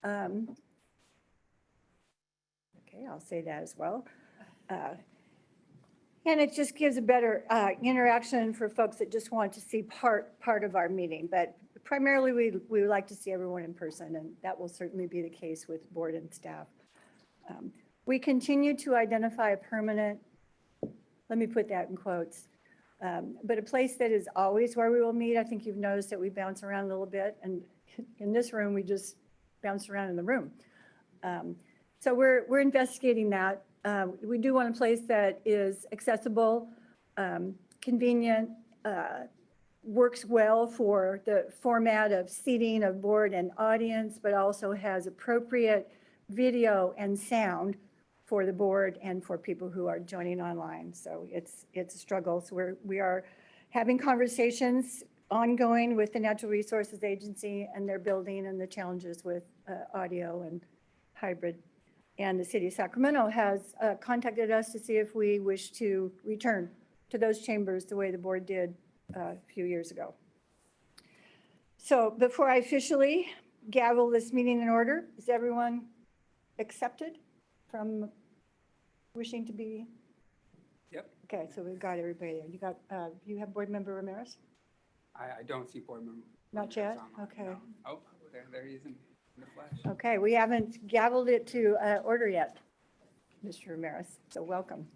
Okay, I'll say that as well. And it just gives a better interaction for folks that just want to see part of our meeting. But primarily, we would like to see everyone in person, and that will certainly be the case with board and staff. We continue to identify a permanent, let me put that in quotes, but a place that is always where we will meet. I think you've noticed that we bounce around a little bit, and in this room, we just bounce around in the room. So we're investigating that. We do want a place that is accessible, convenient, works well for the format of seating of board and audience, but also has appropriate video and sound for the board and for people who are joining online. So it's a struggle. So we are having conversations ongoing with the Natural Resources Agency and their building and the challenges with audio and hybrid. And the city of Sacramento has contacted us to see if we wish to return to those chambers the way the board did a few years ago. So before I officially gavel this meeting in order, is everyone accepted from wishing to be? Yep. Okay, so we've got everybody there. You got, you have board member Ramirez? I don't see board member. Not yet? Ramirez Okay. no. Oh, there he is in the flesh. Okay, we haven't gavelled it to order yet, Mr. Ramirez, so welcome.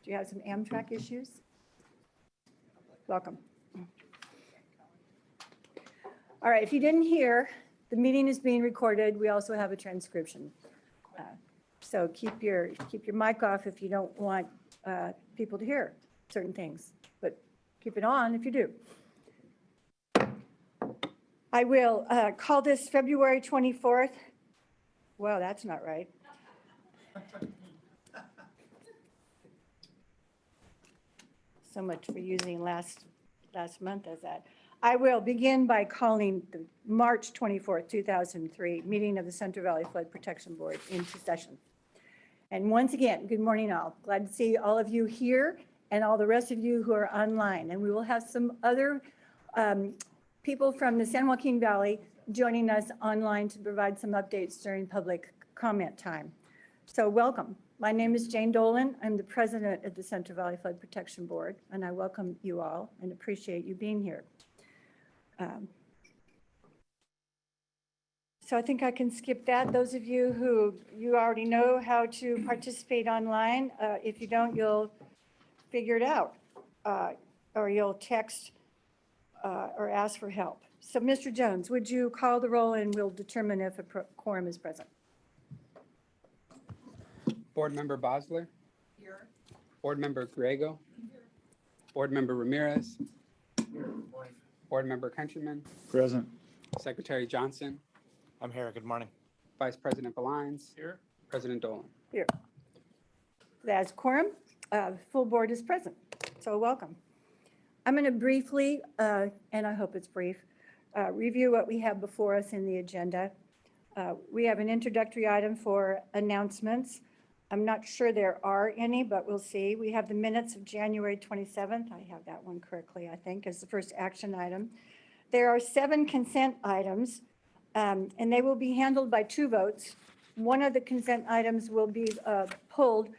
Do you have some Amtrak issues? Welcome. All right, if you didn't hear, the meeting is being recorded. We also have a transcription. So keep your mic off if you don't want people to hear certain things, but keep it on if you do. I will call this February 24th. Well, that's not right. So much for using last month as that. I will begin by calling the March 24th, 2003 meeting of the Central Valley Flood Protection Board into session. And once again, good morning all. Glad to see all of you here and all the rest of you who are online. And we will have some other people from the San Joaquin Valley joining us online to provide some updates during public comment time. So welcome. My name is Jane Dolan. I'm the president of the Central Valley Flood Protection Board, and I welcome you all and appreciate you being here. So I think I can skip that. Those of you who you already know how to participate online, if you don't, you'll figure it out, or you'll text or ask for help. So Mr. Jones, would you call the roll and we'll determine if a quorum is present. Board member Bosler. Here. Board member Griego. Here. Board member Ramirez. Here. Board member Countryman. Present. Secretary Johnson. I'm here. Good morning. Vice President Belines. Here. President Dolan. Here. As quorum, full board is present. So welcome. I'm going to briefly, and I hope it's brief, review what we have before us in the agenda. We have an introductory item for announcements. I'm not sure there are any, but we'll see. We have the minutes of January 27th. I have that one correctly, I think, as the first action item. There are 7 consent items, and they will be handled by 2 votes. One of the consent items will be pulled,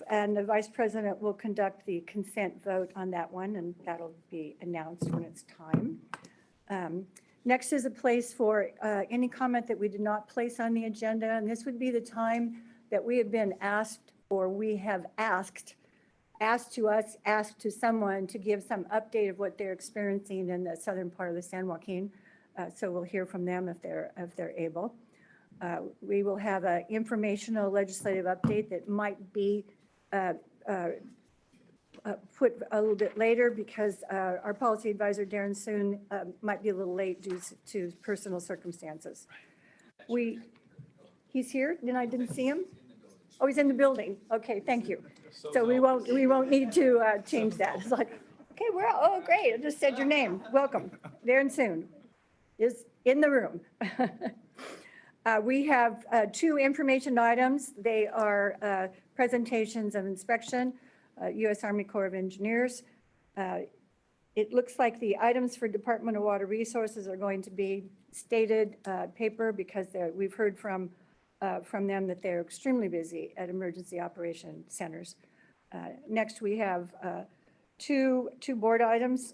and the vice president will conduct the consent vote on that one, and that'll be announced when it's time. Next is a place for any comment that we did not place on the agenda, and this would be the time that we have been asked, or we have asked to someone to give some update of what they're experiencing in the southern part of the San Joaquin. So we'll hear from them if they're able. We will have an informational legislative update that might be put a little bit later because our policy advisor, Darren Soon, might be a little late due to personal circumstances. He's here? I didn't see him? Oh, he's in the building. Okay, thank you. So we won't need to change that. It's like, okay, oh, great. I just said your name. Welcome. Darren Soon is in the room. We have 2 information items. They are presentations of inspection, U.S. Army Corps of Engineers, It looks like the items for Department of Water Resources are going to be stated paper because we've heard from them that they're extremely busy at emergency operation centers. Next, we have two board items.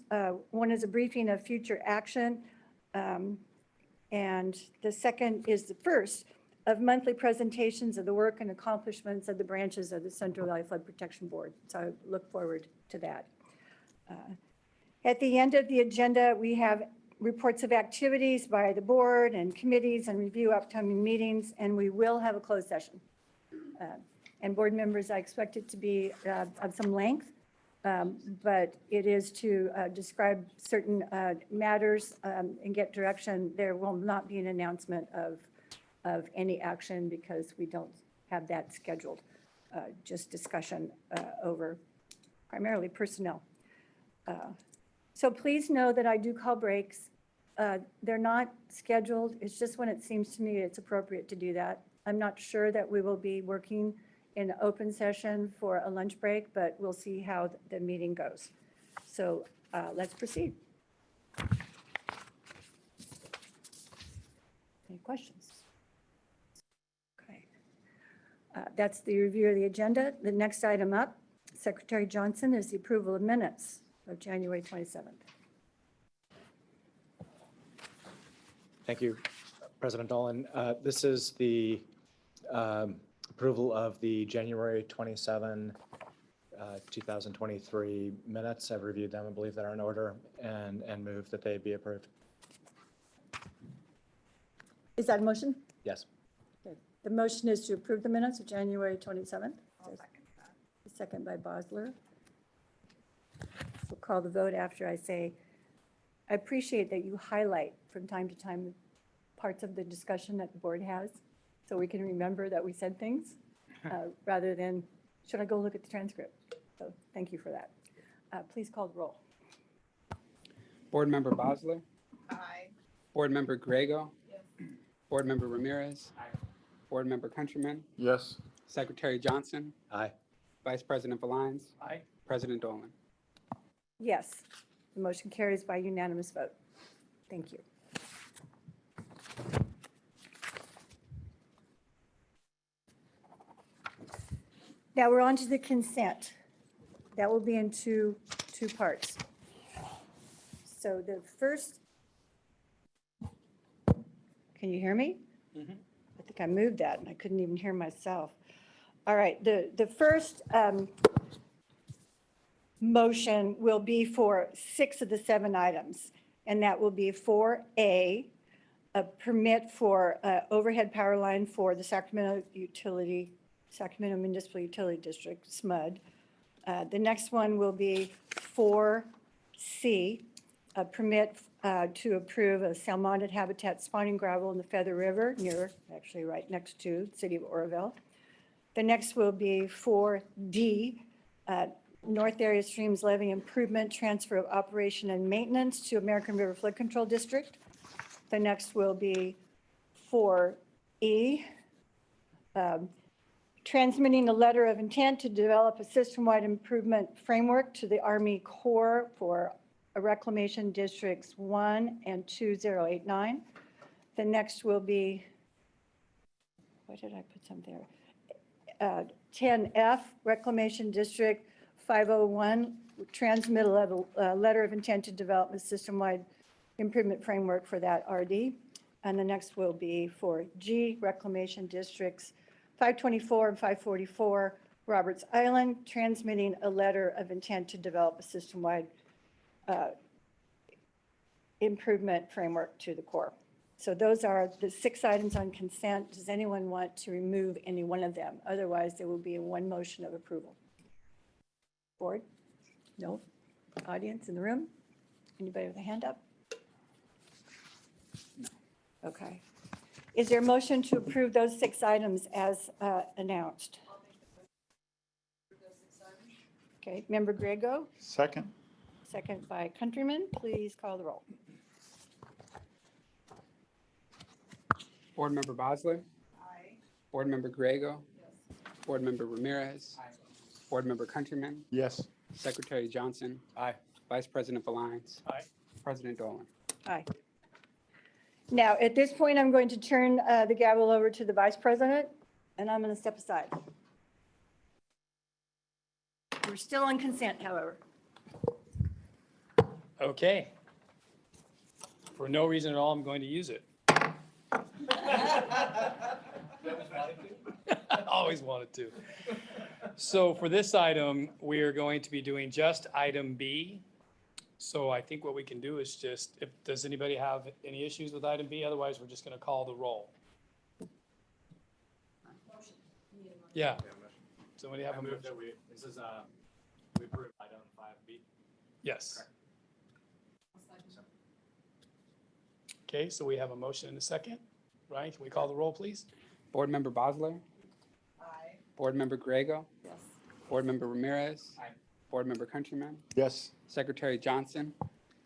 One is a briefing of future action, and the second is the first of monthly presentations of the work and accomplishments of the branches of the Central Valley Flood Protection Board. So I look forward to that. At the end of the agenda, we have reports of activities by the board and committees and review upcoming meetings, and we will have a closed session. And board members, I expect it to be of some length, but it is to describe certain matters and get direction. There will not be an announcement of any action because we don't have that scheduled, just discussion over primarily personnel. So please know that I do call breaks. They're not scheduled. It's just when it seems to me it's appropriate to do that. I'm not sure that we will be working in an open session for a lunch break, but we'll see how the meeting goes. So let's proceed. Any questions? Okay. That's the review of the agenda. The next item up, Secretary Johnson, is the approval of minutes of January 27th. Thank you, President Dolan. This is the approval of the January 27, 2023 minutes. I've reviewed them and believe they're in order and move that they be approved. Is that a motion? Yes. Okay. The motion is to approve the minutes of January 27th. Second by Bosler. We'll call the vote after I say, I appreciate that you highlight from time to time parts of the discussion that the board has so we can remember that we said things rather than, should I go look at the transcript? So thank you for that. Please call the roll. Board Member Bosler. Aye. Board Member Grego. Yes. Board Member Ramirez. Board Member Countryman. Yes. Secretary Johnson. Aye. Vice President Valines. Aye. President Dolan. Yes, the motion carries by unanimous vote. Thank you. Now we're on to the consent. That will be in two parts. So the first, can you hear me? I think I moved that and I couldn't even hear myself. All right, the first motion will be for 6 of the 7 items, and that will be 4A, a permit for overhead power line for the Sacramento Municipal Utility District, SMUD. The next one will be 4C, a permit to approve a salmonid habitat spawning gravel in the Feather River actually right next to the city of Oroville. The next will be 4D, North Area Streams Levee Improvement, Transfer of Operation and Maintenance to American River Flood Control District. The next will be 4E, transmitting a letter of intent to develop a system-wide improvement framework to the Army Corps for Reclamation Districts 1 and 2089. The next will be, why did I put some there? 10F, Reclamation District 501, transmit a letter of intent to develop a system-wide improvement framework for that RD. And the next will be for G, Reclamation Districts 524 and 544, Roberts Island, transmitting a letter of intent to develop a system-wide improvement framework to the Corps. So those are the 6 items on consent. Does anyone want to remove any one of them? Otherwise, there will be one motion of approval. Board? No? Audience in the room? Anybody with a hand up? No. Okay. Is there a motion to approve those 6 items as announced? Okay, Member Grego, Second. second by Countryman. Please call the roll. Board Member Bosler. Aye. Board Member Grego. Yes. Board Member Ramirez. Board Member Countryman. Yes. Secretary Johnson. Aye. Vice President Valines. Aye. President Dolan. Aye. Now, at this point, I'm going to turn the gavel over to the Vice President, and I'm going to step aside. We're still on consent, however. Okay. For no reason at all, I'm going to use it. Always wanted to. So for this item, we are going to be doing just item B. So I think what we can do is just, does anybody have any issues with item B? Otherwise, we're just going to call the roll. Yeah. Somebody have a motion? This is, we approve item 5B. Yes. Okay, so we have a motion and a second. Ryan, can we call the roll, please? Board Member Bosler. Aye. Board Member Griego. Yes. Board Member Ramirez. Aye. Board Member Countryman. Yes. Secretary Johnson.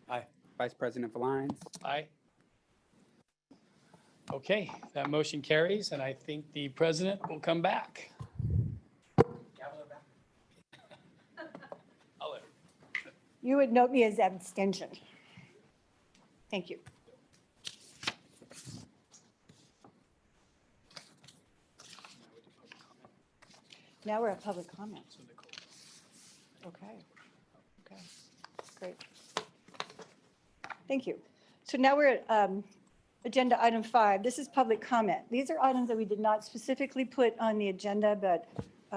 Aye. Vice President Valines. Aye. Okay, that motion carries, and I think the president will come back. I'll let her. You would note me as abstention. Thank you. Now we're at public comment. So Nicole. Okay. Okay. Great. Thank you. So now we're at agenda item 5. This is public comment. These are items that we did not specifically put on the agenda, but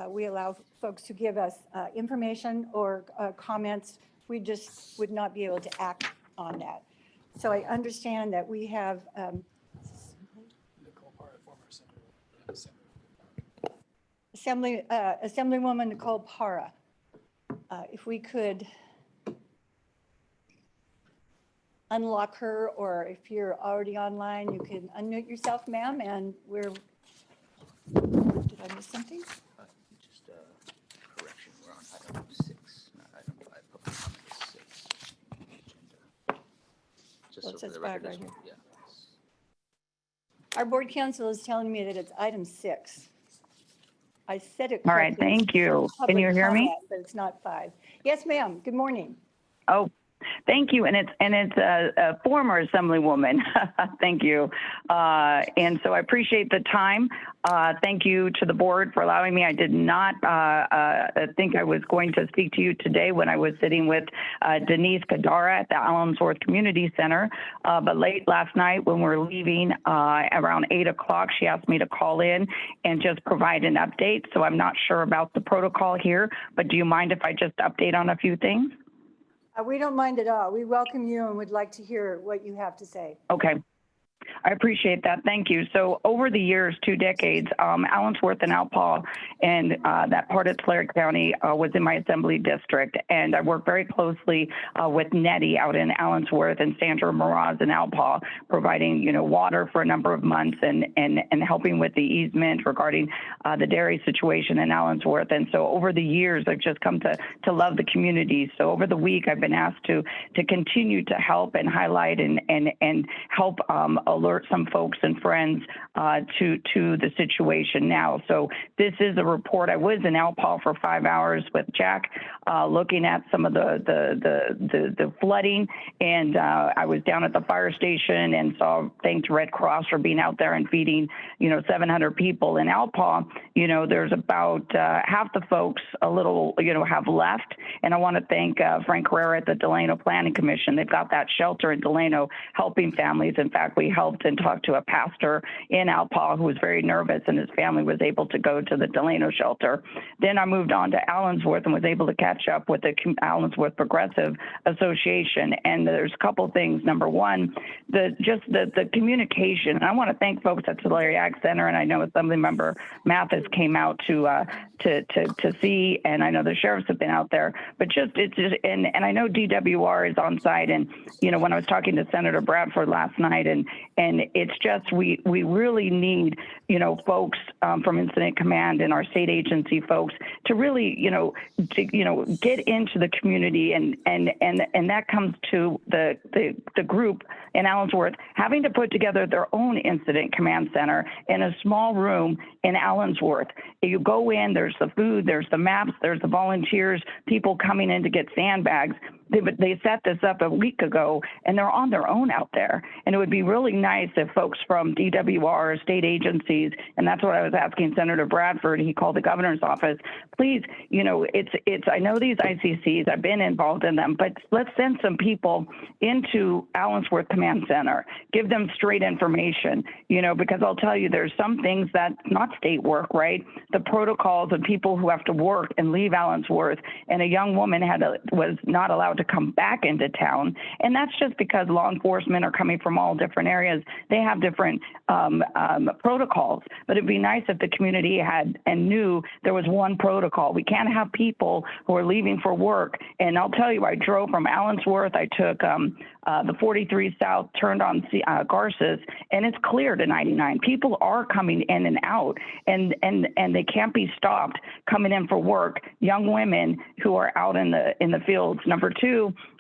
we allow folks to give us information or comments. We just would not be able to act on that. So I understand that we have Nicole Parra, former Assemblywoman. Assemblywoman Nicole Parra. If we could unlock her, or if you're already online, you can unmute yourself, ma'am, and did I miss something? Just a correction, we're on item 6, not item 5. Public comment is 6 on the agenda. Just Well, it so says for the record, 5 right this here. one- yeah. Our board counsel is telling me that it's item 6. I said it All right, correctly. thank you. Can Public you hear me? comment, But it's not 5. Yes, ma'am. Good morning. Oh, thank you. And it's a former Assemblywoman. Thank you. And so I appreciate the time. Thank you to the board for allowing me. I did not think I was going to speak to you today when I was sitting with Denise Kadara at the Allensworth Community Center. But late last night when we were leaving around 8 o'clock, she asked me to call in and just provide an update. So I'm not sure about the protocol here, but do you mind if I just update on a few things? We don't mind at all. We welcome you and would like to hear what you have to say. Okay. I appreciate that. Thank you. So over the years, 2 decades, Allensworth and Alpaugh and that part of Tulare County was in my assembly district. And I worked very closely with Nettie out in Allensworth and Sandra Mraz in Alpaugh, providing, water for a number of months and helping with the easement regarding the dairy situation in Allensworth. And so over the years, I've just come to love the community. So over the week, I've been asked to continue to help and highlight and help alert some folks and friends to the situation now. So this is a report. I was in Alpaugh for 5 hours with Jack, looking at some of the flooding, and I was down at the fire station and thanked Red Cross for being out there and feeding 700 people. In Alpaugh, there's about half the folks have left, and I want to thank Frank Herrera at the Delano Planning Commission. They've got that shelter in Delano helping families. In fact, we helped and talked to a pastor in Alpaugh who was very nervous, and his family was able to go to the Delano shelter. Then I moved on to Allensworth and was able to catch up with the Allensworth Progressive Association. And there's a couple things. Number one, the communication. And I want to thank folks at Tulare Ag Center, and I know Assemblymember Mathis came out to see, and I know the sheriffs have been out there. But and I know DWR is on site. And when I was talking to Senator Bradford last night, and it's just we really need folks from Incident Command and our state agency folks to really, get into the community, and that comes to the group in Allensworth having to put together their own Incident Command Center in a small room in Allensworth. You go in, there's the food, there's the maps, there's the volunteers, people coming in to get sandbags. They set this up a week ago, and they're on their own out there. And it would be really nice if folks from DWR, state agencies, and that's what I was asking Senator Bradford. He called the governor's office. Please, it's. I know these ICCs. I've been involved in them, but let's send some people into Allensworth Command Center. Give them straight information. Because I'll tell you, there's some things that's not state work, right? The protocols of people who have to work and leave Allensworth, and a young woman was not allowed to come back into town. And that's just because law enforcement are coming from all different areas. They have different protocols, but it'd be nice if the community had and knew there was one protocol. We can't have people who are leaving for work. And I'll tell you, I drove from Allensworth. I took the 43 South, turned on Garces, and it's clear to 99. People are coming in and out, and they can't be stopped coming in for work. Young women who are out in the fields. Number two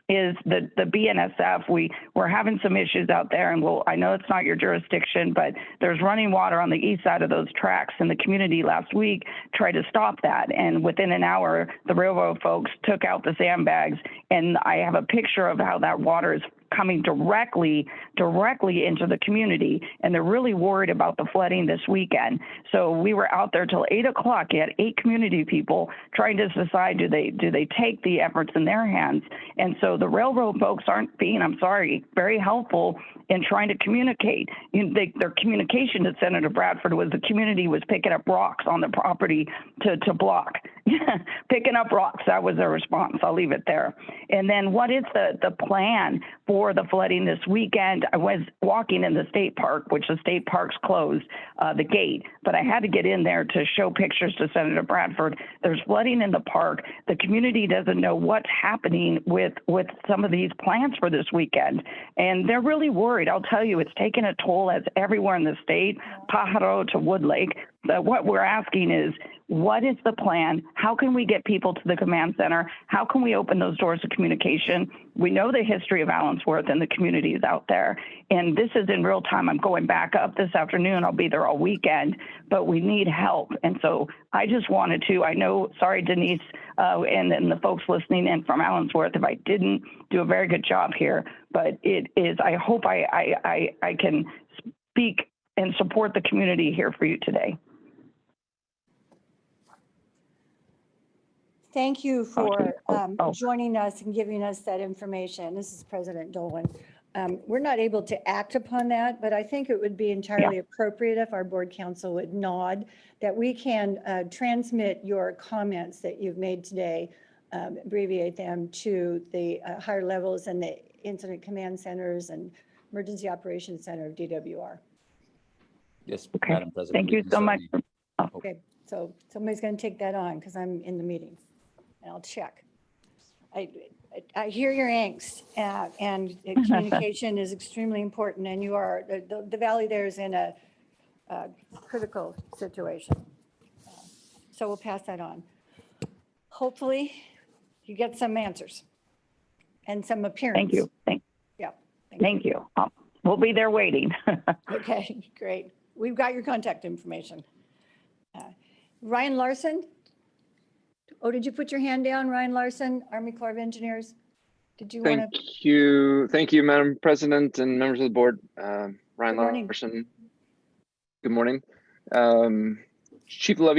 is the BNSF. We're having some issues out there, and I know it's not your jurisdiction, but there's running water on the east side of those tracks, and the community last week tried to stop that. And within an hour, the railroad folks took out the sandbags, and I have a picture of how that water is coming directly into the community, and they're really worried about the flooding this weekend. So we were out there till 8 o'clock. You had 8 community people trying to decide, do they take the efforts in their hands? And so the railroad folks aren't being, I'm sorry, very helpful in trying to communicate. Their communication to Senator Bradford was the community was picking up rocks on the property to block. Picking up rocks, that was their response. I'll leave it there. And then what is the plan for the flooding this weekend? I was walking in the state park, which the state park's closed, the gate, but I had to get in there to show pictures to Senator Bradford. There's flooding in the park. The community doesn't know what's happening with some of these plans for this weekend, and they're really worried. I'll tell you, it's taken a toll as everywhere in the state, Pajaro to Wood Lake. What we're asking is, what is the plan? How can we get people to the command center? How can we open those doors of communication? We know the history of Allensworth and the communities out there, and this is in real time. I'm going back up this afternoon. I'll be there all weekend, but we need help. And so I just wanted to, sorry, Denise, and the folks listening in from Allensworth, if I didn't do a very good job here, but it is, I hope I can speak and support the community here for you today. Thank you for joining us and giving us that information. This is President Dolan. We're not able to act upon that, but I think it would be entirely appropriate if our board council would nod that we can transmit your comments that you've made today, abbreviate them to the higher levels and the incident command centers and emergency operations center of DWR. Yes, Okay. Madam President. Thank you so much. Okay, so somebody's going to take that on because I'm in the meeting, and I'll check. I hear your angst, and communication is extremely important, and you are, the valley there is in a critical situation. So we'll pass that on. Hopefully, you get some answers and some appearance. Thank you. Yeah. Thank you. We'll be there waiting. Okay, great. We've got your contact information. Ryan Larson. Oh, did you put your hand down, Ryan Larson, Army Corps of Engineers? Did you want to? Thank you, Madam President and members of the board. Ryan Good morning. Larson. Good morning. Chief of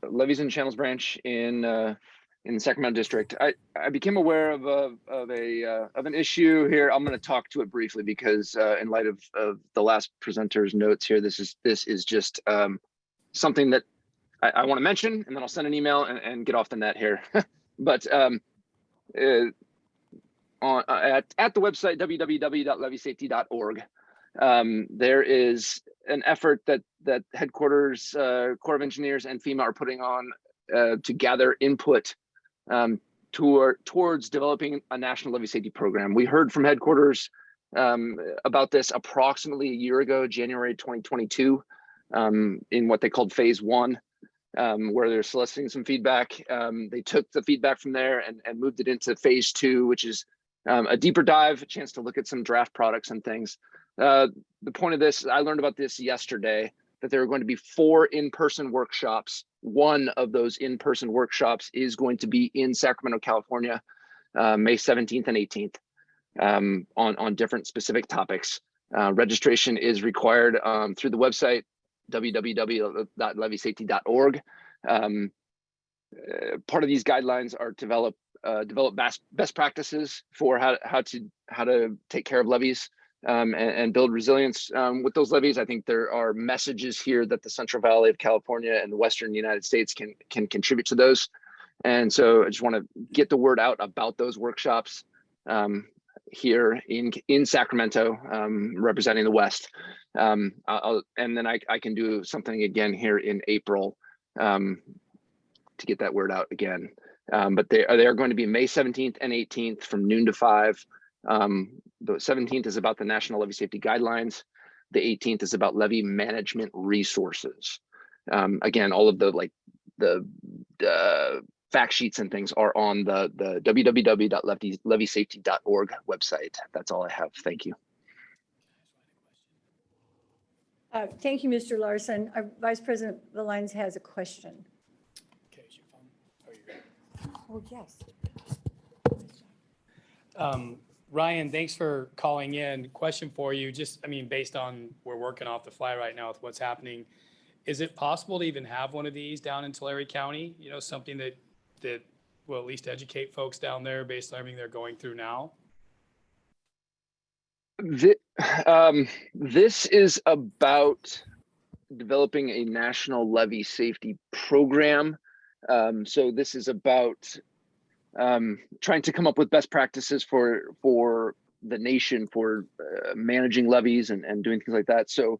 Levees and Channels Branch in the Sacramento District. I became aware of an issue here. I'm going to talk to it briefly because in light of the last presenter's notes here, this is just something that I want to mention, and then I'll send an email and get off the net here. But at the website www.levysafety.org, there is an effort that headquarters, Corps of Engineers, and FEMA are putting on to gather input towards developing a national levee safety program. We heard from headquarters about this approximately a year ago, January 2022. in what they called phase one, where they're soliciting some feedback. They took the feedback from there and moved it into phase two, which is a deeper dive, a chance to look at some draft products and things. The point of this, I learned about this yesterday, that there are going to be 4 in-person workshops. One of those in-person workshops is going to be in Sacramento, California, May 17th and 18th, on different specific topics. Registration is required through the website, www.levysafety.org. Part of these guidelines are develop best practices for how to take care of levees, and build resilience with those levees. I think there are messages here that the Central Valley of California and the Western United States can contribute to those. And so I just want to get the word out about those workshops here in Sacramento, representing the West. And then I can do something again here in April to get that word out again. But they are going to be May 17th and 18th from noon to 5. The 17th is about the National Levee Safety Guidelines. The 18th is about levee management resources. Again, all of the fact sheets and things are on the www.levysafety.org website. That's all I have. Thank you. Thank you, Mr. Larson. Our Vice President Valines has a question. Okay, is your phone? Oh, you're good. Oh, yes. Ryan, thanks for calling in. Question for you, just, I mean, based on, we're working off the fly right now with what's happening. Is it possible to even have one of these down in Tulare County? You know, something that will at least educate folks down there based on everything they're going through now? This is about developing a national levee safety program. So this is about trying to come up with best practices for the nation for managing levees and doing things like that. So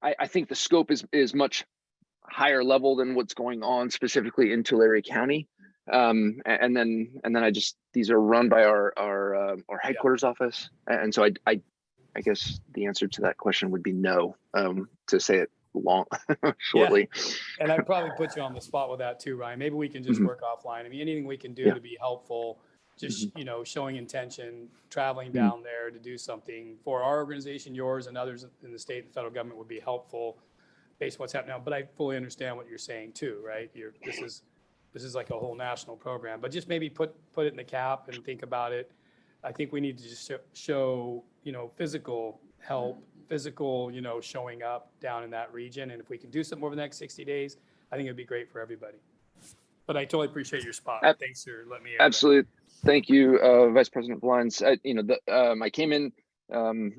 I think the scope is much higher level than what's going on specifically in Tulare County. And then these are run by our headquarters office. And so I guess the answer to that question would be no, to say it shortly. Yeah. And I'd probably put you on the spot with that too, Ryan. Maybe we can just work offline. I mean, anything we can do to be helpful, just, you know, showing intention, traveling down there to do something for our organization, yours and others in the state and federal government would be helpful based on what's happening now. But I fully understand what you're saying too, right? This is like a whole national program, but just maybe put it in the cap and think about it. I think we need to just show, you know, physical help, you know, showing up down in that region. And if we can do something over the next 60 days, I think it'd be great for everybody. But I totally appreciate your spot. Thanks for letting me. Absolutely. Thank you, Vice President Valines. I came in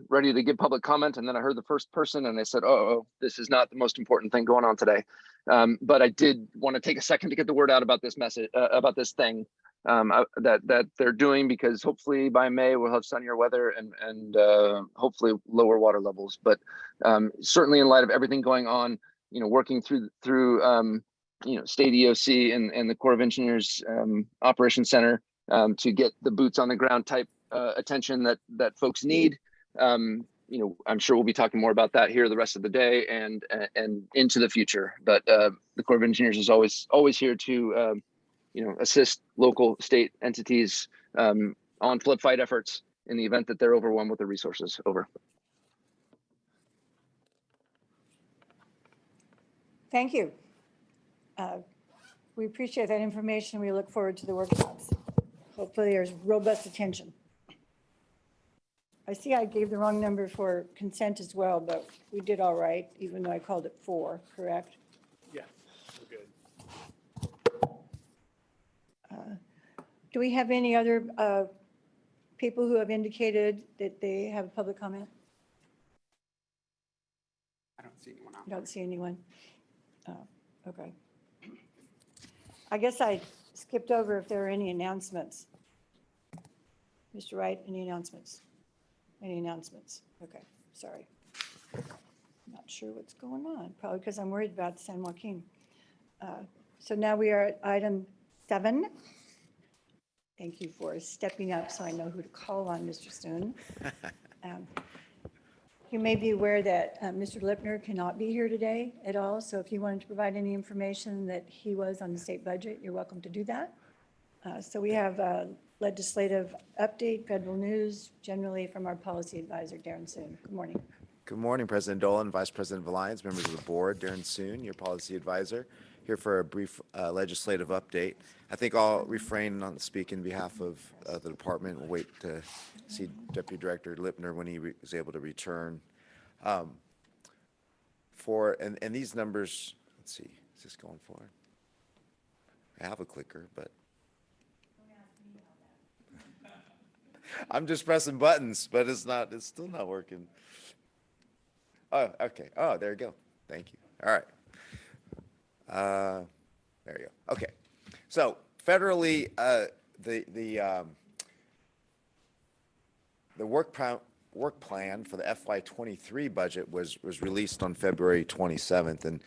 ready to give public comment, and then I heard the first person and I said, oh, this is not the most important thing going on today. But I did want to take a second to get the word out about this message, about this thing that they're doing, because hopefully by May we'll have sunnier weather and hopefully lower water levels. But certainly in light of everything going on, you know, working through state EOC and the Corps of Engineers Operations Center to get the boots on the ground type attention that folks need. You know, I'm sure we'll be talking more about that here the rest of the day and into the future. But the Corps of Engineers is always here to assist local state entities on flood fight efforts in the event that they're overwhelmed with the resources. Over. Thank you. We appreciate that information. We look forward to the workshops. Hopefully there's robust attention. I see I gave the wrong number for consent as well, but we did all right, even though I called it 4, correct? Yeah, we're good. Do we have any other people who have indicated that they have a public comment? I don't see anyone I don't see anyone. Okay. I guess I skipped over if there are any announcements. Mr. Wright, any announcements? Any announcements? Okay, sorry. Not sure what's going on, probably because I'm worried about San Joaquin. So now we are at item 7. Thank you for stepping up so I know who to call on, Mr. Stone. You may be aware that Mr. Lipner cannot be here today at all, so if you wanted to provide any information that he was on the state budget, you're welcome to do that. So we have a legislative update, federal news, generally from our policy advisor, Darren Soon. Good morning. Good morning, President Dolan, Vice President of Alliance, members of the board, Darren Soon, your policy advisor, here for a brief legislative update. I think I'll refrain on speaking on behalf of the department. We'll wait to see Deputy Director Lipner when he is able to return. And these numbers, let's see, is this going forward? I have a clicker, but I'm just pressing buttons, but it's still not working. Oh, okay. Oh, there you go. Thank you. All right. There you go. Okay. So federally, the work plan for the FY23 budget was released on February 27th, and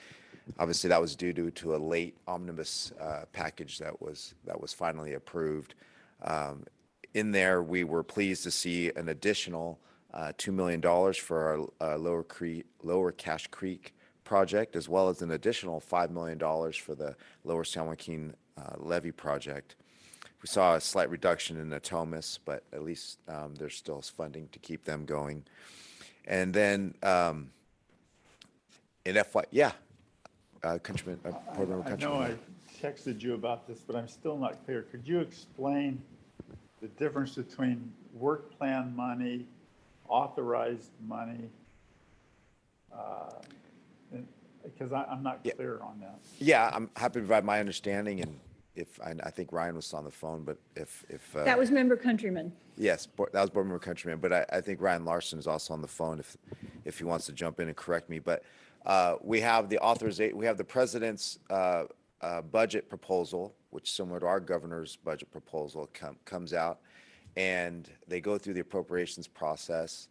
obviously that was due to a late omnibus package that was finally approved. In there, we were pleased to see an additional $2 million for our Lower Cache Creek project, as well as an additional $5 million for the Lower San Joaquin levee project. We saw a slight reduction in Natomas, but at least there's still funding to keep them going. And then in FY, yeah, Countryman, Board Member I Countryman. know I texted you about this, but I'm still not clear. Could you explain the difference between work plan money, authorized money? Because I'm not clear on that. Yeah, I'm happy to provide my understanding, and if I think Ryan was on the phone, but if That was Member Countryman. yes, that was Board Member Countryman, but I think Ryan Larson is also on the phone if he wants to jump in and correct me. But we have the authorization, we have the president's budget proposal, which similar to our governor's budget proposal comes out, and they go through the appropriations process.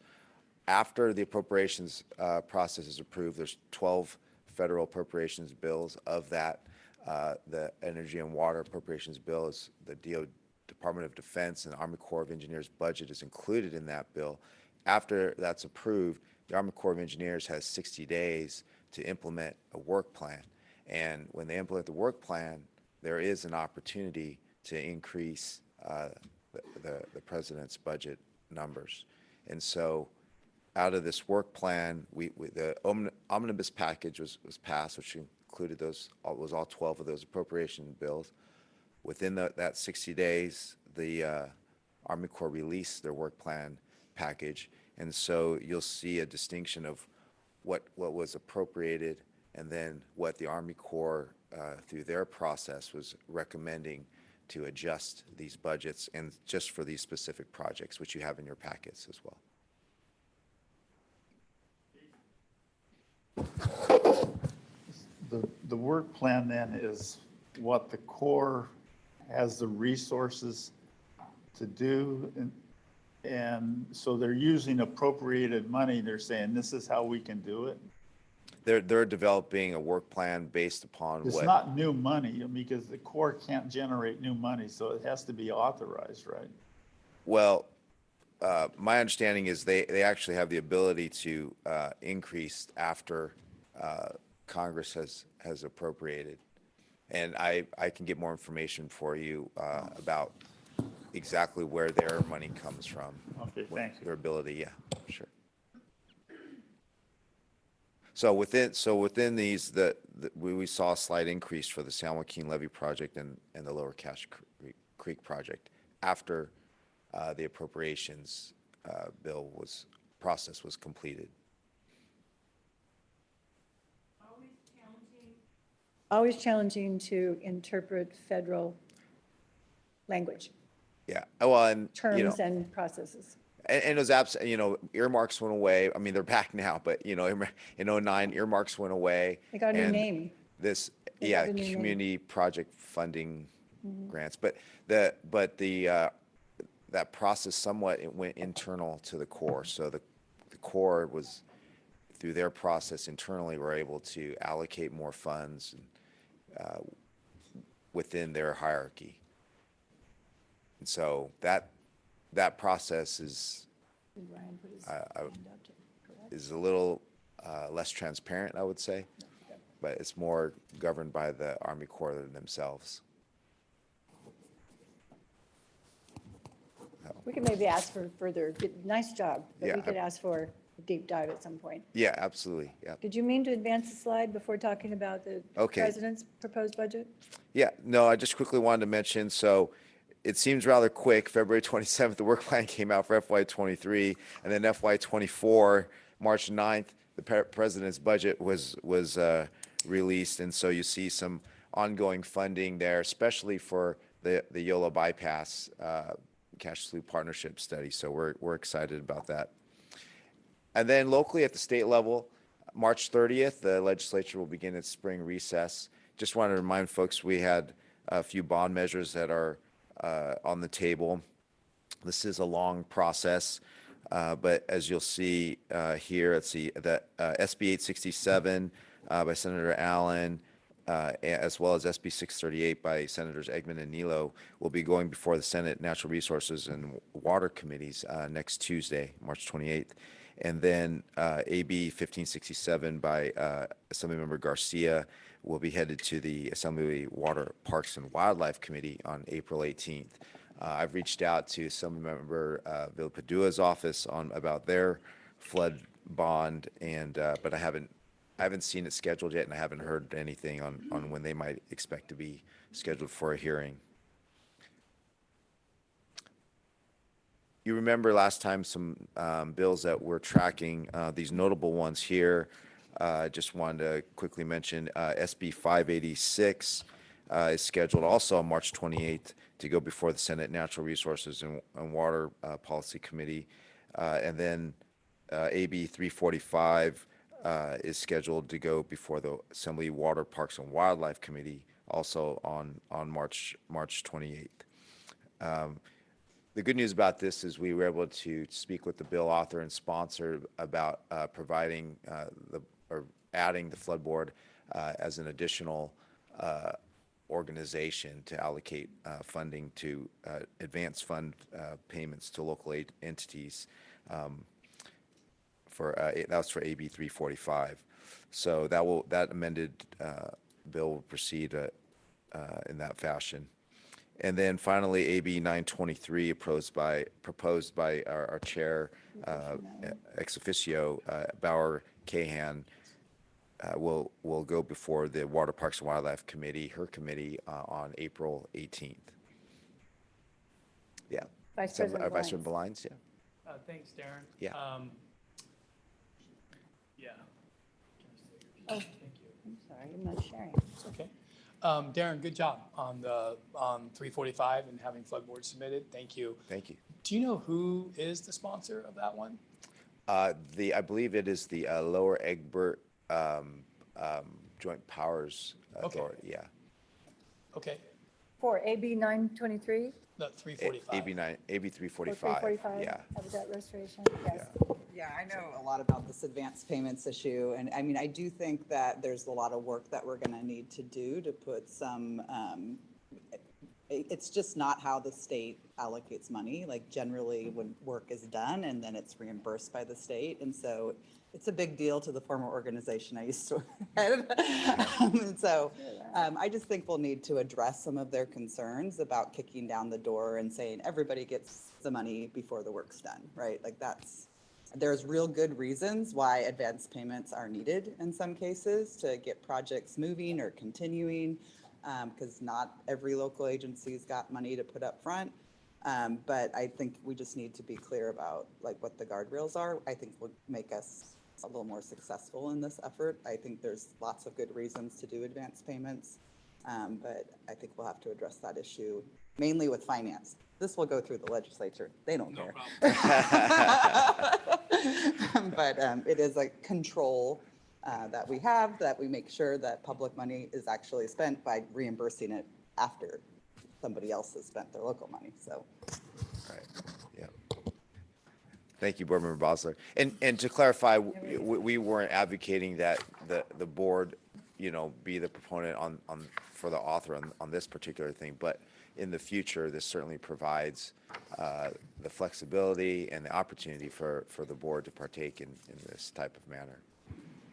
After the appropriations process is approved, there's 12 federal appropriations bills. Of that, the Energy and Water Appropriations Bill is the Department of Defense and Army Corps of Engineers budget is included in that bill. After that's approved, the Army Corps of Engineers has 60 days to implement a work plan. And when they implement the work plan, there is an opportunity to increase the president's budget numbers. And so out of this work plan, the omnibus package was passed, which included all 12 of those appropriation bills. Within that 60 days, the Army Corps released their work plan package. And so you'll see a distinction of what was appropriated and then what the Army Corps, through their process, was recommending to adjust these budgets, and just for these specific projects, which you have in your packets as well. The work plan then is what the Corps has the resources to do, and so they're using appropriated money. They're saying this is how we can do it. They're developing a work plan based upon It's what. not new money because the Corps can't generate new money, so it has to be authorized, right? Well, my understanding is they actually have the ability to increase after Congress has appropriated. And I can get more information for you about exactly where their money comes from. Okay, thank you. Their ability, yeah, sure. So within these, we saw a slight increase for the San Joaquin levee project and the Lower Cache Creek project after the appropriations bill process was completed. Always challenging to interpret federal language, Yeah. Well, and terms and processes. and it was earmarks went away. I mean, they're back now, but in 2009, earmarks went away. They got a new and name. This, They yeah, got a new name. community project funding grants, but that process somewhat it went internal to the Corps. So the Corps was, through their process internally, were able to allocate more funds within their hierarchy. And so that process is Did Ryan put his I- hand up to correct? is a little less transparent, I would say, but it's more governed by the Army Corps themselves. We can maybe ask for further, nice job, but Yeah, we could ask for a deep dive at some point. Yeah, absolutely. Yeah. Did you mean to advance the slide before talking about the Okay. president's proposed budget? Yeah, no, I just quickly wanted to mention, so it seems rather quick. February 27th, the work plan came out for FY23, and then FY24, March 9th, the president's budget was released, and so you see some ongoing funding there, especially for the YOLO bypass cash slew partnership study. So we're excited about that. And then locally at the state level, March 30th, the legislature will begin its spring recess. Just wanted to remind folks, we had a few bond measures that are on the table. This is a long process, but as you'll see here, let's see, the SB 867 by Senator Allen, as well as SB 638 by Senators Eggman and Nilo will be going before the Senate Natural Resources and Water Committees next Tuesday, March 28th. And then AB 1567 by Assemblymember Garcia will be headed to the Assembly Water, Parks, and Wildlife Committee on April 18th. I've reached out to Assemblymember Villapadua's office about their flood bond, and but I haven't seen it scheduled yet, and I haven't heard anything on when they might expect to be scheduled for a hearing. You remember last time some bills that we're tracking, these notable ones here. Just wanted to quickly mention SB 586 is scheduled also on March 28th to go before the Senate Natural Resources and Water Policy Committee. And then AB 345 is scheduled to go before the Assembly Water, Parks, and Wildlife Committee also on March 28th. The good news about this is we were able to speak with the bill author and sponsor about providing or adding the flood board as an additional organization to allocate funding to advance fund payments to local aid entities. That was for AB 345. So that amended bill will proceed in that fashion. And then finally, AB 923, proposed by our chair, ex officio, Bauer Cahan, will go before the Water, Parks, and Wildlife Committee, her committee, on April 18th. Yeah. Vice So, President Vice President Blinds. Belines, yeah. Thanks, Darren. Yeah. Yeah. Oh. Thank you. I'm sorry, I'm not sharing. It's okay. Darren, good job on 345 and having flood board submitted. Thank you. Thank you. Do you know who is the sponsor of that one? I believe it is the Lower Egbert Joint Powers Authority, yeah. Okay, For AB 923? the 345. AB Or 345, 345? yeah. Habitat restoration, yes. Yeah, I know a lot about this advanced payments issue, and I mean, I do think that there's a lot of work that we're gonna need to do to put some, it's just not how the state allocates money. Like generally, when work is done and then it's reimbursed by the state, and so it's a big deal to the former organization I used to head. And so I just think we'll need to address some of their concerns about kicking down the door and saying everybody gets the money before the work's done, right? Like there's real good reasons why advance payments are needed in some cases to get projects moving or continuing, because not every local agency's got money to put up front. But I think we just need to be clear about like what the guardrails are. I think will make us a little more successful in this effort. I think there's lots of good reasons to do advance payments, but I think we'll have to address that issue mainly with finance. This will go through the legislature. They don't care. But it is a control that we have, that we make sure that public money is actually spent by reimbursing it after somebody else has spent their local money, so. Right, yeah. Thank you, Board Member Bosler. And to clarify, we weren't advocating that the board, be the proponent for the author on this particular thing, but in the future, this certainly provides the flexibility and the opportunity for the board to partake in this type of manner.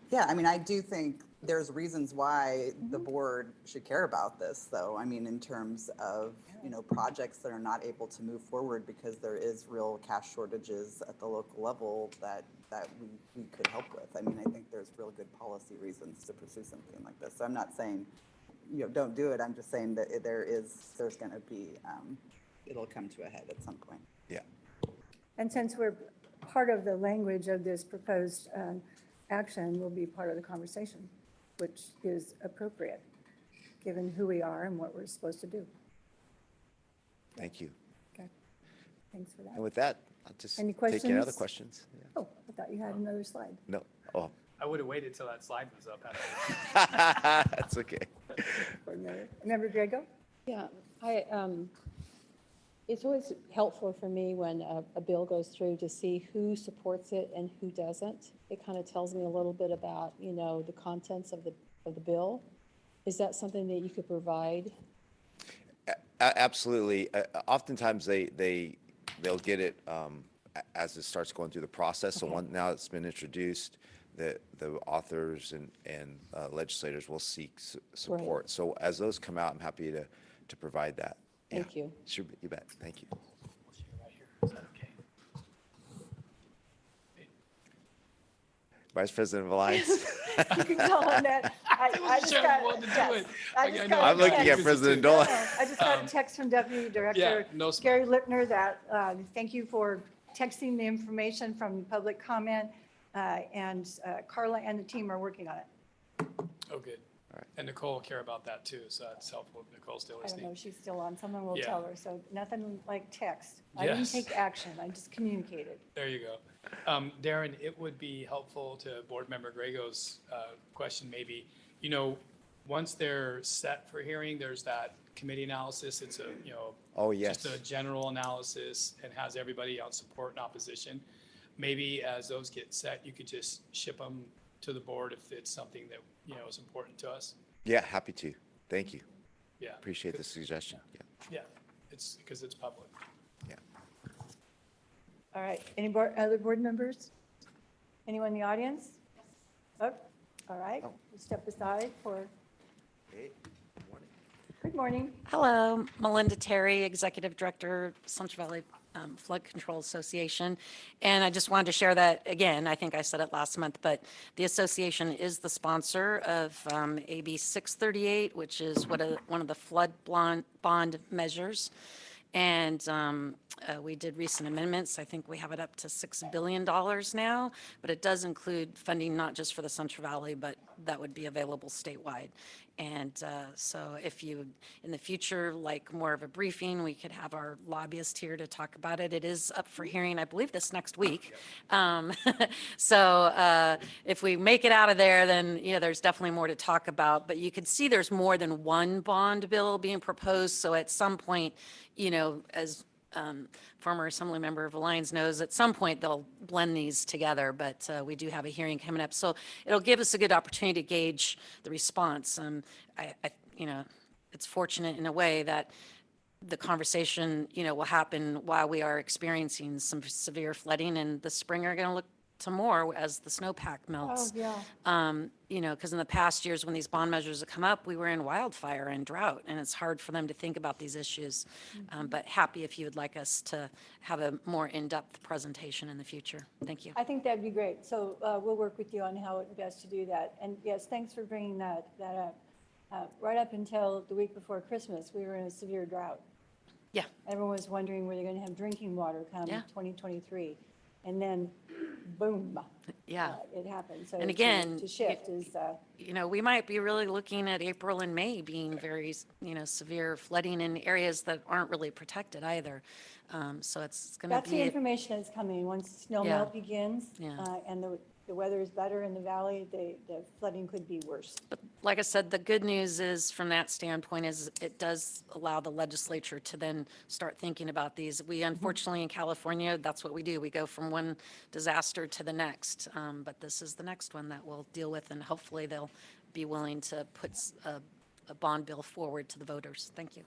Yeah, I mean, I do think there's reasons why the board should care about this, though. I mean, in terms of, you know, projects that are not able to move forward because there is real cash shortages at the local level that we could help with. I mean, I think there's real good policy reasons to pursue something like this. So I'm not saying, you know, don't do it. I'm just saying that there's going to be, it'll come to a head at some point. Yeah. And since we're part of the language of this proposed action, will be part of the conversation, which is appropriate, given who we are and what we're supposed to do. Thank you. Okay, thanks for And that. with that, I'll just Any take any other questions? questions. Yeah. Oh, I thought you had another slide. No. Oh, I would have waited till that slide was up. that's okay. Board Member- Member Grego? Yeah, it's always helpful for me when a bill goes through to see who supports it and who doesn't. It kind of tells me a little bit about, you know, the contents of the bill. Is that something that you could provide? Absolutely. Oftentimes they'll get it as it starts going through the process. So now it's been introduced, the authors and legislators will seek support. Right. So as those come out, I'm happy to provide that. Yeah. Thank you. Sure, you bet. Thank you. Right here. Is that okay? Vice President of Alliance. You can call on that. I just Sure, got, wanted to do yes, it. I I just know. got a I'm looking at text. President No, Dolan. I just got a text from Deputy Director no, Gary Lipner that, thank you for texting the information from public comment, and Carla and the team are working on it. Oh, good. All right. And Nicole will care about that too, so that's helpful if Nicole's still I don't know listening. if she's still on, someone will Yeah. tell her, so nothing like text. I didn't Yes. take action, I just communicated. There you go. Darren, it would be helpful to Board Member Grego's question maybe, you know, once they're set for hearing, there's that committee analysis. It's a, you know, Oh, yes. just a general analysis and has everybody on support and opposition. Maybe as those get set, you could just ship them to the board if it's something that, you know, is important to us. Yeah, happy to. Thank you. Yeah. Appreciate the suggestion. Yeah. Yeah, it's because it's public. Yeah. All right, any other board members? Anyone in the audience? Oh, all right, we'll step aside for, Hey, good morning. good morning. Hello, Melinda Terry, Executive Director, Central Valley Flood Control Association. And I just wanted to share that, again, I think I said it last month, but the association is the sponsor of AB 638, which is one of the flood bond measures. And we did recent amendments. I think we have it up to $6 billion now, but it does include funding not just for the Central Valley, but that would be available statewide. And so if you, in the future, like more of a briefing, we could have our lobbyist here to talk about it. It is up for hearing, I believe, this next week. So if we make it out of there, then, you know, there's definitely more to talk about. But you could see there's more than one bond bill being proposed. So at some point, you know, as former Assembly Member of Alliance knows, at some point they'll blend these together, but we do have a hearing coming up. So it'll give us a good opportunity to gauge the response. You know, it's fortunate in a way that the conversation, you know, will happen while we are experiencing some severe flooding, and the spring are going to look to more as the snowpack melts. Oh, yeah. You know, because in the past years when these bond measures have come up, we were in wildfire and drought, and it's hard for them to think about these issues. But happy if you would like us to have a more in-depth presentation in the future. Thank you. I think that'd be great. So we'll work with you on how best to do that. And yes, thanks for bringing that up. Right up until the week before Christmas, we were in a severe drought. Yeah. Everyone was wondering, were they going to have drinking water come Yeah. 2023? And then, boom. Yeah. It happened. So And again, to shift is, You know, we might be really looking at April and May being very, you know, severe flooding in areas that aren't really protected either. So it's going to that's the be, information that's coming. Once snow Yeah. melt begins Yeah. and the weather is better in the valley, the flooding could be worse. but like I said, the good news is from that standpoint is it does allow the legislature to then start thinking about these. We unfortunately in California, that's what we do. We go from one disaster to the next. But this is the next one that we'll deal with, and hopefully they'll be willing to put a bond bill forward to the voters. Thank you.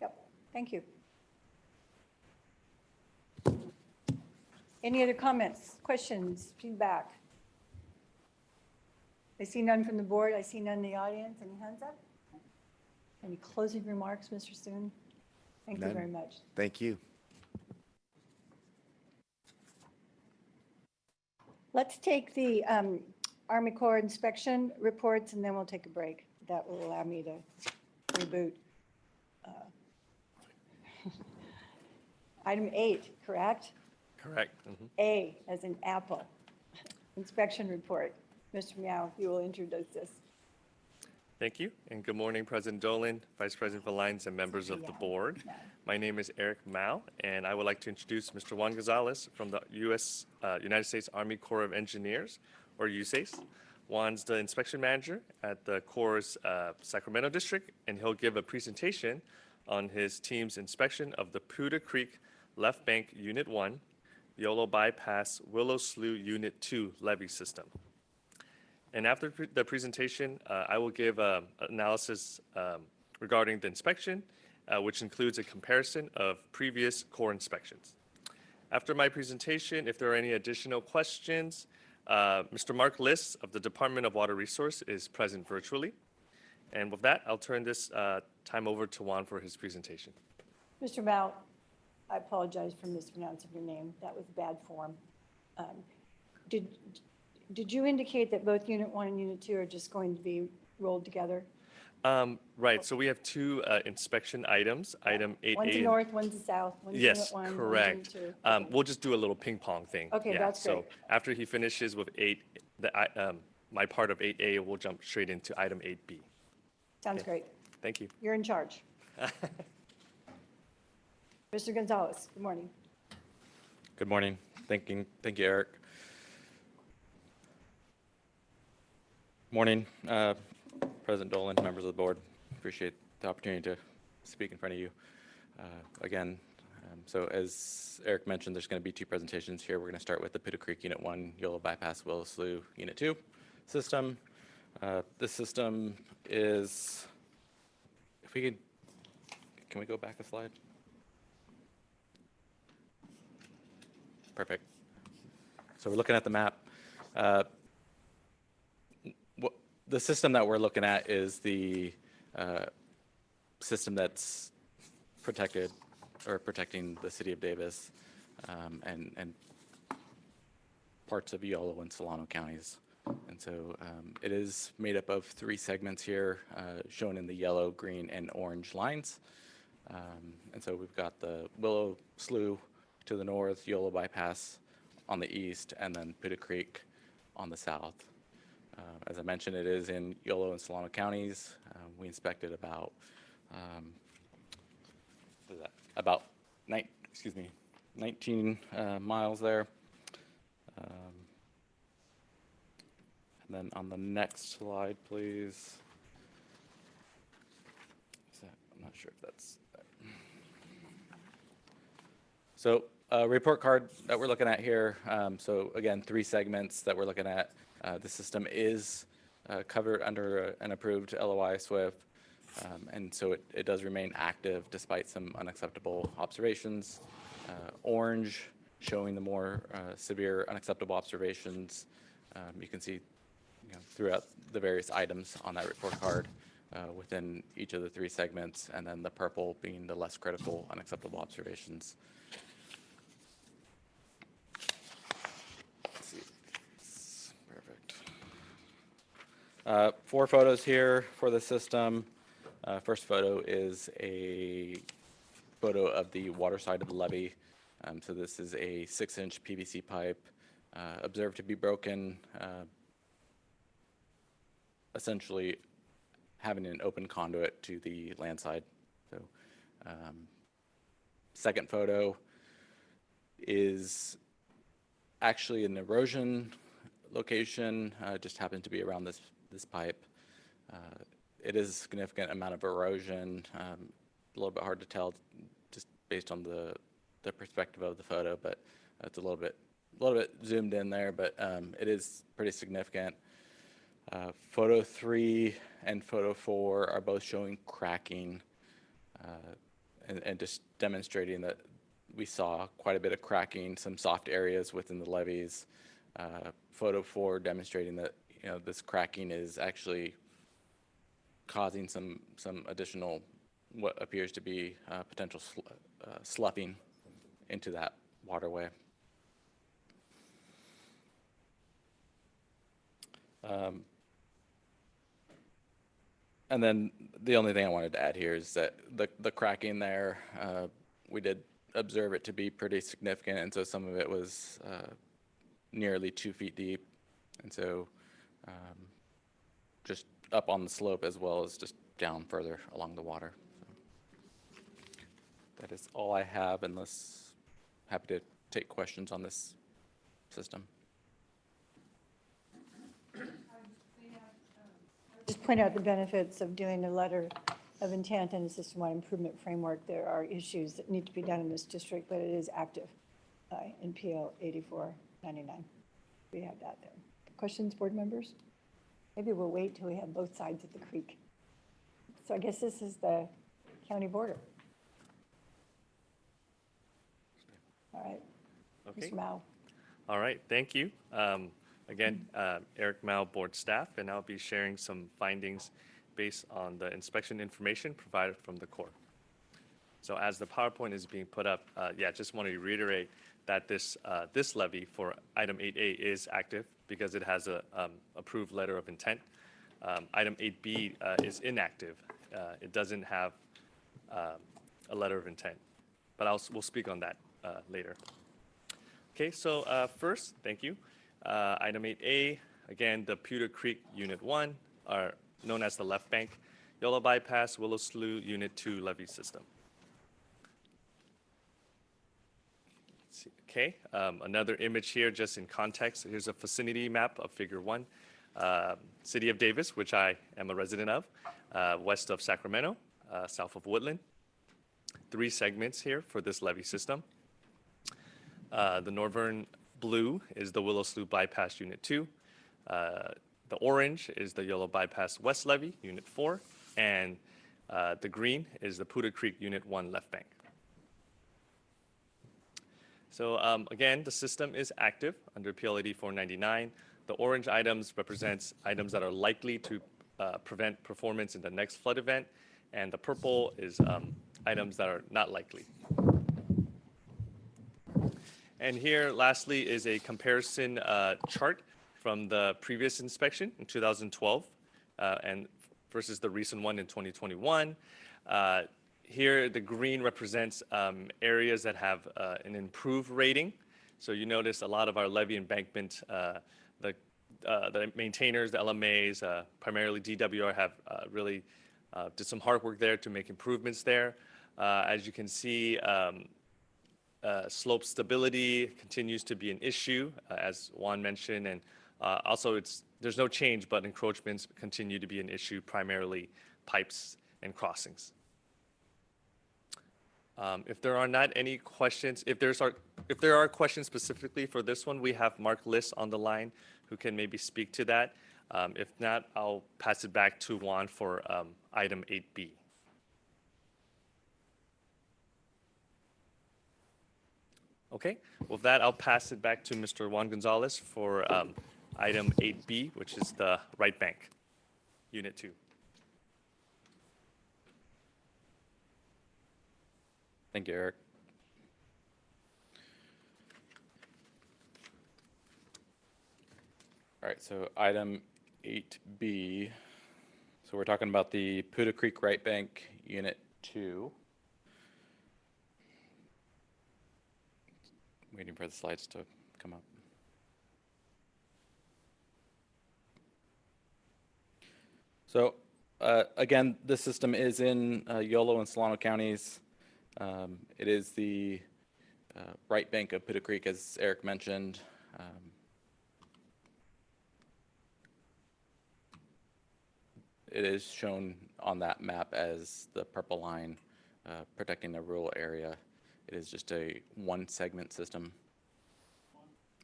Yep. Thank you. Any other comments, questions, feedback? I see none from the board. I see none in the audience. Any hands up? Any closing remarks, Mr. Soon? Thank you None. very much. Thank you. Let's take the Army Corps inspection reports, and then we'll take a break. That will allow me to reboot. Item 8, correct? Correct. A as in apple. Inspection report. Mr. Meow, you will introduce this. Thank you, and good morning, President Dolan, Vice President Valines, and members of the board. My name is Eric Mao, and I would like to introduce Mr. Juan Gonzalez from the United States Army Corps of Engineers, or USACE. Juan's the inspection manager at the Corps' Sacramento district, and he'll give a presentation on his team's inspection of the Puda Creek Left Bank Unit 1, Yolo Bypass Willow Slough Unit 2 levee system. And after the presentation, I will give analysis regarding the inspection, which includes a comparison of previous Corps inspections. After my presentation, if there are any additional questions, Mr. Mark Liss of the Department of Water Resource is present virtually. And with that, I'll turn this time over to Juan for his presentation. Mr. Mao, I apologize for mispronouncing your name. That was bad form. Did you indicate that both Unit 1 and Unit 2 are just going to be rolled together? Right, so we have two inspection items, item 8A. One's a north, one's a south, one's Unit 1, Yes, one's correct. Unit 2. Okay. We'll just do a little ping pong thing. Okay, Yeah, that's so great. after he finishes with 8, my part of 8A, we'll jump straight into item 8B. Sounds Okay. great. Thank you. You're in charge. Mr. Gonzalez, good morning. Good morning. Thank you, Eric. Morning, President Dolan, members of the board. Appreciate the opportunity to speak in front of you again. So as Eric mentioned, there's going to be two presentations here. We're going to start with the Puda Creek Unit 1, Yolo Bypass Willow Slough Unit 2 system. This system is, if we could, can we go back a slide? Perfect. So we're looking at the map. The system that we're looking at is the system that's protected or protecting the city of Davis and parts of Yolo and Solano counties. And so it is made up of 3 segments here, shown in the yellow, green, and orange lines. And so we've got the Willow Slough to the north, Yolo Bypass on the east, and then Puda Creek on the south. As I mentioned, it is in Yolo and Solano counties. We inspected about, what is that? About 19 miles there. And then on the next slide, please. I'm not sure if that's. So report card that we're looking at here. So again, 3 segments that we're looking at. The system is covered under an approved LOI SWIFT, and so it does remain active despite some unacceptable observations. Orange showing the more severe unacceptable observations. You can see throughout the various items on that report card within each of the 3 segments, and then the purple being the less critical unacceptable observations. Perfect. 4 photos here for the system. First photo is a photo of the water side of the levee. So this is a 6-inch PVC pipe observed to be broken, essentially having an open conduit to the land side. So second photo is actually an erosion location, just happened to be around this pipe. It is a significant amount of erosion, a little bit hard to tell just based on the perspective of the photo, but it's a little bit zoomed in there, but it is pretty significant. Photo 3 and photo 4 are both showing cracking, and just demonstrating that we saw quite a bit of cracking, some soft areas within the levees. Photo 4 demonstrating that, you know, this cracking is actually causing some additional, what appears to be potential sloughing into that waterway. And then the only thing I wanted to add here is that the cracking there, we did observe it to be pretty significant, and so some of it was nearly 2 feet deep, and so just up on the slope as well as just down further along the water. So that is all I have, unless happy to take questions on this system. Just point out the benefits of doing a letter of intent and a system-wide improvement framework. There are issues that need to be done in this district, but it is active in PL 8499. We have that there. Questions, board members? Maybe we'll wait till we have both sides of the creek. So I guess this is the county border. All right. Okay. Mr. Mao. All right, thank you. Again, Eric Mao, board staff, and I'll be sharing some findings based on the inspection information provided from the Corps. So as the PowerPoint is being put up, just want to reiterate that this levy for item 8A is active because it has a approved letter of intent. Item 8B is inactive. It doesn't have a letter of intent, but we'll speak on that later. Okay, so first, thank you. Item 8A, again, the Pewter Creek Unit 1, are known as the left bank, Yolo Bypass, Willow Slough Unit 2 levee system. Okay, another image here just in context. Here's a vicinity map of Figure 1. City of Davis, which I am a resident of, west of Sacramento, south of Woodland. 3 segments here for this levee system. The northern blue is the Willow Slough Bypass Unit 2. The orange is the Yolo Bypass West Levee, Unit 4. And the green is the Pewter Creek Unit 1 left bank. So again, the system is active under PL 8499. The orange items represents items that are likely to prevent performance in the next flood event. And the purple is items that are not likely. And here, lastly, is a comparison chart from the previous inspection in 2012 and versus the recent one in 2021. Here, the green represents areas that have an improved rating. So you notice a lot of our levee embankment, the maintainers, the LMAs, primarily DWR, have really did some hard work there to make improvements there. As you can see, slope stability continues to be an issue, as Juan mentioned, and also there's no change, but encroachments continue to be an issue, primarily pipes and crossings. If there are not any questions, if there are questions specifically for this one, we have Mark Liss on the line who can maybe speak to that. If not, I'll pass it back to Juan for item 8B. Okay, with that, I'll pass it back to Mr. Juan Gonzalez for item 8B, which is the right bank, Unit 2. Thank you, Eric. All right, so item 8B. So we're talking about the Pewter Creek Right Bank, Unit 2. Waiting for the slides to come up. So again, this system is in Yolo and Solano counties. It is the right bank of Pewter Creek, as Eric mentioned. It is shown on that map as the purple line protecting the rural area. It is just a one segment system.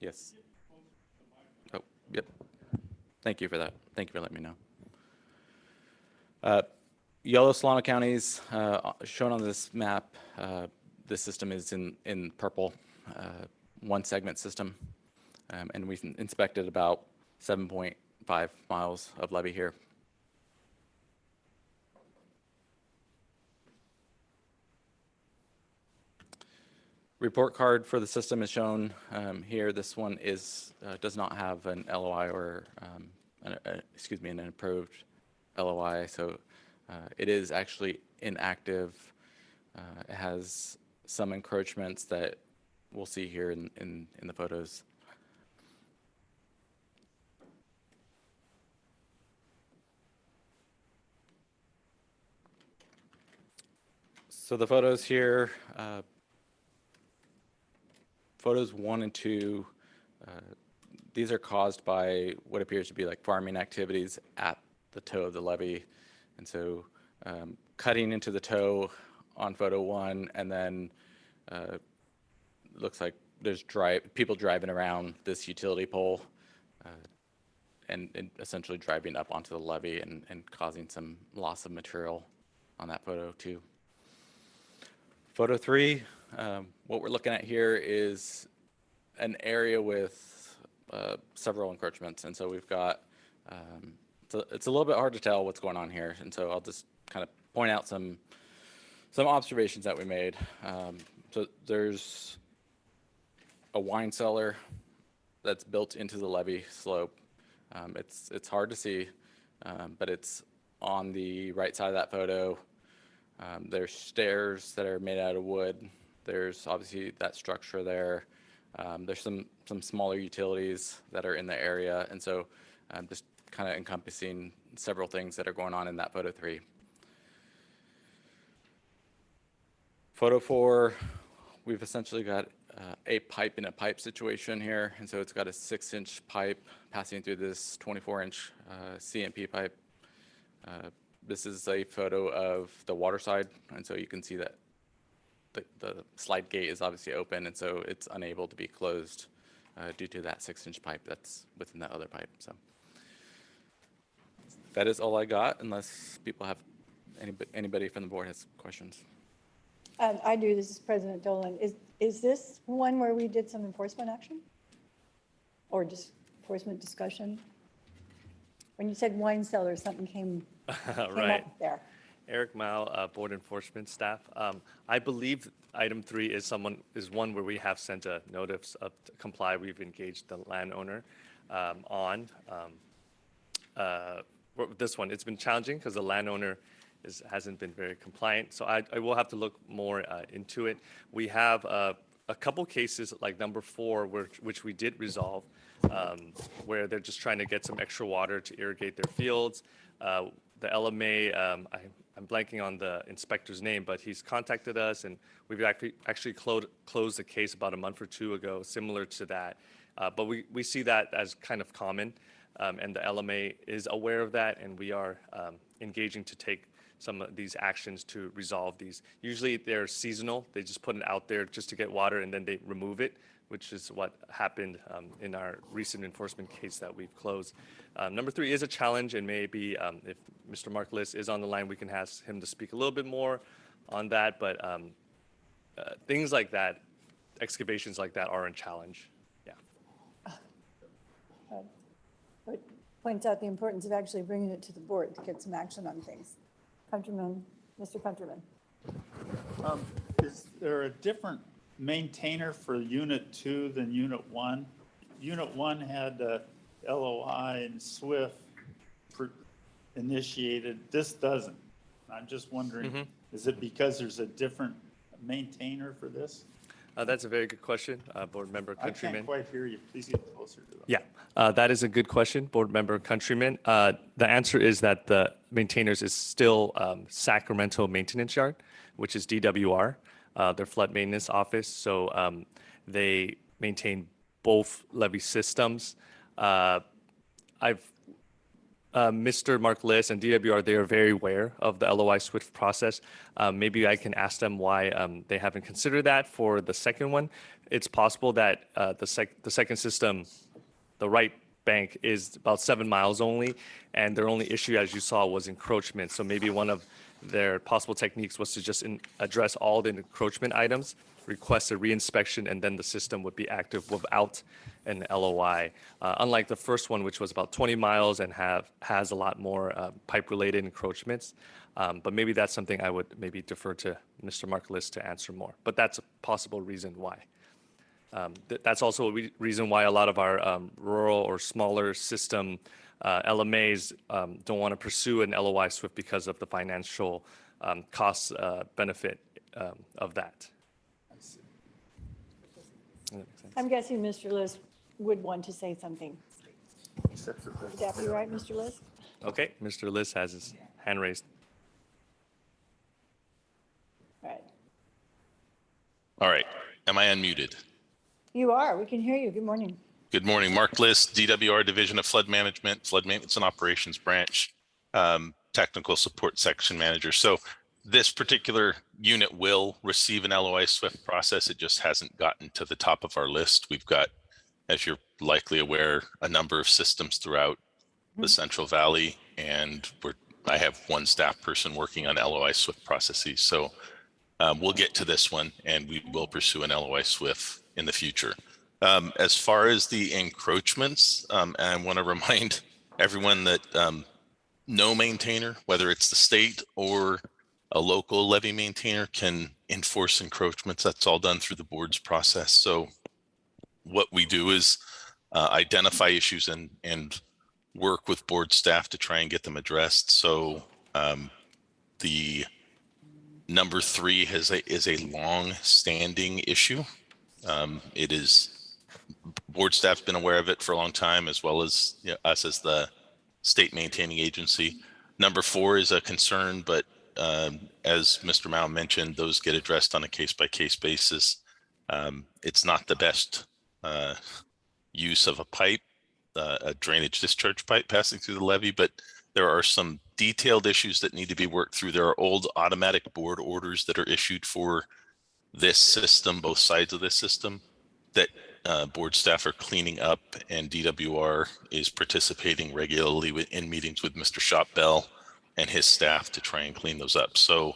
Yes. Oh, yep. Thank you for that. Thank you for letting me know. yellow Solano counties shown on this map. This system is in purple, one segment system, and we've inspected about 7.5 miles of levee here. Report card for the system is shown here. This one does not have an LOI or an approved LOI, so it is actually inactive. It has some encroachments that we'll see here in the photos. So the photos here, photos 1 and 2, these are caused by what appears to be like farming activities at the toe of the levee. And so cutting into the toe on photo 1, and then looks like there's people driving around this utility pole and essentially driving up onto the levee and causing some loss of material on that photo too. Photo 3, what we're looking at here is an area with several encroachments, and so we've got, it's a little bit hard to tell what's going on here, and so I'll just kind of point out some observations that we made. So there's a wine cellar that's built into the levee slope. It's hard to see, but it's on the right side of that photo. There's stairs that are made out of wood. There's obviously that structure there. There's some smaller utilities that are in the area, and so just kind of encompassing several things that are going on in that photo 3. Photo 4, we've essentially got a pipe in a pipe situation here, and so it's got a 6-inch pipe passing through this 24-inch CMP pipe. This is a photo of the water side, and so you can see that the slide gate is obviously open, and so it's unable to be closed due to that 6-inch pipe that's within that other pipe. So that is all I got, unless people have, anybody from the board has questions. I do. This is President Dolan. Is this one where we did some enforcement action? Or just enforcement discussion? When you said wine cellar, something came Right. up there. Eric Mao, Board Enforcement Staff. I believe item 3 is one where we have sent a notice of comply. We've engaged the landowner on this one. It's been challenging because the landowner hasn't been very compliant. So I will have to look more into it. We have a couple cases like number 4, which we did resolve, where they're just trying to get some extra water to irrigate their fields. The LMA, I'm blanking on the inspector's name, but he's contacted us, and we've actually closed the case about a month or 2 ago, similar to that. But we see that as kind of common, and the LMA is aware of that, and we are engaging to take some of these actions to resolve these. Usually they're seasonal. They just put it out there just to get water, and then they remove it, which is what happened in our recent enforcement case that we've closed. Number 3 is a challenge, and maybe if Mr. Mark Liss is on the line, we can ask him to speak a little bit more on that. But things like that, excavations like that are a challenge. Yeah. But points out the importance of actually bringing it to the board to get some action on things. Countryman, Mr. Countryman. Is there a different maintainer for Unit 2 than Unit 1? Unit 1 had LOI and SWIFT initiated. This doesn't. I'm just wondering, is it because there's a different maintainer for this? That's a very good question, Board Member Countryman. I can't quite hear you. Please get closer to that. Yeah, that is a good question, Board Member Countryman. The answer is that the maintainers is still Sacramento Maintenance Yard, which is DWR, their flood maintenance office. So they maintain both levee systems. Mr. Mark Liss and DWR, they are very aware of the LOI SWIFT process. Maybe I can ask them why they haven't considered that for the second one. It's possible that the second system, the right bank is about 7 miles only, and their only issue, as you saw, was encroachment. So maybe one of their possible techniques was to just address all the encroachment items, request a reinspection, and then the system would be active without an LOI. Unlike the first one, which was about 20 miles and has a lot more pipe-related encroachments. But maybe that's something I would maybe defer to Mr. Marklis to answer more. But that's a possible reason why. That's also a reason why a lot of our rural or smaller system LMAs don't want to pursue an LOI SWIFT because of the financial cost benefit of that. I'm guessing Mr. Liz would want to say something. Would that be right, Mr. Liz? Okay, Mr. Liz has his hand raised. All right. All right. Am I unmuted? You are. We can hear you. Good morning. Good morning. Mark List, DWR Division of Flood Management, Flood Maintenance and Operations Branch, Technical Support Section Manager. So this particular unit will receive an LOI SWIFT process. It just hasn't gotten to the top of our list. We've got, as you're likely aware, a number of systems throughout the Central Valley, and I have one staff person working on LOI SWIFT processes. So we'll get to this one, and we will pursue an LOI SWIFT in the future. As far as the encroachments, I want to remind everyone that no maintainer, whether it's the state or a local levy maintainer, can enforce encroachments. That's all done through the board's process. So what we do is identify issues and work with board staff to try and get them addressed. So the number 3 is a long-standing issue. It is, board staff's been aware of it for a long time, as well as us as the state maintaining agency. Number 4 is a concern, but as Mr. Mao mentioned, those get addressed on a case-by-case basis. It's not the best use of a pipe, a drainage discharge pipe passing through the levee, but there are some detailed issues that need to be worked through. There are old automatic board orders that are issued for this system, both sides of this system, that board staff are cleaning up, and DWR is participating regularly in meetings with Mr. Shopbell and his staff to try and clean those up. So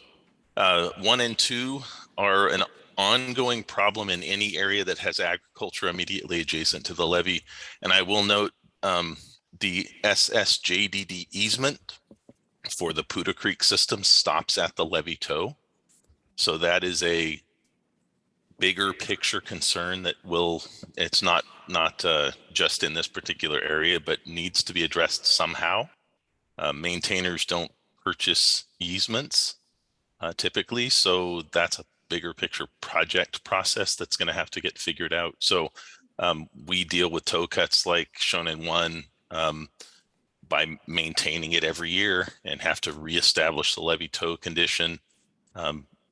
1 and 2 are an ongoing problem in any area that has agriculture immediately adjacent to the levee. And I will note the SSJDD easement for the Poudre Creek system stops at the levee toe. So that is a bigger picture concern that it's not just in this particular area, but needs to be addressed somehow. Maintainers don't purchase easements typically, so that's a bigger picture project process that's going to have to get figured out. So we deal with toe cuts like shown in 1 by maintaining it every year and have to reestablish the levee toe condition.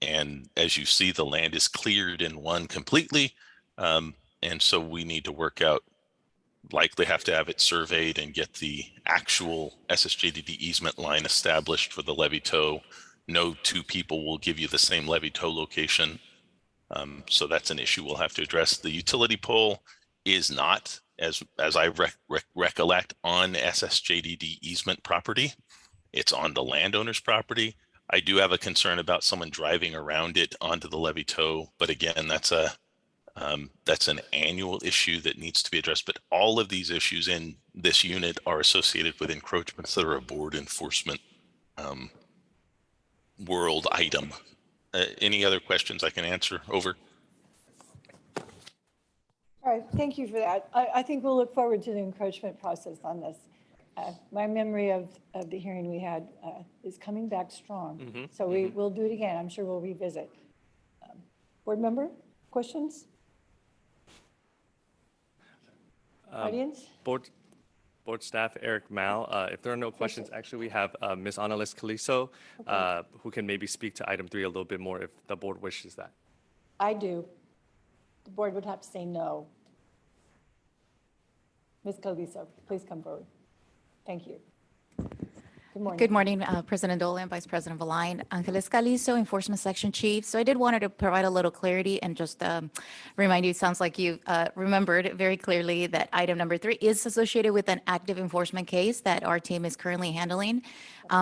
And as you see, the land is cleared in 1 completely. And so we need to work out, likely have to have it surveyed and get the actual SSJDD easement line established for the levee toe. No 2 people will give you the same levee toe location. So that's an issue we'll have to address. The utility pole is not, as I recollect, on SSJDD easement property. It's on the landowner's property. I do have a concern about someone driving around it onto the levee toe, but again, that's an annual issue that needs to be addressed. But all of these issues in this unit are associated with encroachments that are a board enforcement world item. Any other questions I can answer? Over. All right, thank you for that. I think we'll look forward to the encroachment process on this. My memory of the hearing we had is coming back strong. So we'll do it again. I'm sure we'll revisit. Board member, questions? Audience? Board staff, Eric Mao. If there are no questions, actually we have Ms. Annalise Caliso, who can maybe speak to item 3 a little bit more if the board wishes that. I do. The board would have to say no. Ms. Caliso, please come forward. Thank you. Good morning. Good morning, President Dolan, Vice President Valine, Angeles Calizo, Enforcement Section Chief. So I did wanted to provide a little clarity and just remind you, it sounds like you remembered very clearly that item number 3 is associated with an active enforcement case that our team is currently handling.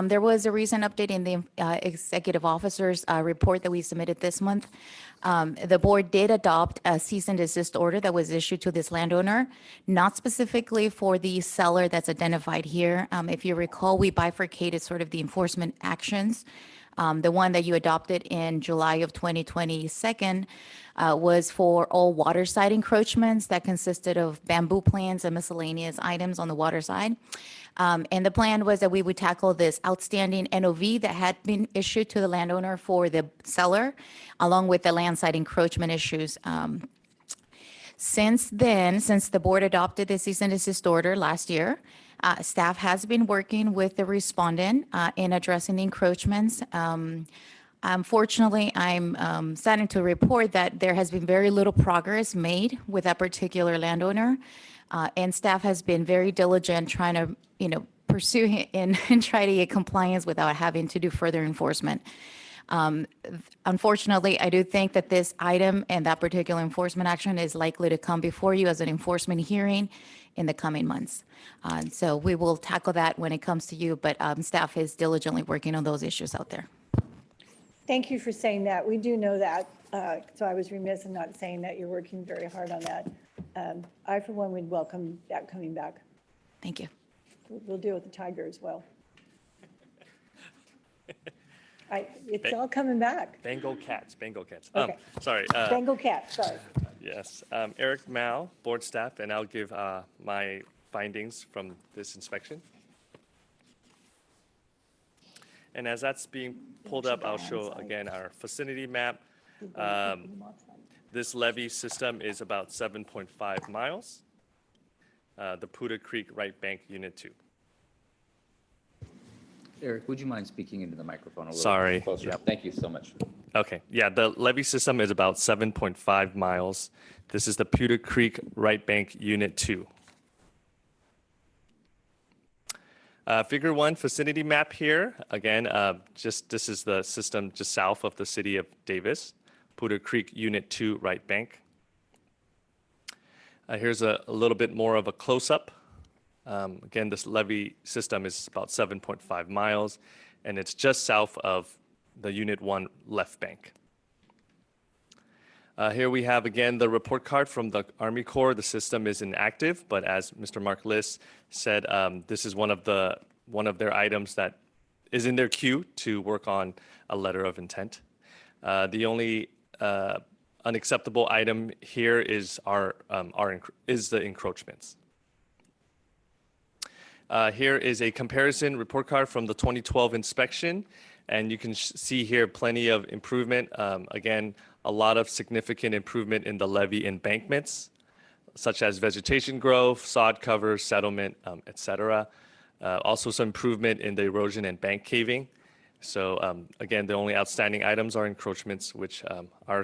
There was a recent update in the executive officer's report that we submitted this month. The board did adopt a cease and desist order that was issued to this landowner, not specifically for the seller that's identified here. If you recall, we bifurcated sort of the enforcement actions. The one that you adopted in July of 2022 was for all waterside encroachments that consisted of bamboo plants and miscellaneous items on the waterside. And the plan was that we would tackle this outstanding NOV that had been issued to the landowner for the seller, along with the landside encroachment issues. Since then, since the board adopted the cease and desist order last year, staff has been working with the respondent in addressing the encroachments. Unfortunately, I'm saddened to report that there has been very little progress made with that particular landowner. And staff has been very diligent trying to, pursue and try to get compliance without having to do further enforcement. Unfortunately, I do think that this item and that particular enforcement action is likely to come before you as an enforcement hearing in the coming months. So we will tackle that when it comes to you, but staff is diligently working on those issues out there. Thank you for saying that. We do know that. So I was remiss in not saying that you're working very hard on that. I, for one, would welcome that coming back. Thank you. We'll deal with the tiger as well. It's all coming back. Bengal cats, Bengal cats. Okay. Sorry. Bengal cat, sorry. Yes, Eric Mao, board staff, and I'll give my findings from this inspection. And as that's being pulled up, I'll show again our vicinity map. This levee system is about 7.5 miles. The Poudre Creek Right Bank Unit 2. Eric, would you mind speaking into the microphone a little Sorry. closer? Yep. Thank you so much. Okay, yeah, the levee system is about 7.5 miles. This is the Poudre Creek Right Bank Unit 2. Figure 1 vicinity map here. Again, this is the system just south of the city of Davis, Poudre Creek Unit 2 Right Bank. Here's a little bit more of a close-up. Again, this levee system is about 7.5 miles, and it's just south of the Unit 1 left bank. Here we have, again, the report card from the Army Corps. The system is inactive, but as Mr. Mark Liss said, this is one of their items that is in their queue to work on a letter of intent. The only unacceptable item here is the encroachments. Here is a comparison report card from the 2012 inspection, and you can see here plenty of improvement. Again, a lot of significant improvement in the levee embankments, such as vegetation growth, sod cover, settlement, etc. Also some improvement in the erosion and bank caving. So again, the only outstanding items are encroachments, which our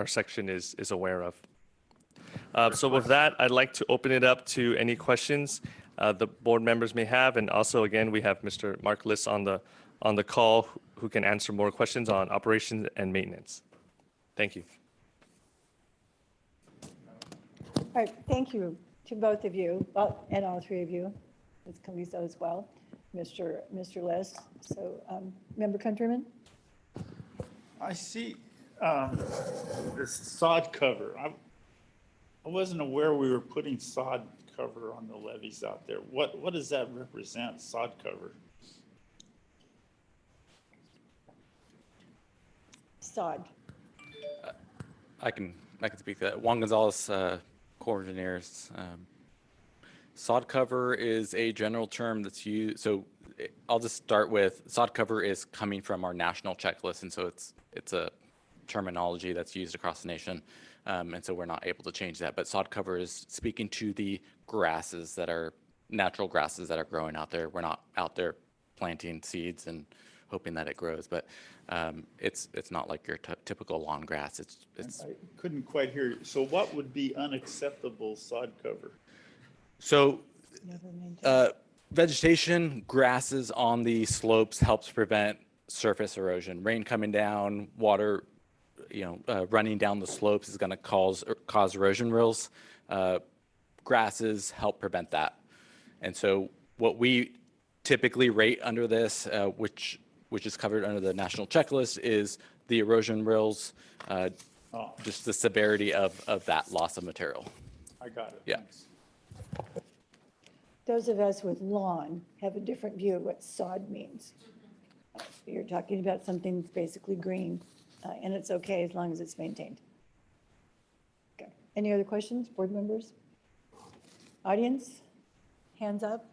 section is aware of. So with that, I'd like to open it up to any questions the board members may have. And also, again, we have Mr. Mark Liss on the call who can answer more questions on operations and maintenance. Thank you. All right, thank you to both of you, well, and all three of you, Ms. Calizo as well, Mr. Liss. So, Member Countryman? I see this sod cover. I wasn't aware we were putting sod cover on the levees out there. What does that represent, sod cover? Sod. I can speak to that. Juan Gonzalez, Corps Engineers. Sod cover is a general term that's used. So I'll just start with sod cover is coming from our national checklist, and so it's a terminology that's used across the nation, and so we're not able to change that. But sod cover is speaking to the grasses that are natural grasses that are growing out there. We're not out there planting seeds and hoping that it grows, but it's not like your typical lawn grass. It's. I couldn't quite hear you. So what would be unacceptable sod cover? So vegetation, grasses on the slopes helps prevent surface erosion. Rain coming down, water, running down the slopes is going to cause erosion rills. Grasses help prevent that. And so what we typically rate under this, which is covered under the national checklist, is the erosion rills, just the severity of that loss of material. I got it. Yeah. Thanks. Those of us with lawn have a different view of what sod means. You're talking about something that's basically green, and it's okay as long as it's maintained. Okay. Any other questions, board members? Audience? Hands up?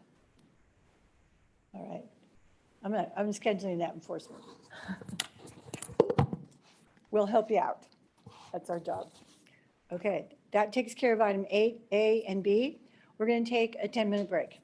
All right. I'm scheduling that enforcement. We'll help you out. That's our job. Okay, that takes care of item 8A and B. We're going to take a 10-minute break.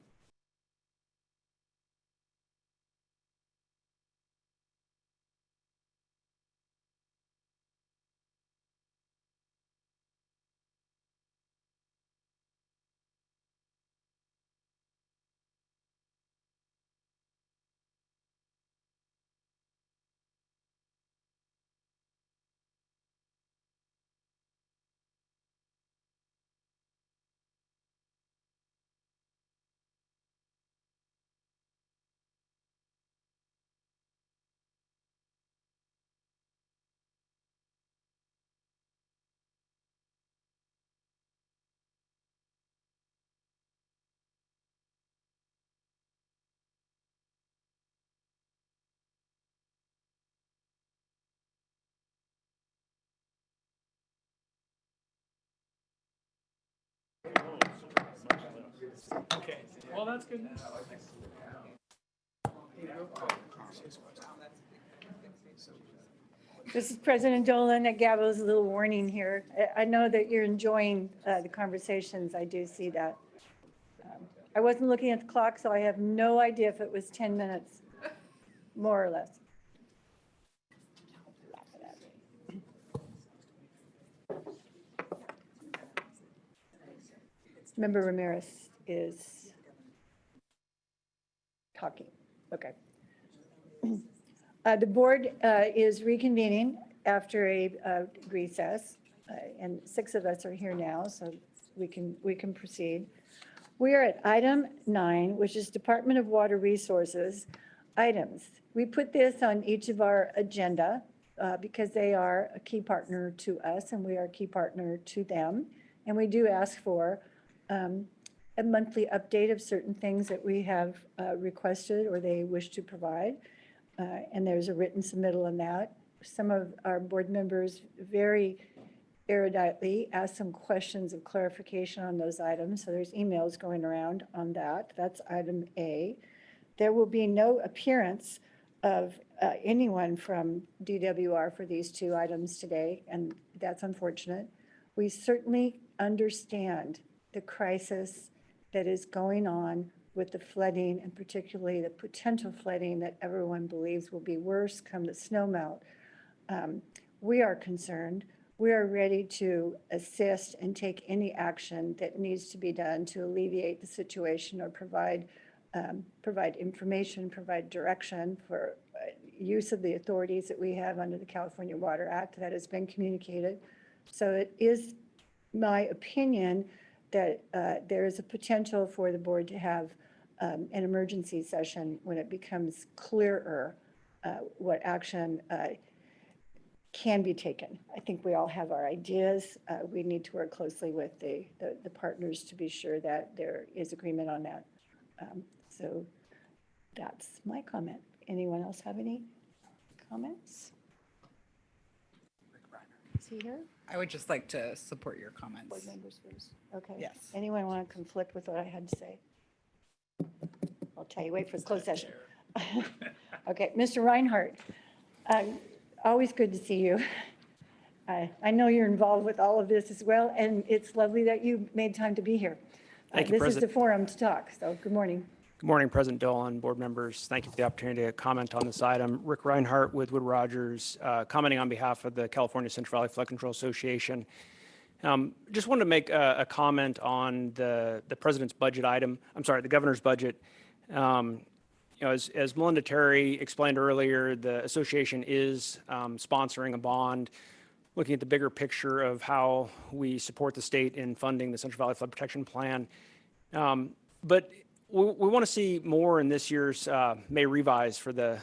Okay, well, that's good. This is President Dolan. That Gabo's a little warning here. I know that you're enjoying the conversations. I do see that. I wasn't looking at the clock, so I have no idea if it was 10 minutes, more or less. Member Ramirez is talking. Okay. The board is reconvening after a recess, and 6 of us are here now, so we can proceed. We are at item 9, which is Department of Water Resources items. We put this on each of our agenda because they are a key partner to us, and we are a key partner to them. And we do ask for a monthly update of certain things that we have requested or they wish to provide. And there's a written submittal on that. Some of our board members very eruditely asked some questions of clarification on those items. So there's emails going around on that. That's item A. There will be no appearance of anyone from DWR for these 2 items today, and that's unfortunate. We certainly understand the crisis that is going on with the flooding, and particularly the potential flooding that everyone believes will be worse come the snow melt. We are concerned. We are ready to assist and take any action that needs to be done to alleviate the situation or provide information, provide direction for use of the authorities that we have under the California Water Act that has been communicated. So it is my opinion that there is a potential for the board to have an emergency session when it becomes clearer what action can be taken. I think we all have our ideas. We need to work closely with the partners to be sure that there is agreement on that. So that's my comment. Anyone else have any comments? Is he here? I would just like to support your comments. Board members first. Okay. Yes. Anyone want to conflict with what I had to say? I'll tell you, wait for the closed session. Okay, Mr. Reinhardt, always good to see you. I know you're involved with all of this as well, and it's lovely that you made time to be here. Thank you, This is the President. forum to talk, so good morning. Good morning, President Dolan, board members. Thank you for the opportunity to comment on this item. Rick Reinhardt with Wood Rogers, commenting on behalf of the California Central Valley Flood Control Association. Just wanted to make a comment on the president's budget item. I'm sorry, the governor's budget. As Melinda Terry explained earlier, the association is sponsoring a bond, looking at the bigger picture of how we support the state in funding the Central Valley Flood Protection Plan. But we want to see more in this year's May revise for the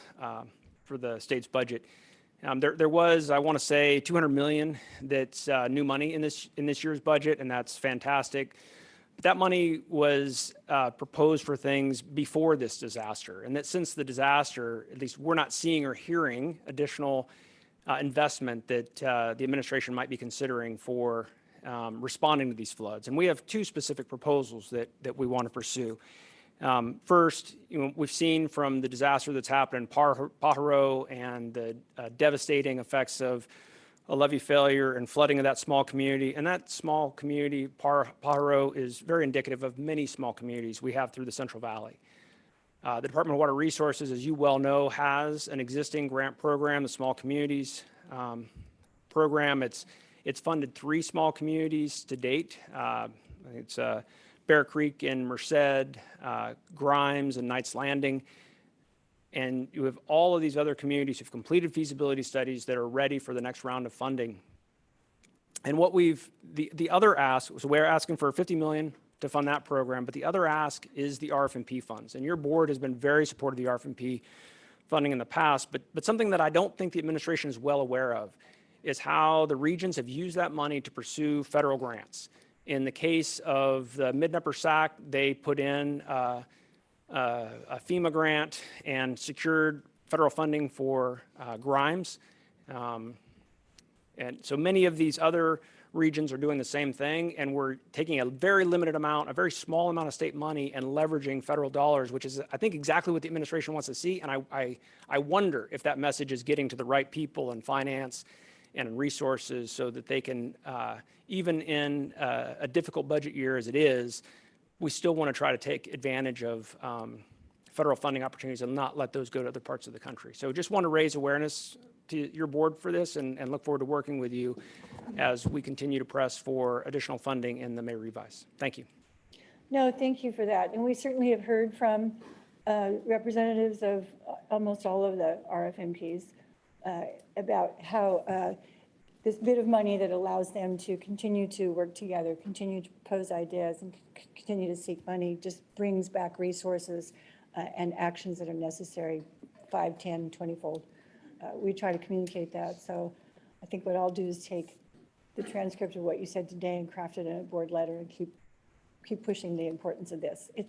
state's budget. There was, I want to say, $200 million that's new money in this year's budget, and that's fantastic. But that money was proposed for things before this disaster, and that since the disaster, at least we're not seeing or hearing additional investment that the administration might be considering for responding to these floods. And we have two specific proposals that we want to pursue. First, we've seen from the disaster that's happened in Pajaro and the devastating effects of a levee failure and flooding of that small community. And that small community, Pajaro, is very indicative of many small communities we have through the Central Valley. The Department of Water Resources, as you well know, has an existing grant program, the Small Communities program. It's funded 3 small communities to date. It's Bear Creek in Merced, Grimes and Knights Landing. And you have all of these other communities who've completed feasibility studies that are ready for the next round of funding. And what the other ask, so we're asking for $50 million to fund that program, but the other ask is the RFMP funds. And your board has been very supportive of the RFMP funding in the past, but something that I don't think the administration is well aware of is how the regions have used that money to pursue federal grants. In the case of the Mid and Upper Sac, they put in a FEMA grant and secured federal funding for Grimes. And so many of these other regions are doing the same thing, and we're taking a very limited amount, a very small amount of state money and leveraging federal dollars, which is, I think, exactly what the administration wants to see. And I wonder if that message is getting to the right people in finance and in resources so that they can, even in a difficult budget year as it is, we still want to try to take advantage of federal funding opportunities and not let those go to other parts of the country. So just want to raise awareness to your board for this and look forward to working with you as we continue to press for additional funding in the May revise. Thank you. No, thank you for that. And we certainly have heard from representatives of almost all of the RFMPs about how this bit of money that allows them to continue to work together, continue to propose ideas, and continue to seek money just brings back resources and actions that are necessary 5, 10, 20-fold. We try to communicate that. So I think what I'll do is take the transcript of what you said today and craft it in a board letter and keep pushing the importance of this. It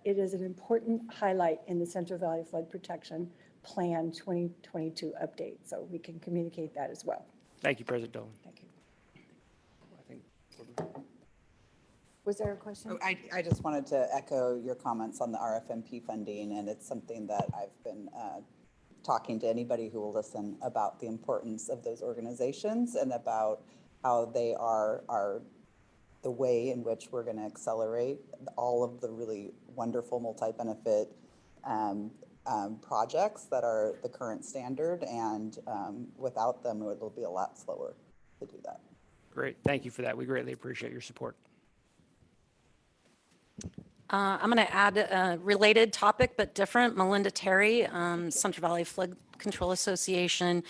is an important highlight in the Central Valley Flood Protection Plan 2022 update. So we can communicate that as well. Thank you, President Dolan. Thank you. Was there a question? Oh, I just wanted to echo your comments on the RFMP funding, and it's something that I've been talking to anybody who will listen about the importance of those organizations and about how they are the way in which we're going to accelerate all of the really wonderful multi-benefit projects that are the current standard, and without them, it'll be a lot slower to do that. Great. Thank you for that. We greatly appreciate your support. I'm going to add a related topic, but different. Melinda Terry, Central Valley Flood Control Association.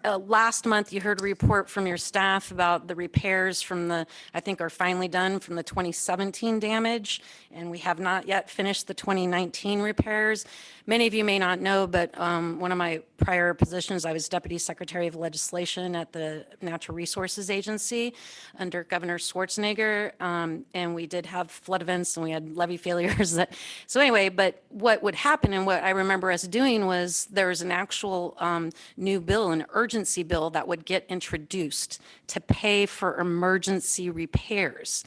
Last month, you heard a report from your staff about the repairs from I think are finally done from the 2017 damage, and we have not yet finished the 2019 repairs. Many of you may not know, but one of my prior positions, I was Deputy Secretary of Legislation at the Natural Resources Agency under Governor Schwarzenegger, and we did have flood events and we had levee failures. So anyway, but what would happen and what I remember us doing was there was an actual new bill, an urgency bill that would get introduced to pay for emergency repairs.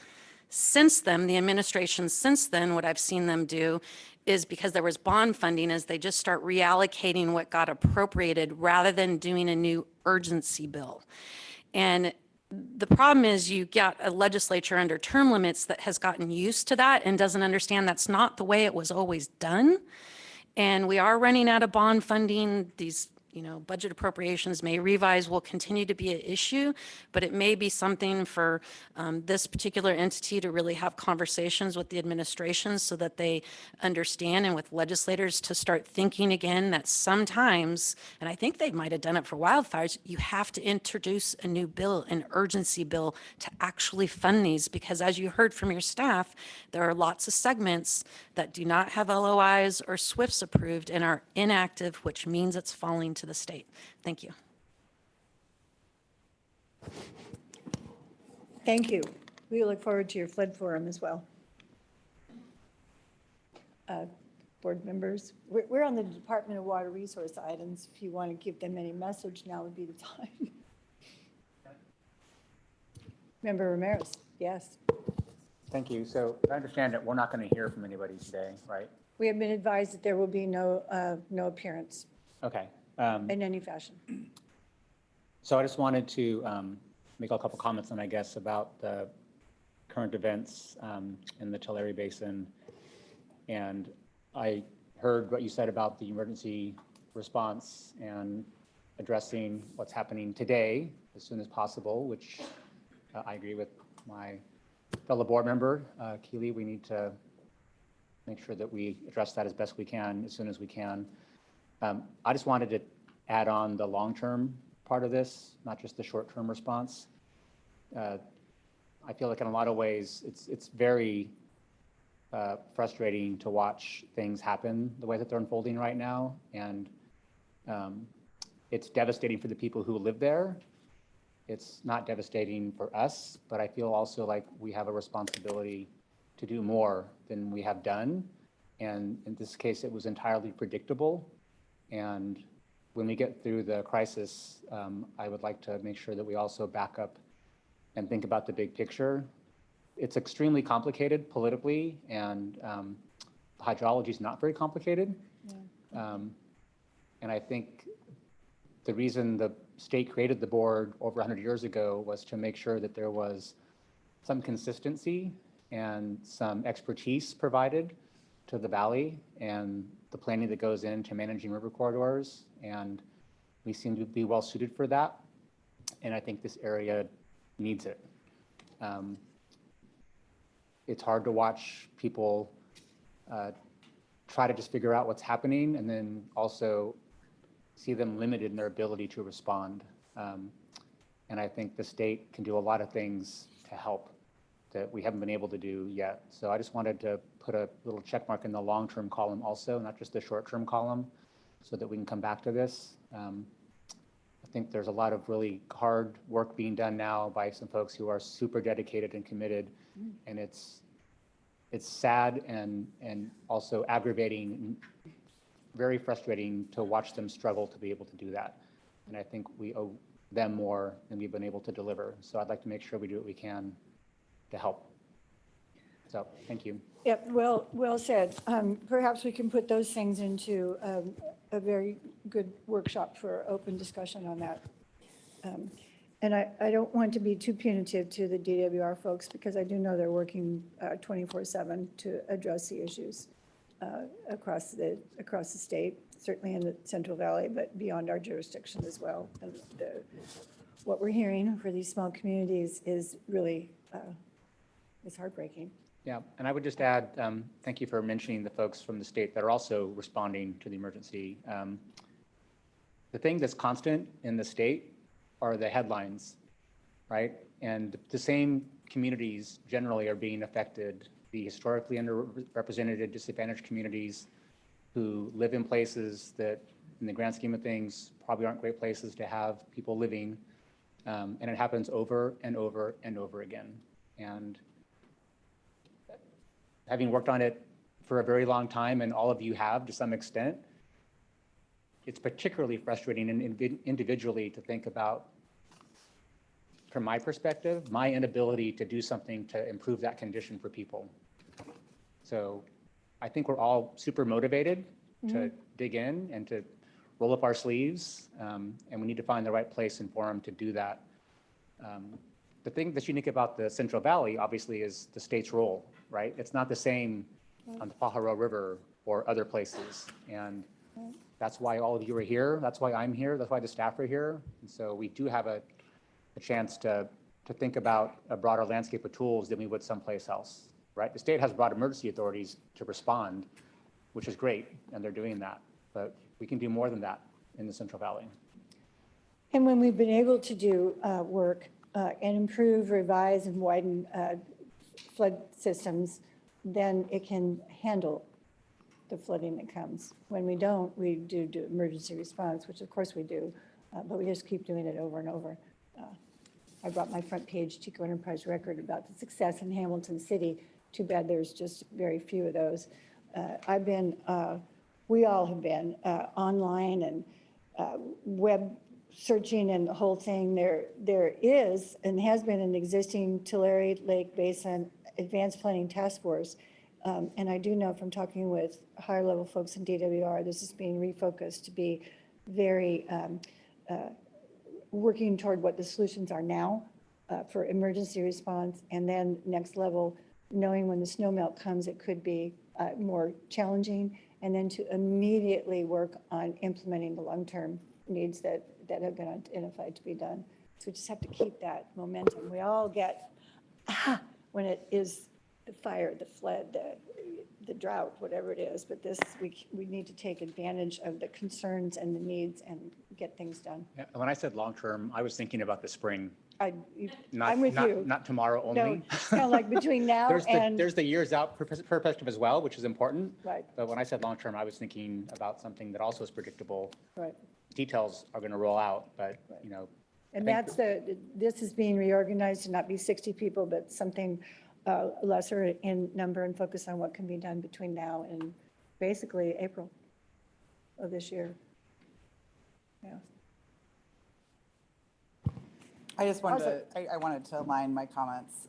Since then, the administration since then, what I've seen them do is because there was bond funding, is they just start reallocating what got appropriated rather than doing a new urgency bill. And the problem is you got a legislature under term limits that has gotten used to that and doesn't understand that's not the way it was always done. And we are running out of bond funding. These budget appropriations may revise will continue to be an issue, but it may be something for this particular entity to really have conversations with the administration so that they understand, and with legislators to start thinking again that sometimes, and I think they might have done it for wildfires, you have to introduce a new bill, an urgency bill, to actually fund these, because as you heard from your staff, there are lots of segments that do not have LOIs or SWIFTs approved and are inactive, which means it's falling to the state. Thank you. Thank you. We look forward to your flood forum as well. Board members, we're on the Department of Water Resource items. If you want to give them any message, now would be the time. Member Ramirez, yes. Thank you. So I understand that we're not going to hear from anybody today, right? We have been advised that there will be no appearance Okay. in any fashion. So I just wanted to make a couple comments on, I guess, about the current events in the Tulare Basin. And I heard what you said about the emergency response and addressing what's happening today as soon as possible, which I agree with my fellow board member, Keely. We need to make sure that we address that as best we can, as soon as we can. I just wanted to add on the long-term part of this, not just the short-term response. I feel like in a lot of ways, it's very frustrating to watch things happen the way that they're unfolding right now. And it's devastating for the people who live there. It's not devastating for us, but I feel also like we have a responsibility to do more than we have done. And in this case, it was entirely predictable. And when we get through the crisis, I would like to make sure that we also back up and think about the big picture. It's extremely complicated politically, and hydrology is not very complicated. Yeah. And I think the reason the state created the board over 100 years ago was to make sure that there was some consistency and some expertise provided to the valley and the planning that goes into managing river corridors. And we seem to be well suited for that. And I think this area needs it. It's hard to watch people try to just figure out what's happening and then also see them limited in their ability to respond. And I think the state can do a lot of things to help that we haven't been able to do yet. So I just wanted to put a little check mark in the long-term column also, not just the short-term column, so that we can come back to this. I think there's a lot of really hard work being done now by some folks who are super dedicated and committed. And it's sad and also aggravating, very frustrating to watch them struggle to be able to do that. And I think we owe them more than we've been able to deliver. So I'd like to make sure we do what we can to help. So thank you. Yep, well said. Perhaps we can put those things into a very good workshop for open discussion on that. And I don't want to be too punitive to the DWR folks, because I do know they're working 24/7 to address the issues across the state, certainly in the Central Valley, but beyond our jurisdiction as well. And what we're hearing for these small communities is really is heartbreaking. Yeah, and I would just add, thank you for mentioning the folks from the state that are also responding to the emergency. The thing that's constant in the state are the headlines, right? And the same communities generally are being affected, the historically underrepresented, disadvantaged communities who live in places that, in the grand scheme of things, probably aren't great places to have people living. And it happens over and over and over again. And having worked on it for a very long time, and all of you have to some extent, it's particularly frustrating and individually to think about, from my perspective, my inability to do something to improve that condition for people. So I think we're all super motivated to dig in and to roll up our sleeves, and we need to find the right place and forum to do that. The thing that's unique about the Central Valley, obviously, is the state's role, right? It's not the same on the Pajaro River or other places. And That's why all of you are here. That's why I'm here. That's why the staff are here. And so we do have a chance to think about a broader landscape of tools than we would someplace else, right? The state has broad emergency authorities to respond, which is great, and they're doing that. But we can do more than that in the Central Valley. And when we've been able to do work and improve, revise, and widen flood systems, then it can handle the flooding that comes. When we don't, we do emergency response, which of course we do, but we just keep doing it over and over. I brought my front page Chico Enterprise record about the success in Hamilton City. Too bad there's just very few of those. We all have been online and web searching and the whole thing. There is and has been an existing Tulare Lake Basin Advanced Planning Task Force. And I do know from talking with higher level folks in DWR, this is being refocused to be very working toward what the solutions are now for emergency response. And then next level, knowing when the snow melt comes, it could be more challenging. And then to immediately work on implementing the long-term needs that have been identified to be done. So we just have to keep that momentum. We all get, when it is the fire, the flood, the drought, whatever it is, but this, we need to take advantage of the concerns and the needs and get things done. Yeah, when I said long-term, I was thinking about the spring, I'm not, with you. not tomorrow No, only. it's kind of like between now and. There's the years out perspective as well, which is important. Right, But when I said long-term, I was thinking about something that also is predictable. right. Details are going to roll out, but, you know. And I think that's this is being reorganized to not be 60 people, but something lesser in number and focus on what can be done between now and basically April of this year. Yeah. I just wanted I wanted to align my comments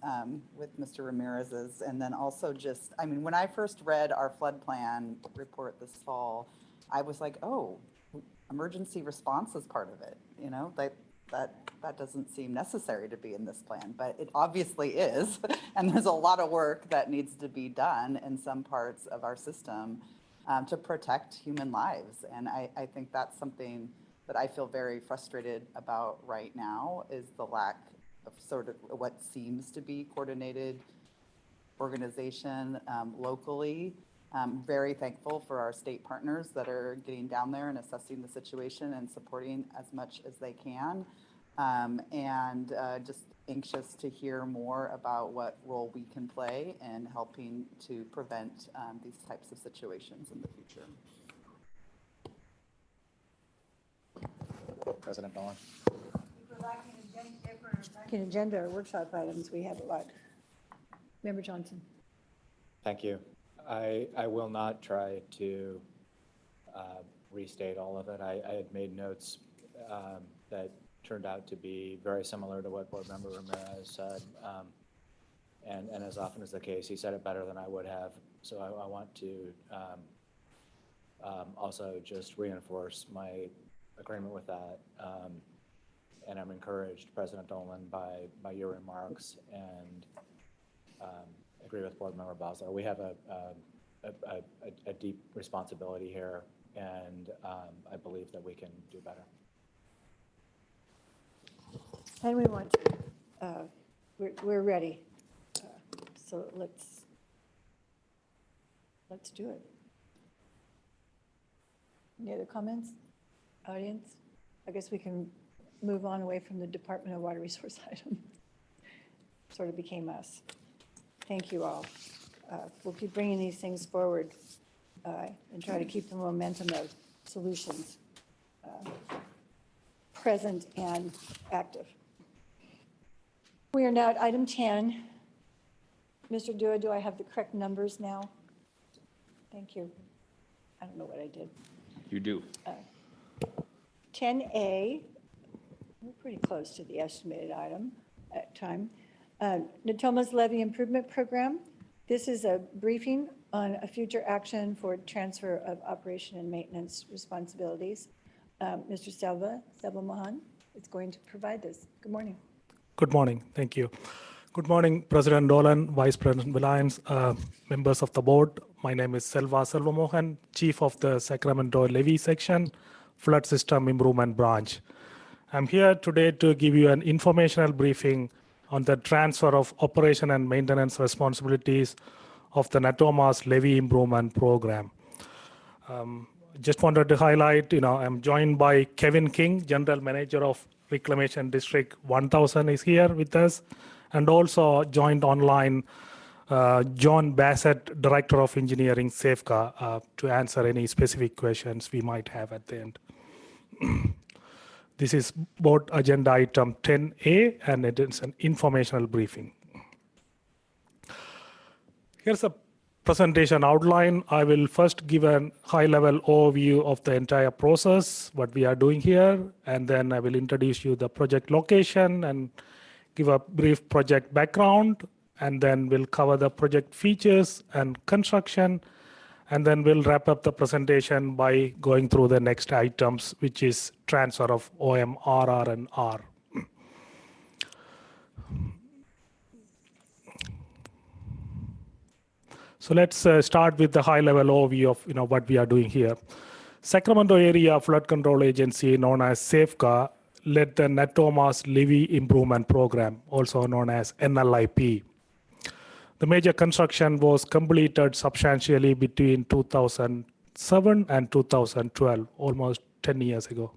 with Mr. Ramirez's, and then also just, I mean, when I first read our flood plan report this fall, I was like, oh, emergency response is part of it, you know, that doesn't seem necessary to be in this plan, but it obviously is. And there's a lot of work that needs to be done in some parts of our system to protect human lives. And I think that's something that I feel very frustrated about right now, is the lack of sort of what seems to be coordinated organization locally. I'm very thankful for our state partners that are getting down there and assessing the situation and supporting as much as they can. And just anxious to hear more about what role we can play in helping to prevent these types of situations in the future. President Dolan. If we're lacking agenda or workshop items, we have a lot. Member Johnson. Thank you. I will not try to restate all of it. I had made notes that turned out to be very similar to what Board Member Ramirez said. And as often is the case, he said it better than I would have. So I want to also just reinforce my agreement with that. And I'm encouraged, President Dolan, by your remarks, and agree with Board Member Bosler. We have a deep responsibility here, and I believe that we can do better. And we want to. We're ready. So let's do it. Any other comments, audience? I guess we can move on away from the Department of Water Resource item. Sort of became us. Thank you all. We'll keep bringing these things forward and try to keep the momentum of solutions present and active. We are now at item 10. Mr. Dua, do I have the correct numbers now? Thank you. I don't know what I did. You do. 10A, we're pretty close to the estimated item at time. Natoma's Levee Improvement Program. This is a briefing on a future action for transfer of operation and maintenance responsibilities. Mr. Selva Mahan is going to provide this. Good morning. Good morning. Thank you. Good morning, President Dolan, Vice President Villains, members of the board. My name is Selva Selvamohan, Chief of the Sacramento Levee Section, Flood System Improvement Branch. I'm here today to give you an informational briefing on the transfer of operation and maintenance responsibilities of the Natomas Levee Improvement Program. Just wanted to highlight, I'm joined by Kevin King, General Manager of Reclamation District 1000 is here with us, and also joined online John Bassett, Director of Engineering, SAFECA, to answer any specific questions we might have at the end. This is board agenda item 10A, and it is an informational briefing. Here's a presentation outline. I will first give a high-level overview of the entire process, what we are doing here, and then I will introduce you the project location and give a brief project background, and then we'll cover the project features and construction, and then we'll wrap up the presentation by going through the next items, which is transfer of OM, RR, and R. So let's start with the high-level overview of what we are doing here. Sacramento Area Flood Control Agency, known as SAFECA, led the Natomas Levee Improvement Program, also known as NLIP. The major construction was completed substantially between 2007 and 2012, almost 10 years ago.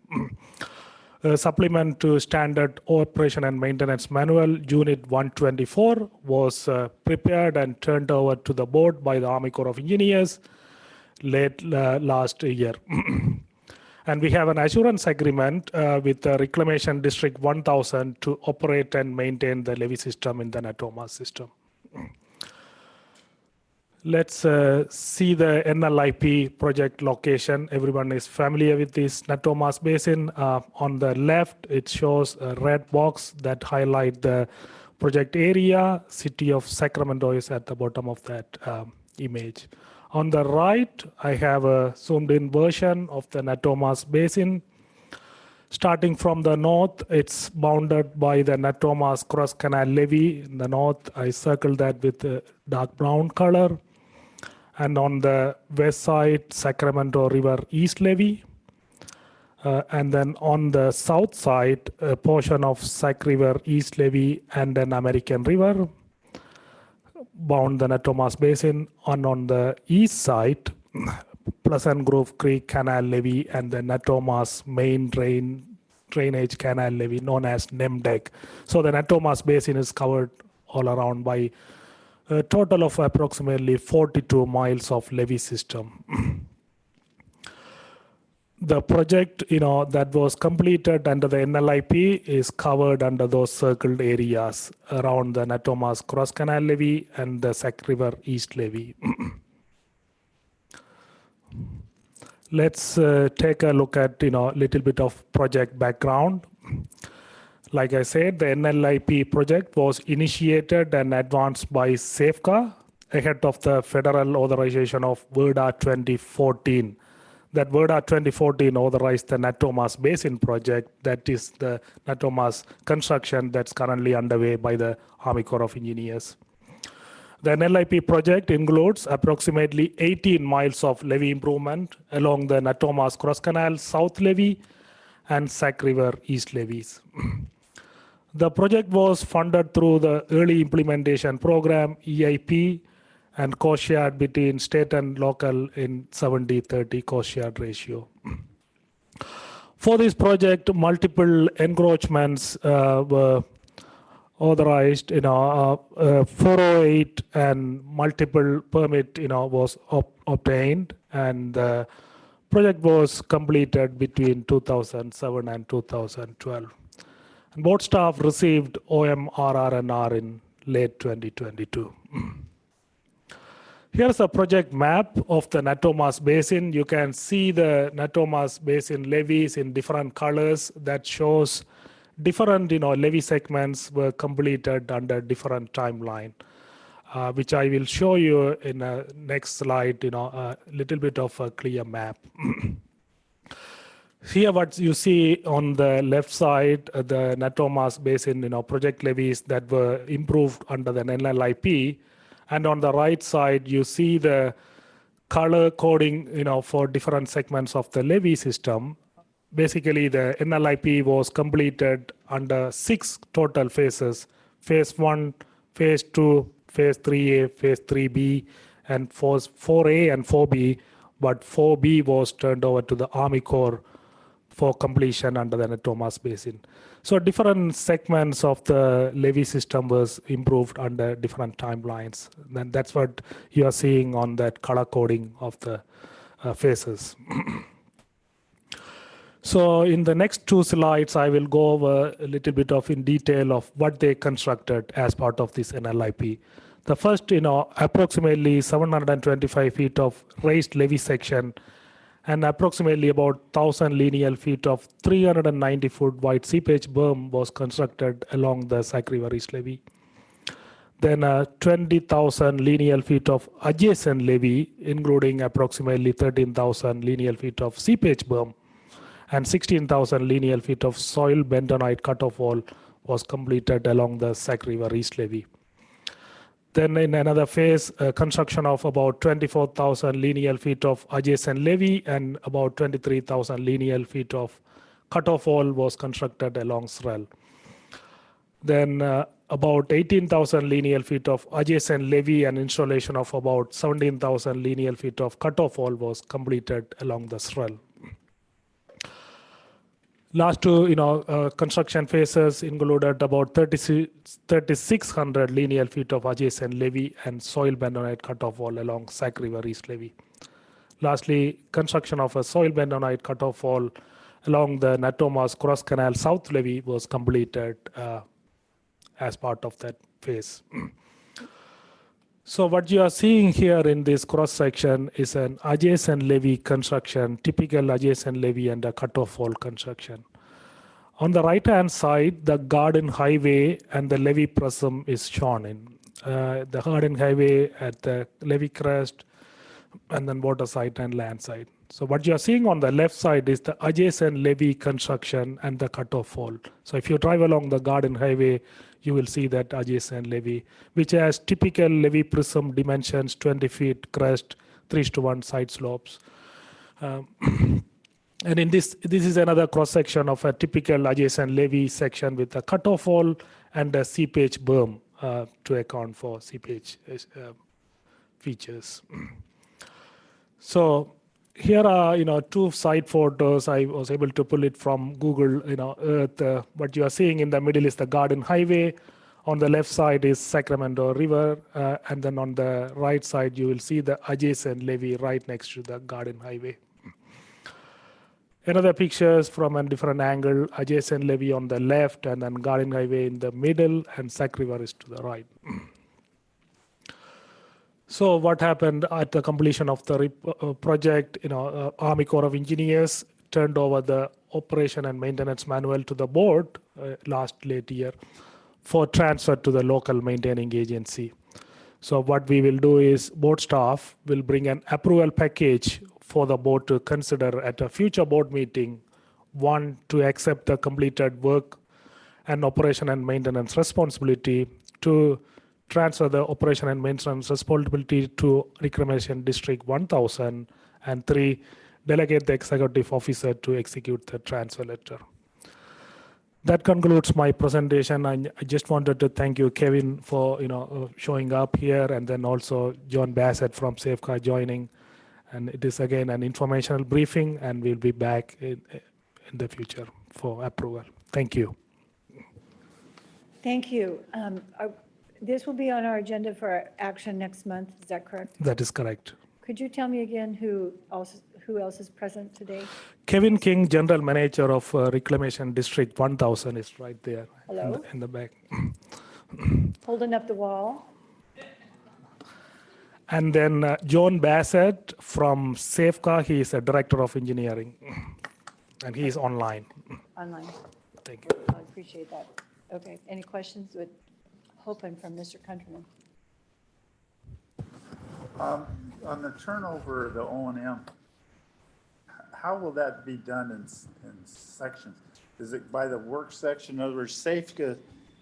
A supplement to Standard Operation and Maintenance Manual, Unit 124, was prepared and turned over to the board by the Army Corps of Engineers late last year. And we have an assurance agreement with the Reclamation District 1000 to operate and maintain the levee system in the Natomas system. Let's see the NLIP project location. Everyone is familiar with this Natomas Basin. On the left, it shows a red box that highlight the project area. City of Sacramento is at the bottom of that image. On the right, I have a zoomed-in version of the Natomas Basin. Starting from the north, it's bounded by the Natomas Cross Canal Levee. In the north, I circled that with a dark brown color. And on the west side, Sacramento River East Levee. And then on the south side, a portion of Sac River East Levee and an American River bound the Natomas Basin. And on the east side, Pleasant Grove Creek Canal Levee and the Natomas main drainage canal levee known as NEMDEC. So the Natomas Basin is covered all around by a total of approximately 42 miles of levee system. The project, that was completed under the NLIP is covered under those circled areas around the Natomas Cross Canal Levee and the Sac River East Levee. Let's take a look at, little bit of project background. Like I said, the NLIP project was initiated and advanced by SAFECA ahead of the federal authorization of WERDA 2014. That WERDA 2014 authorized the Natomas Basin project, that is the Natomas construction that's currently underway by the Army Corps of Engineers. The NLIP project includes approximately 18 miles of levee improvement along the Natomas Cross Canal South Levee and Sac River East Levees. The project was funded through the Early Implementation Program, EIP, and cost shared between state and local in 70-30 cost shared ratio. For this project, multiple encroachments were authorized, 408 and multiple permit, was obtained, and the project was completed between 2007 and 2012. And board staff received OM, RR, and R in late 2022. Here's a project map of the Natomas Basin. You can see the Natomas Basin levees in different colors. That shows different, levee segments were completed under different timeline, which I will show you in a next slide, a little bit of a clear map. Here, what you see on the left side, the Natomas Basin, project levees that were improved under the NLIP, and on the right side, you see the color coding, for different segments of the levy system. Basically, the NLIP was completed under 6 total phases: phase 1, phase 2, phase 3A, phase 3B, and phase 4A and 4B. But 4B was turned over to the Army Corps for completion under the Natomas Basin. So different segments of the levee system was improved under different timelines. And that's what you are seeing on that color coding of the phases. So in the next 2 slides, I will go over a little bit of in detail of what they constructed as part of this NLIP. The first, approximately 725 feet of raised levee section and approximately about 1,000 linear feet of 390-foot wide seepage berm was constructed along the Sac River East levee. Then 20,000 linear feet of adjacent levee, including approximately 13,000 linear feet of seepage berm and 16,000 linear feet of soil bentonite cutoff wall was completed along the Sac River East levee. Then in another phase, construction of about 24,000 linear feet of adjacent levee and about 23,000 linear feet of cutoff wall was constructed along SREL. Then about 18,000 linear feet of adjacent levee and installation of about 17,000 linear feet of cutoff wall was completed along the SREL. Last 2, construction phases included about 3,600 linear feet of adjacent levee and soil bentonite cutoff wall along Sac River East levee. Lastly, construction of a soil bentonite cutoff wall along the Natomas Cross Canal South levee was completed as part of that phase. So what you are seeing here in this cross section is an adjacent levee construction, typical adjacent levee and a cutoff wall construction. On the right hand side, the garden highway and the levee prism is shown in. The garden highway at the levee crest and then water side and land side. So what you are seeing on the left side is the adjacent levee construction and the cutoff wall. So if you drive along the garden highway, you will see that adjacent levee, which has typical levee prism dimensions, 20 feet crest, 3:1 side slopes. And in this is another cross section of a typical adjacent levee section with a cutoff wall and a seepage berm to account for seepage features. So here are 2 side photos. I was able to pull it from Google Earth. What you are seeing in the middle is the garden highway. On the left side is Sacramento River, and then on the right side you will see the adjacent levee right next to the garden highway. Another pictures from a different angle, adjacent levee on the left and then garden highway in the middle and Sac River is to the right. So what happened at the completion of the project, Army Corps of Engineers turned over the operation and maintenance manual to the board late year for transfer to the local maintaining agency. So what we will do is board staff will bring an approval package for the board to consider at a future board meeting. 1, to accept the completed work and operation and maintenance responsibility. 2, transfer the operation and maintenance responsibility to Reclamation District 1000. And 3, delegate the executive officer to execute the transfer letter. That concludes my presentation. I just wanted to thank you, Kevin, for showing up here, and then also John Bassett from Safeguard joining. And it is again an informational briefing, and we'll be back in the future for approval. Thank you. Thank you. This will be on our agenda for action next month. Is that correct? That is correct. Could you tell me again who else is present today? Kevin King, General Manager of Reclamation District 1000, is right there. Hello. In the back. Holding up the wall. And then John Bassett from Safeguard, he is a Director of Engineering, and he is online. Online. Thank you. I appreciate that. Okay, any questions with hoping from Mr. Countryman? On the turnover of the O&M, how will that be done in sections? Is it by the work section? In other words, Safeguard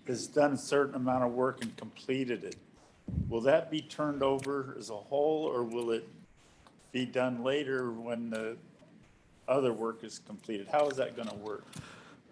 has done a certain amount of work and completed it. Will that be turned over as a whole, or will it be done later when the other work is completed? How is that going to work?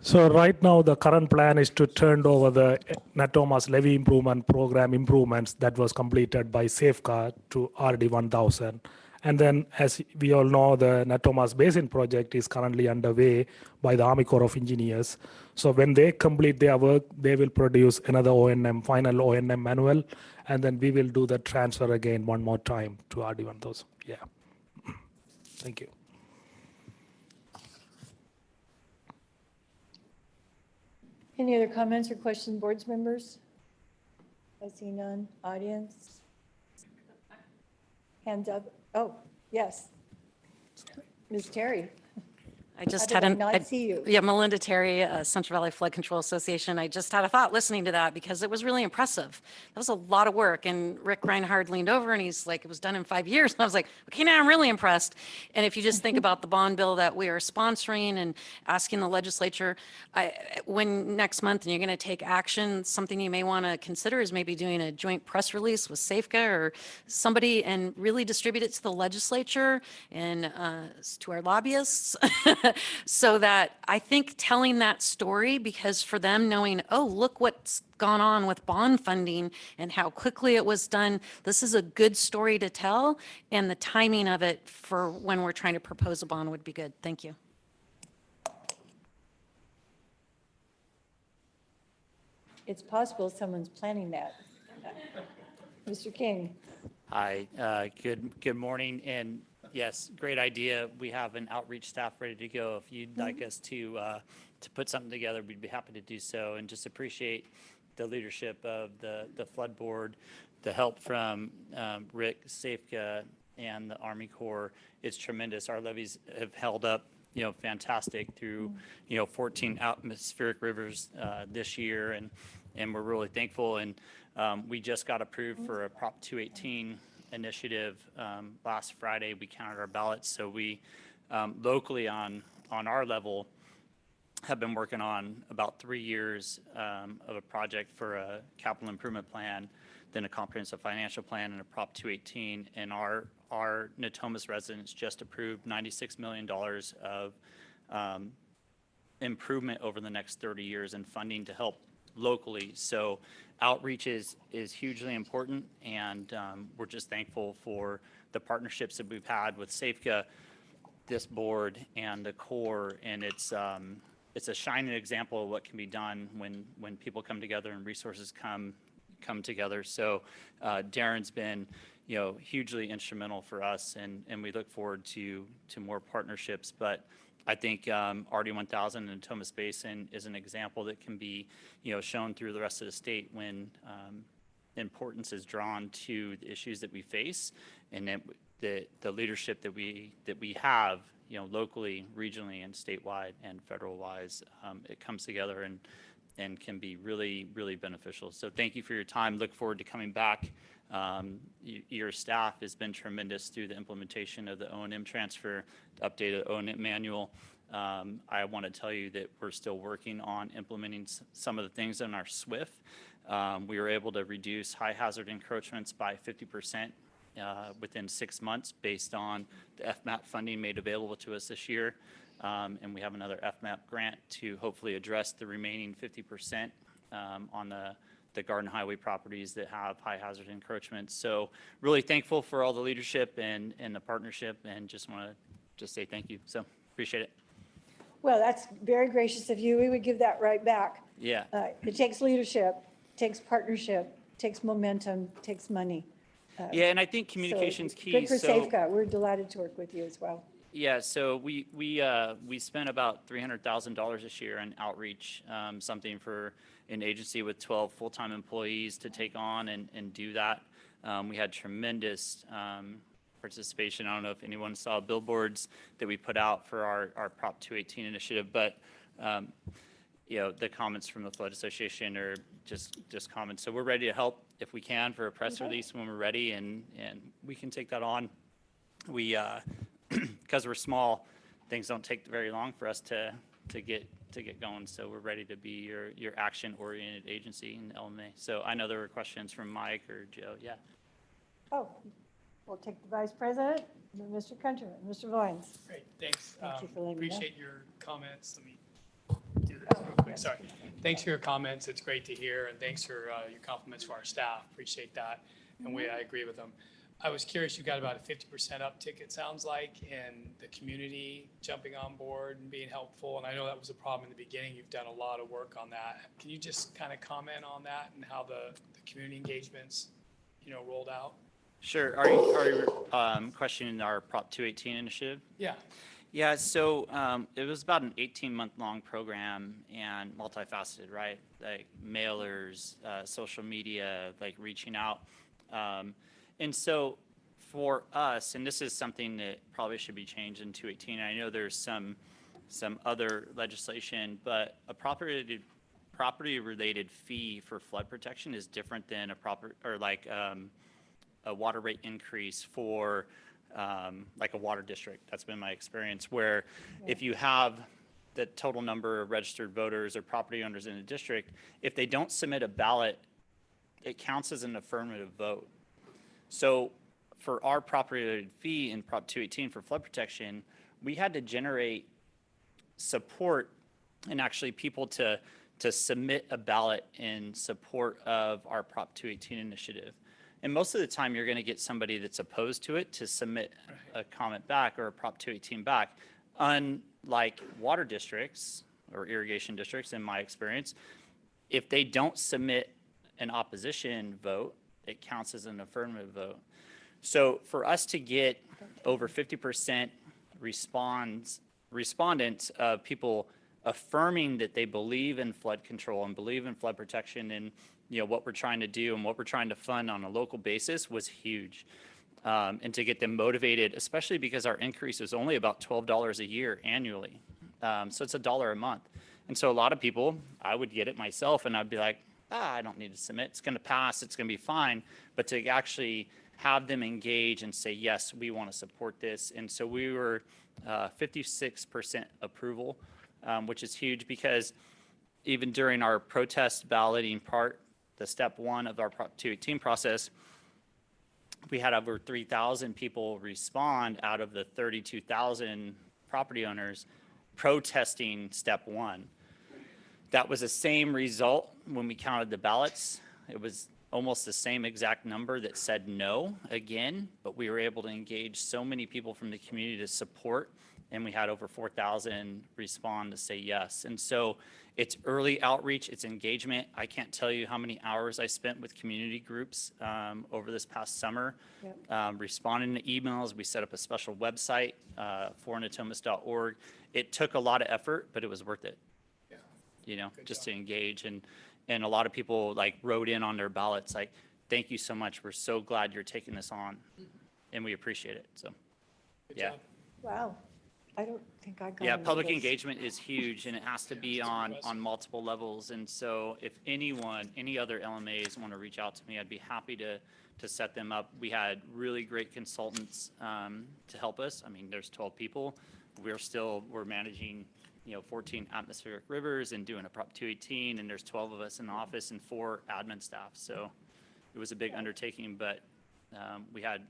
So right now, the current plan is to turn over the Natomas levee improvement program improvements that was completed by Safeguard to RD 1000. And then, as we all know, the Natomas Basin project is currently underway by the Army Corps of Engineers. So when they complete their work, they will produce another O&M, final O&M manual, and then we will do the transfer again one more time to RD 1000. Yeah. Thank you. Any other comments or questions, boards members? I see none. Audience? Hands up. Oh, yes. Ms. Terry? I just How had did I not see you? Yeah, Melinda Terry, Central Valley Flood Control Association. I just had a thought listening to that because it was really impressive. That was a lot of work. And Rick Reinhardt leaned over and he's like, it was done in 5 years. And I was like, okay, now I'm really impressed. And if you just think about the bond bill that we are sponsoring and asking the legislature, when next month and you're going to take action, something you may want to consider is maybe doing a joint press release with SAFCA or somebody and really distribute it to the legislature and to our lobbyists. So that I think telling that story, because for them knowing, oh, look what's gone on with bond funding and how quickly it was done, this is a good story to tell, and the timing of it for when we're trying to propose a bond would be good. Thank you. It's possible someone's planning that. Mr. King? Hi, good morning, and yes, great idea. We have an outreach staff ready to go. If you'd like us to put something together, we'd be happy to do so, and just appreciate the leadership of the flood board, the help from Rick, Safeca, and the Army Corps. It's tremendous. Our levees have held up, fantastic through, 14 atmospheric rivers this year, and we're really thankful. And we just got approved for a Prop 218 initiative last Friday. We counted our ballots, so we locally on our level have been working on about 3 years of a project for a capital improvement plan, then a comprehensive financial plan, and a Prop 218. And our Natomas residents just approved $96 million of improvement over the next 30 years in funding to help locally. So outreach is hugely important, and we're just thankful for the partnerships that we've had with Safeca, this board, and the Corps. And it's a shining example of what can be done when people come together and resources come together. So Darren's been hugely instrumental for us, and we look forward to more partnerships. But I think RD 1000 and Natomas Basin is an example that can be shown through the rest of the state when importance is drawn to the issues that we face, and that the leadership that we have locally, regionally, and statewide and federal wise, it comes together and can be really, really beneficial. So thank you for your time. Look forward to coming back. Your staff has been tremendous through the implementation of the O&M transfer, the updated O&M manual. I want to tell you that we're still working on implementing some of the things in our SWIFT. We were able to reduce high hazard encroachments by 50% within 6 months based on the FMAP funding made available to us this year. And we have another FMAP grant to hopefully address the remaining 50% on the Garden Highway properties that have high hazard encroachments. So really thankful for all the leadership and the partnership, and just want to just say thank you. So appreciate it. Well, that's very gracious of you. We would give that right back. Yeah. It takes leadership, takes partnership, takes momentum, takes money. Yeah, and I think communication's key. Good for So, Safeco. We're delighted to work with you as well. yeah, so we spent about $300,000 this year in outreach, something for an agency with 12 full-time employees to take on and do that. We had tremendous participation. I don't know if anyone saw billboards that we put out for our Prop 218 initiative, but the comments from the Flood Association are just comments. So we're ready to help if we can for a press release when we're ready, and we can take that on. We because we're small, things don't take very long for us to get going. So we're ready to be your action-oriented agency in LMA. So I know there were questions from Mike or Joe. Yeah. Oh, we'll take the Vice President. Mr. Countryman, Mr. Vines. Great, thanks. Thank you for letting me know. Appreciate your comments. Let me do this real quick, sorry. Thanks for your comments, it's great to hear, and thanks for your compliments for our staff, appreciate that, and I agree with them. I was curious, you got about a 50% uptick, it sounds like, in the community jumping on board and being helpful, and I know that was a problem in the beginning, you've done a lot of work on that. Can you just kind of comment on that and how the community engagements, rolled out? Sure. Are you questioning our Prop 218 initiative? Yeah. Yeah, so it was about an 18-month-long program and multifaceted, right? Like mailers, social media, like reaching out. And so for us, and this is something that probably should be changed in 218. I know there's some other legislation, but a property-related fee for flood protection is different than a water rate increase for like a water district. That's been my experience, where if you have the total number of registered voters or property owners in a district, if they don't submit a ballot, it counts as an affirmative vote. So for our property-related fee in Prop 218 for flood protection, we had to generate support and actually people to submit a ballot in support of our Prop 218 initiative. And most of the time, you're going to get somebody that's opposed to it to submit a comment back or a Prop 218 back. Unlike water districts or irrigation districts, in my experience, if they don't submit an opposition vote, it counts as an affirmative vote. So for us to get over 50% respondents of people affirming that they believe in flood control and believe in flood protection and what we're trying to do and what we're trying to fund on a local basis was huge. And to get them motivated, especially because our increase is only about $12 a year annually. So it's $1 a month. And so a lot of people, I would get it myself and I'd be like, I don't need to submit. It's going to pass. It's going to be fine. But to actually have them engage and say, yes, we want to support this. And so we were 56% approval, which is huge because even during our protest balloting part, the step one of our Prop 218 process, we had over 3,000 people respond out of the 32,000 property owners protesting step one. That was the same result when we counted the ballots. It was almost the same exact number that said no again, but we were able to engage so many people from the community to support, and we had over 4,000 respond to say yes. And so it's early outreach, it's engagement. I can't tell you how many hours I spent with community groups over this past summer, responding to emails. We set up a special website, fornatomas.org. It took a lot of effort, but it was worth it. Just to engage. And a lot of people wrote in on their ballots, like, thank you so much. We're so glad you're taking this on. And we appreciate it. So, yeah. Wow. I don't think I got Yeah, any of public this. engagement is huge and it has to be on multiple levels. And so if any other LMAs want to reach out to me, I'd be happy to set them up. We had really great consultants to help us. I mean, there's 12 people. We're managing 14 atmospheric rivers and doing a Prop 218, and there's 12 of us in the office and 4 admin staff. So it was a big undertaking, but we had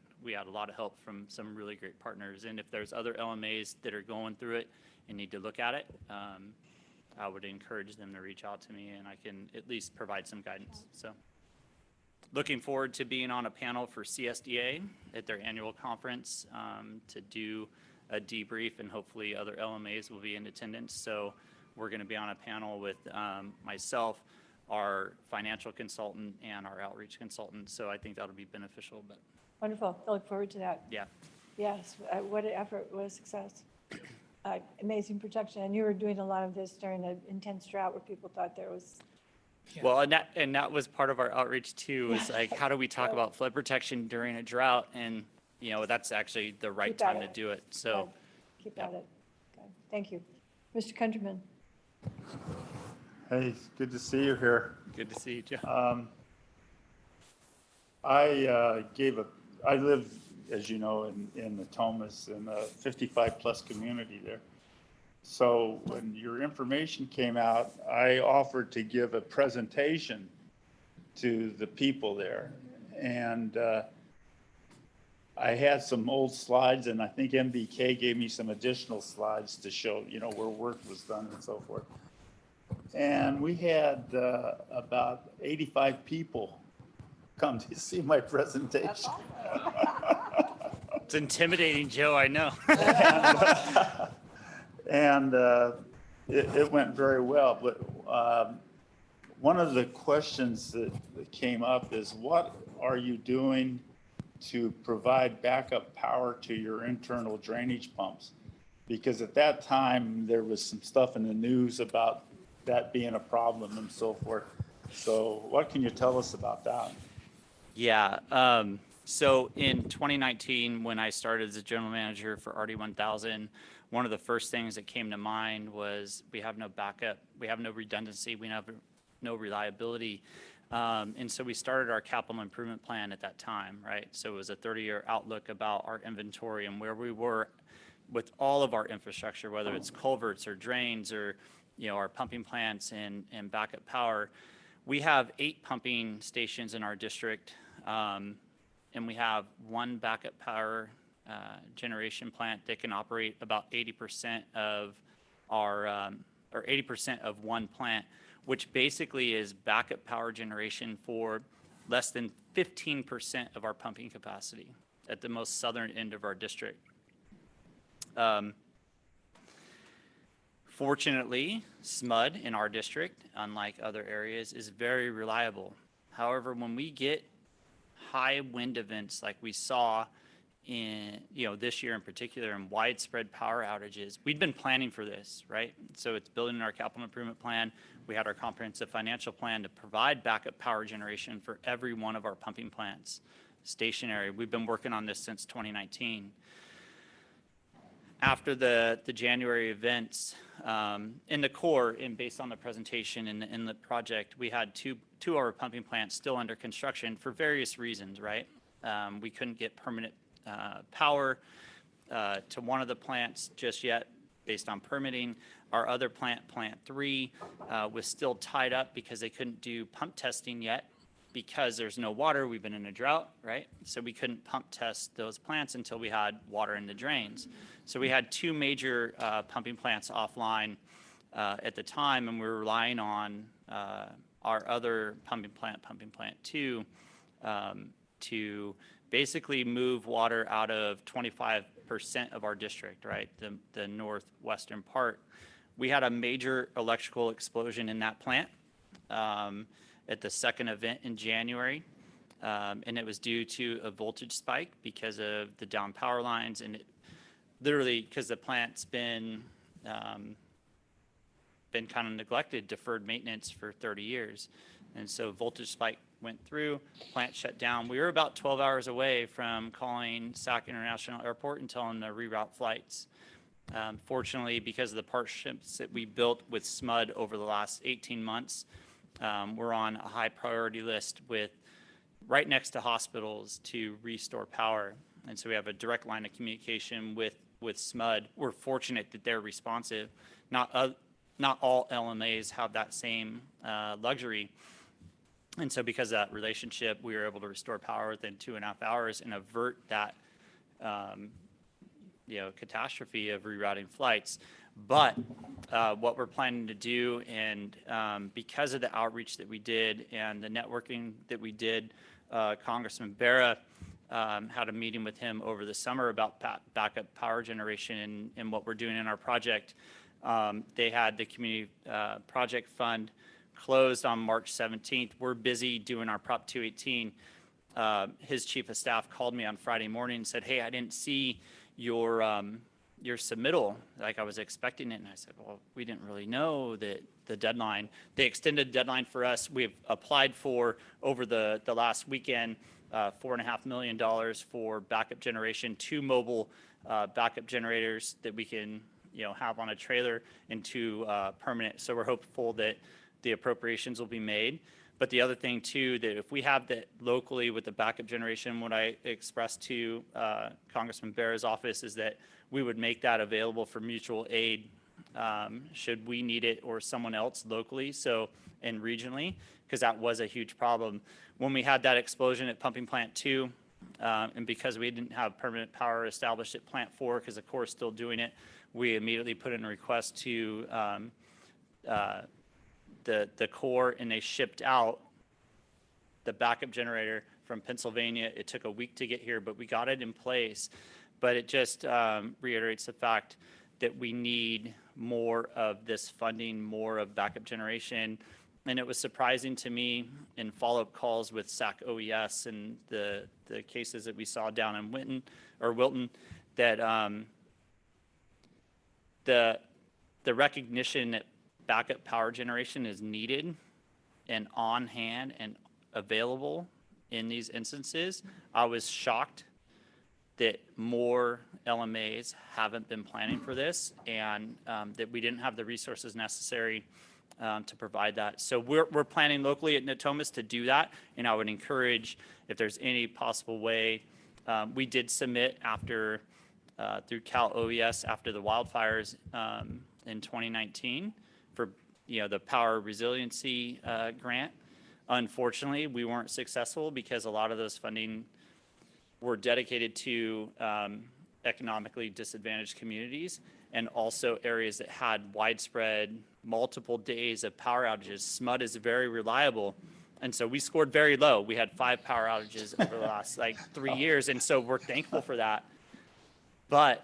a lot of help from some really great partners. And if there's other LMAs that are going through it and need to look at it, I would encourage them to reach out to me, and I can at least provide some guidance. So looking forward to being on a panel for CSDA at their annual conference to do a debrief, and hopefully other LMAs will be in attendance. So we're going to be on a panel with myself, our financial consultant, and our outreach consultant. So I think that'll be beneficial. But Wonderful. I look forward to that. yeah. Yes. What an effort. What a success. Amazing protection. And you were doing a lot of this during an intense drought where people thought there was. Well, and that was part of our outreach too, was like, how do we talk about flood protection during a drought? And that's actually the right Keep at time to it. do it. So Keep at it. Okay. Thank you. Mr. Countryman. Hey, it's good to see you here. Good to see you, Joe. I live, as you know, in the Thomas, in a 55-plus community there. So when your information came out, I offered to give a presentation to the people there. And I had some old slides, and I think MBK gave me some additional slides to show, where work was done and so forth. And we had about 85 people come to see my presentation. It's intimidating, Joe, I know. And it went very well. But one of the questions that came up is, what are you doing to provide backup power to your internal drainage pumps? Because at that time, there was some stuff in the news about that being a problem and so forth. So what can you tell us about that? Yeah. So in 2019, when I started as a general manager for RD1000, one of the first things that came to mind was we have no backup, we have no redundancy, we have no reliability. And so we started our capital improvement plan at that time, right? So it was a 30-year outlook about our inventory and where we were with all of our infrastructure, whether it's culverts or drains or, our pumping plants and backup power. We have 8 pumping stations in our district, and we have 1 backup power generation plant that can operate about 80% of our, or 80% of 1 plant, which basically is backup power generation for less than 15% of our pumping capacity at the most southern end of our district. Fortunately, SMUD in our district, unlike other areas, is very reliable. However, when we get high wind events like we saw in, this year in particular, and widespread power outages, we'd been planning for this, right? So it's building in our capital improvement plan. We had our comprehensive financial plan to provide backup power generation for every one of our pumping plants, stationary. We've been working on this since 2019. After the January events, in the core and based on the presentation in the project, we had two of our pumping plants still under construction for various reasons, right? We couldn't get permanent power to one of the plants just yet based on permitting. Our other plant, Plant 3, was still tied up because they couldn't do pump testing yet because there's no water. We've been in a drought, right? So we couldn't pump test those plants until we had water in the drains. So we had 2 major pumping plants offline at the time, and we were relying on our other pumping plant 2, to basically move water out of 25% of our district, right? The northwestern part. We had a major electrical explosion in that plant at the second event in January. And it was due to a voltage spike because of the down power lines, and it literally, because the plant's been kind of neglected, deferred maintenance for 30 years. And so voltage spike went through, plant shut down. We were about 12 hours away from calling Sac International Airport and telling them to reroute flights. Fortunately, because of the partnerships that we built with SMUD over the last 18 months, we're on a high priority list with right next to hospitals to restore power. And so we have a direct line of communication with SMUD. We're fortunate that they're responsive. Not all LMAs have that same luxury. And so because of that relationship, we were able to restore power within 2.5 hours and avert that catastrophe of rerouting flights. But what we're planning to do, and because of the outreach that we did and the networking that we did, Congressman Barra had a meeting with him over the summer about backup power generation and what we're doing in our project. They had the community project fund closed on March 17th. We're busy doing our Prop 218. His chief of staff called me on Friday morning and said, "Hey, I didn't see your submittal like I was expecting it." And I said, "Well, we didn't really know that the deadline." They extended the deadline for us. We've applied for, over the last weekend, $4.5 million for backup generation, 2 mobile backup generators that we can have on a trailer, and 2 permanent. So we're hopeful that the appropriations will be made. But the other thing too, that if we have that locally with the backup generation, what I expressed to Congressman Barra's office is that we would make that available for mutual aid should we need it or someone else locally, so, and regionally, because that was a huge problem. When we had that explosion at Pumping Plant 2, And because we didn't have permanent power established at Plant 4, because the Corps is still doing it, we immediately put in a request to the Corps, and they shipped out the backup generator from Pennsylvania. It took a week to get here, but we got it in place. But it just reiterates the fact that we need more of this funding, more of backup generation. And it was surprising to me in follow-up calls with SAC OES and the cases that we saw down in Wilton that the recognition that backup power generation is needed and on hand and available in these instances. I was shocked that more LMAs haven't been planning for this, and that we didn't have the resources necessary to provide that. So we're planning locally at Natomas to do that, and I would encourage, if there's any possible way, we did submit after through Cal OES after the wildfires in 2019 for the power resiliency grant. Unfortunately, we weren't successful because a lot of those funding were dedicated to economically disadvantaged communities and also areas that had widespread multiple days of power outages. SMUD is very reliable. And so we scored very low. We had 5 power outages over the last 3 years. And so we're thankful for that. But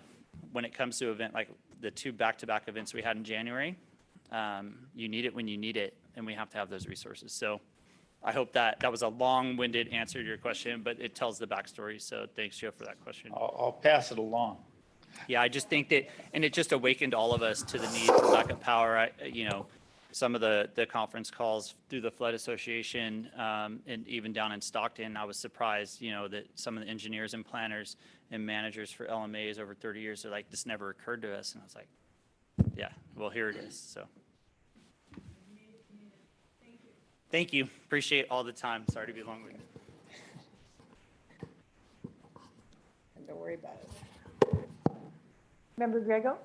when it comes to event like the 2 back-to-back events we had in January, you need it when you need it, and we have to have those resources. So I hope that was a long-winded answer to your question, but it tells the backstory. So thanks, Joe, for that question. I'll pass it along. Yeah, I just think that, and it just awakened all of us to the need for backup power. Some of the conference calls through the Flood Association, and even down in Stockton, I was surprised, that some of the engineers and planners and managers for LMAs over 30 years are like, this never occurred to us. And I was like, yeah, well, here it is. So. Thank you. Appreciate all the time. Sorry to be long-winded. Don't worry about it. Member Grego?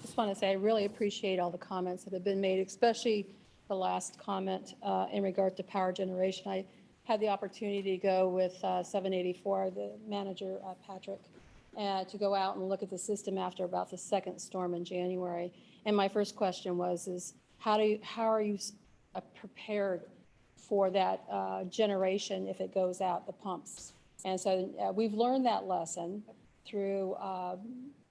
Just want to say I really appreciate all the comments that have been made, especially the last comment in regard to power generation. I had the opportunity to go with 784, the manager, Patrick, to go out and look at the system after about the second storm in January. And my first question was, how are you prepared for that generation if it goes out, the pumps? And so we've learned that lesson through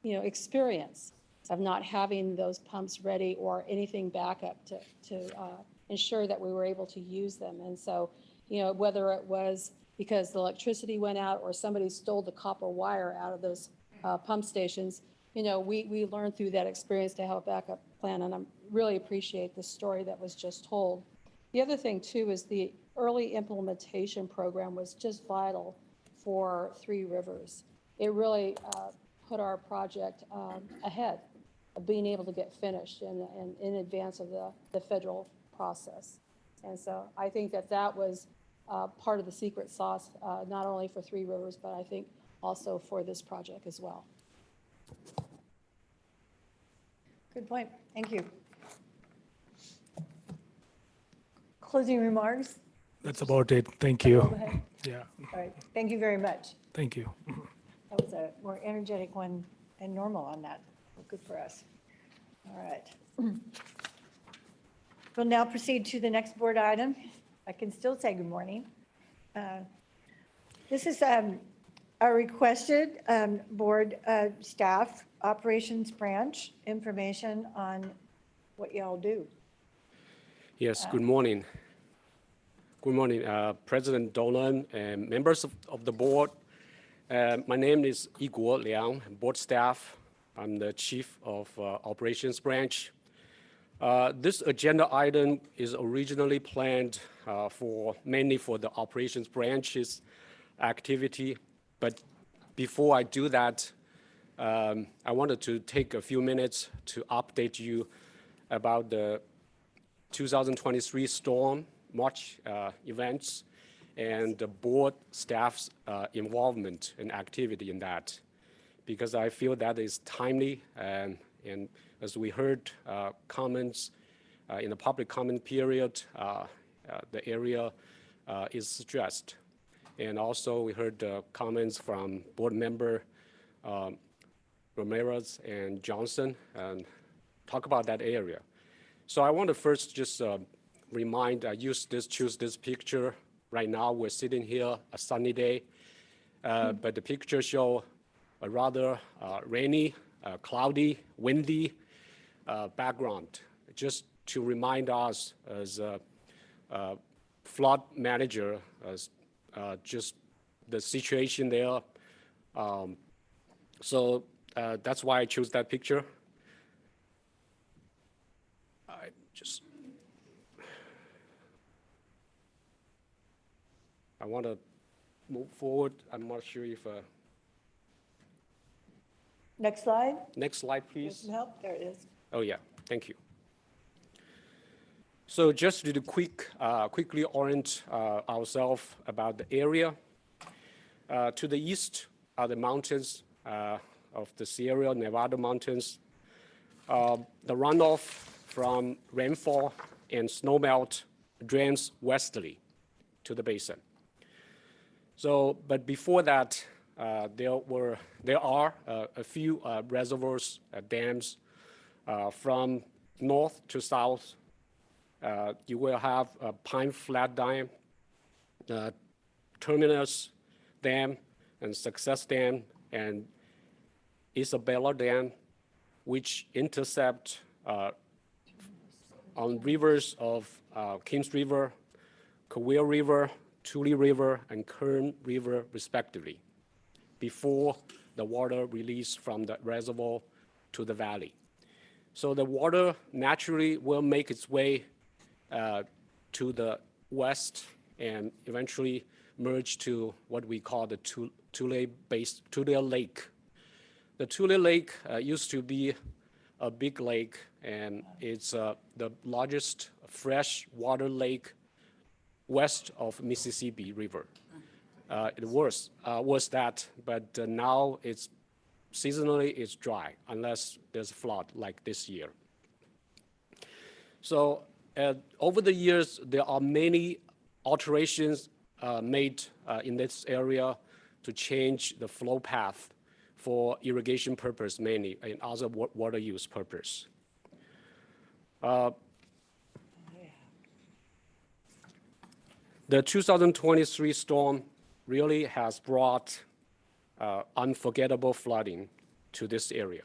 experience of not having those pumps ready or anything backup to ensure that we were able to use them. And so, whether it was because the electricity went out or somebody stole the copper wire out of those pump stations, we learned through that experience to have a backup plan. And I really appreciate the story that was just told. The other thing too is the early implementation program was just vital for Three Rivers. It really put our project ahead of being able to get finished and in advance of the federal process. And so I think that was part of the secret sauce, not only for Three Rivers, but I think also for this project as well. Good point. Thank you. Closing remarks? That's about it. Thank you. Go ahead. Yeah. All right. Thank you very much. Thank you. That was a more energetic one than normal on that. Good for us. All right. We'll now proceed to the next board item. I can still say good morning. This is our requested board staff operations branch information on what y'all do. Yes, good morning. Good morning, President Dolan and members of the board. My name is Igor Liang, board staff. I'm the chief of operations branch. This agenda item is originally planned mainly for the operations branch's activity. But before I do that, I wanted to take a few minutes to update you about the 2023 storm March events and the board staff's involvement and activity in that, because I feel that is timely, and as we heard comments in the public comment period, the area is stressed. And also we heard comments from board member Ramirez and Johnson and talk about that area. So I want to first just choose this picture. Right now we're sitting here, a sunny day, but the picture show a rather rainy, cloudy, windy background, just to remind us as flood manager, as just the situation there. So that's why I chose that picture. I want to move forward. I'm not sure if. Next slide. Next slide, please. Some help. There it is. Oh yeah, thank you. So just to quickly orient ourselves about the area. To the east are the mountains of the Sierra Nevada mountains. The runoff from rainfall and snowmelt drains westerly to the basin. So, but before that, there are a few reservoirs, dams from north to south. You will have Pine Flat Dam, Terminus Dam, and Success Dam, and Isabella Dam, which intercept on rivers of Kings River, Kaweah River, Tule River, and Kern River, respectively, before the water released from the reservoir to the valley. So the water naturally will make its way to the west and eventually merge to what we call the Tule Lake. The Tule Lake used to be a big lake, and it's the largest freshwater lake west of Mississippi River. It was that, but now it's seasonally it's dry unless there's a flood like this year. So over the years, there are many alterations made in this area to change the flow path for irrigation purpose mainly and other water use purpose. The 2023 storm really has brought unforgettable flooding to this area.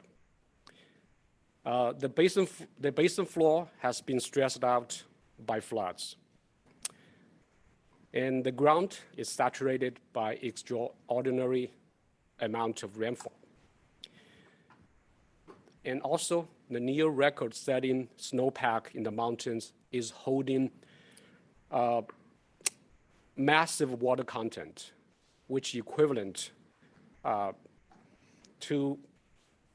The basin floor has been stressed out by floods, and the ground is saturated by extraordinary amount of rainfall. And also, the near record-setting snowpack in the mountains is holding massive water content, which equivalent to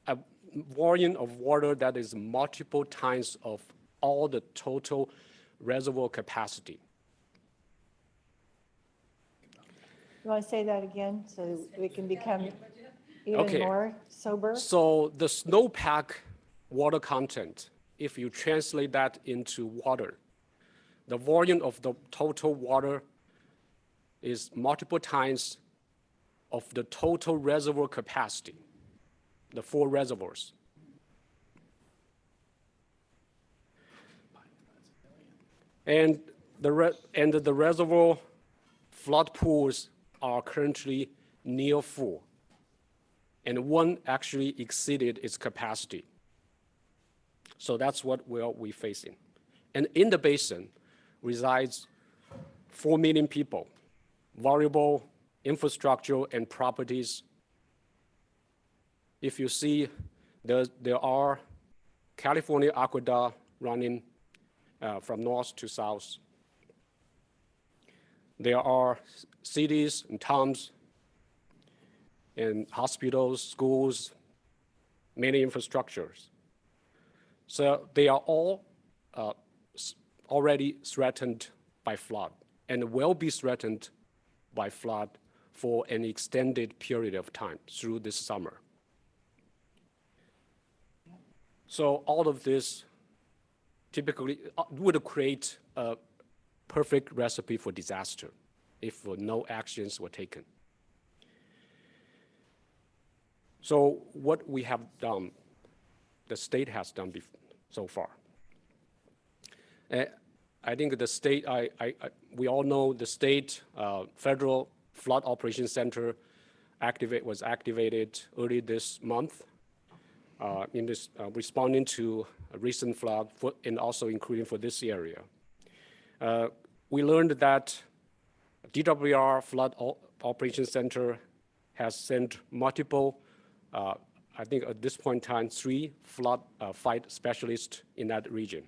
a volume of water that is multiple times of all the total reservoir capacity. You want to say that again so we can become even more sober? So the snowpack water content, if you translate that into water, the volume of the total water is multiple times of the total reservoir capacity, the 4 reservoirs. And the reservoir flood pools are currently near full, and one actually exceeded its capacity. So that's what we're facing. And in the basin resides 4 million people, valuable infrastructure and properties. If you see, there are California aqueduct running from north to south. There are cities and towns and hospitals, schools, many infrastructures. So they are all already threatened by flood and will be threatened by flood for an extended period of time through this summer. So all of this typically would create a perfect recipe for disaster. if no actions were taken. So what we have done, the state has done so far. I think the state, we all know the state federal flood operations center was activated early this month in this responding to a recent flood and also including for this area. We learned that DWR Flood Operations Center has sent multiple, I think at this point in time, 3 flood fight specialists in that region,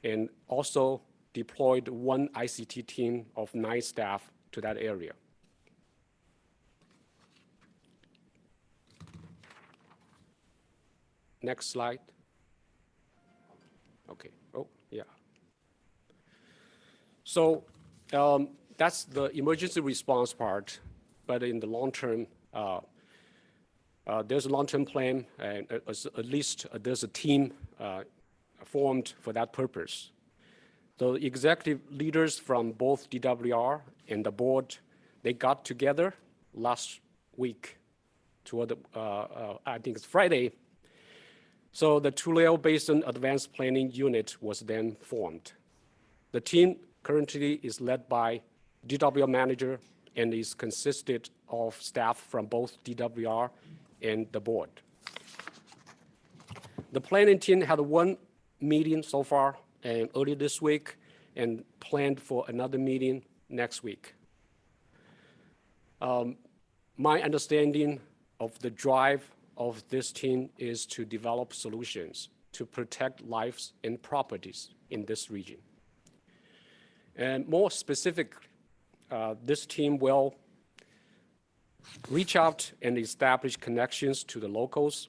and also deployed 1 ICT team of 9 staff to that area. Next slide. Okay, oh, yeah. So that's the emergency response part, but in the long term, there's a long-term plan, and at least there's a team formed for that purpose. The executive leaders from both DWR and the board, they got together last week toward the, I think it's Friday. So the Tulare Basin Advanced Planning Unit was then formed. The team currently is led by DWR manager and is consisted of staff from both DWR and the board. The planning team had 1 meeting so far and early this week and planned for another meeting next week. My understanding of the drive of this team is to develop solutions to protect lives and properties in this region. And more specific, this team will reach out and establish connections to the locals,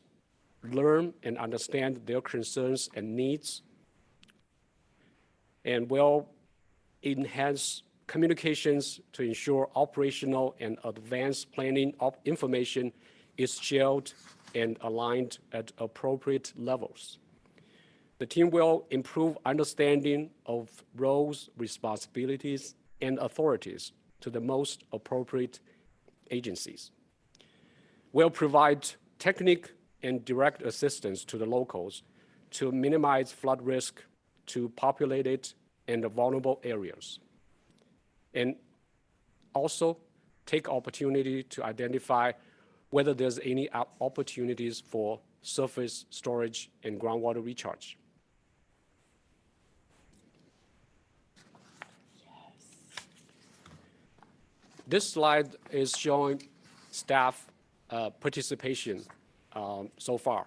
learn and understand their concerns and needs, and will enhance communications to ensure operational and advanced planning information is shared and aligned at appropriate levels. The team will improve understanding of roles, responsibilities, and authorities to the most appropriate agencies. We'll provide technical and direct assistance to the locals to minimize flood risk to populated and vulnerable areas, and also take opportunity to identify whether there's any opportunities for surface storage and groundwater recharge. This slide is showing staff participation so far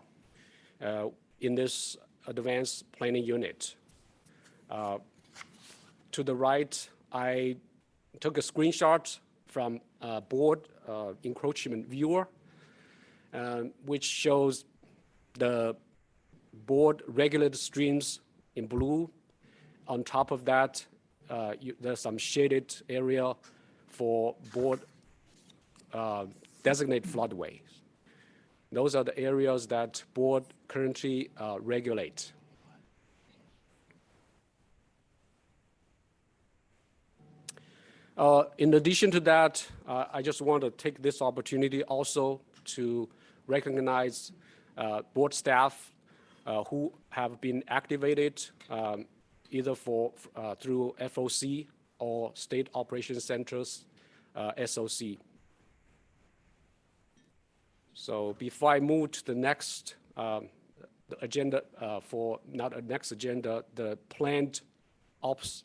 in this advanced planning unit. To the right, I took a screenshot from a board encroachment viewer, which shows the board regulated streams in blue. On top of that, there's some shaded area for board designated floodways. Those are the areas that board currently regulate. In addition to that, I just want to take this opportunity also to recognize board staff who have been activated either through FOC or State Operations Centers, SOC. So before I move to the next agenda, the planned ops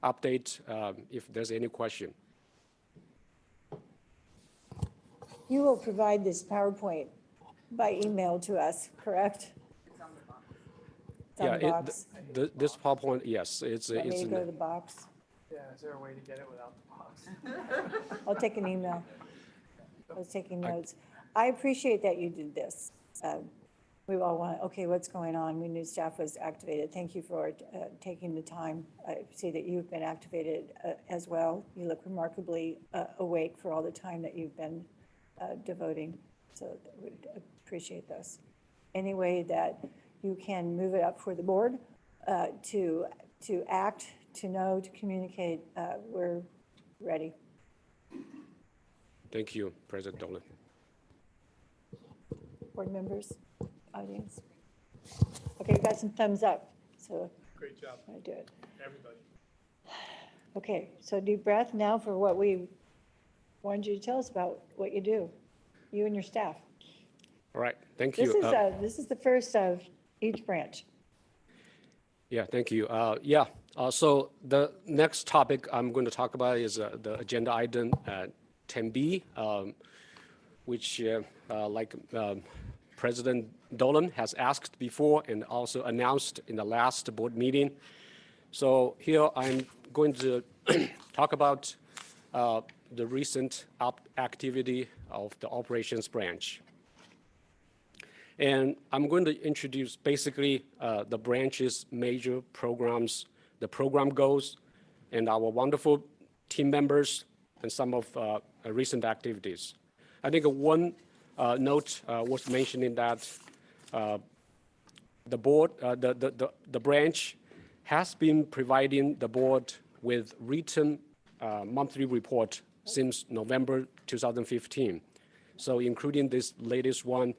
update, if there's any question. You will provide this PowerPoint by email to us, correct? It's on the box. It's on the box. This PowerPoint, yes. Want me to go to the box? Yeah, is there a way to get it without the box? I'll take an email. I was taking notes. I appreciate that you did this. We all want, okay, what's going on? We knew staff was activated. Thank you for taking the time. I see that you've been activated as well. You look remarkably awake for all the time that you've been devoting. So we appreciate this. Any way that you can move it up for the board to act, to know, to communicate, we're ready. Thank you, President Dolan. Board members, audience. Okay, you got some thumbs up, so Great job, I do it. everybody. Okay, so deep breath now for what we wanted you to tell us about what you do, you and your staff. All right, thank you. This is the first of each branch. Yeah, thank you. So the next topic I'm going to talk about is the agenda item 10B, which like President Dolan has asked before and also announced in the last board meeting. So here I'm going to talk about the recent activity of the operations branch. And I'm going to introduce basically the branch's major programs, the program goals, and our wonderful team members, and some of recent activities. I think one note was mentioning that the board, the branch has been providing the board with written monthly report since November 2015. So including this latest one,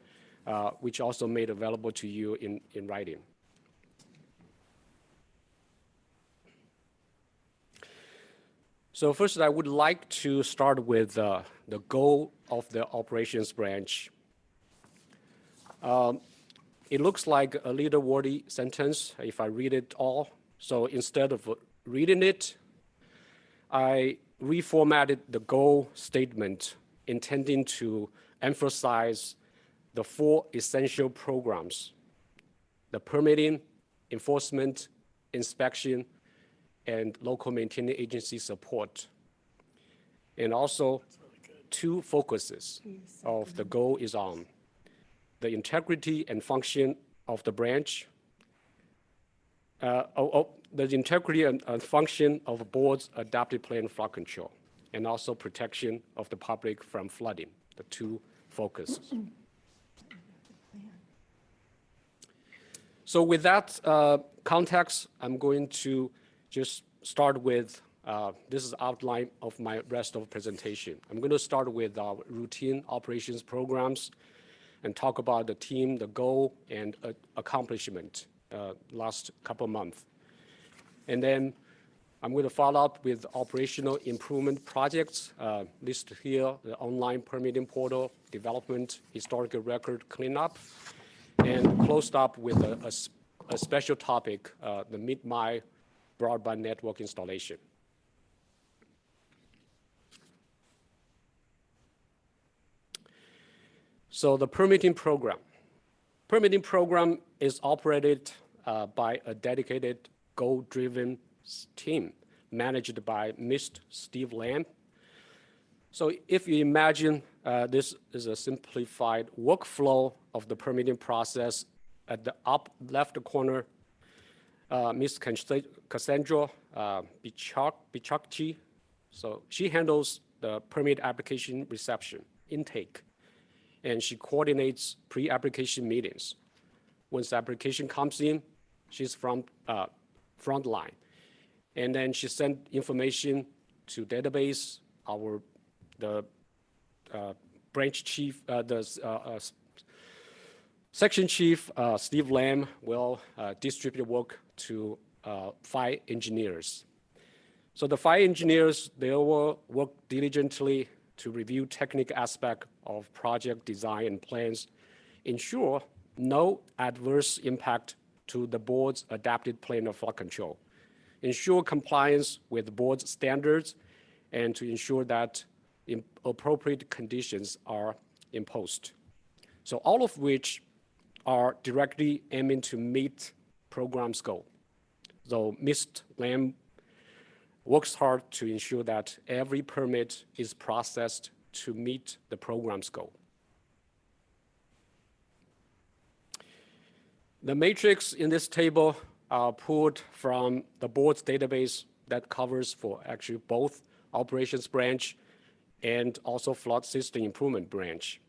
which also made available to you in writing. So first, I would like to start with the goal of the operations branch. It looks like a little wordy sentence if I read it all. So instead of reading it, I reformatted the goal statement intending to emphasize the 4 essential programs: the permitting, enforcement, inspection, and local maintenance agency support. And also 2 focuses of the goal is on the integrity and function of the branch, the integrity and function of the board's adopted plan flood control, and also protection of the public from flooding, the 2 focuses. So with that context, I'm going to just start with, this is outline of my rest of the presentation. I'm going to start with our routine operations programs and talk about the team, the goal, and accomplishment last couple months. And then I'm going to follow up with operational improvement projects listed here, the online permitting portal, development, historical record cleanup, and closed up with a special topic, the mid-mile broadband network installation. So the permitting program. Permitting program is operated by a dedicated goal-driven team managed by Mr. Steve Lamb. So if you imagine this is a simplified workflow of the permitting process, at the up left corner, Ms. Cassandra Bichakchi. So she handles the permit application reception, intake, and she coordinates pre-application meetings. Once the application comes in, she's from front line. And then she sent information to database. The branch chief, section chief, Steve Lamb, will distribute work to 5 engineers. So the 5 engineers, they will work diligently to review technical aspect of project design and plans, ensure no adverse impact to the board's adapted plan of flood control, ensure compliance with the board's standards, and to ensure that appropriate conditions are imposed. So all of which are directly aiming to meet program's goal. So Mr. Lamb works hard to ensure that every permit is processed to meet the program's goal. The matrix in this table are pulled from the board's database that covers for actually both operations branch and also flood system improvement branch.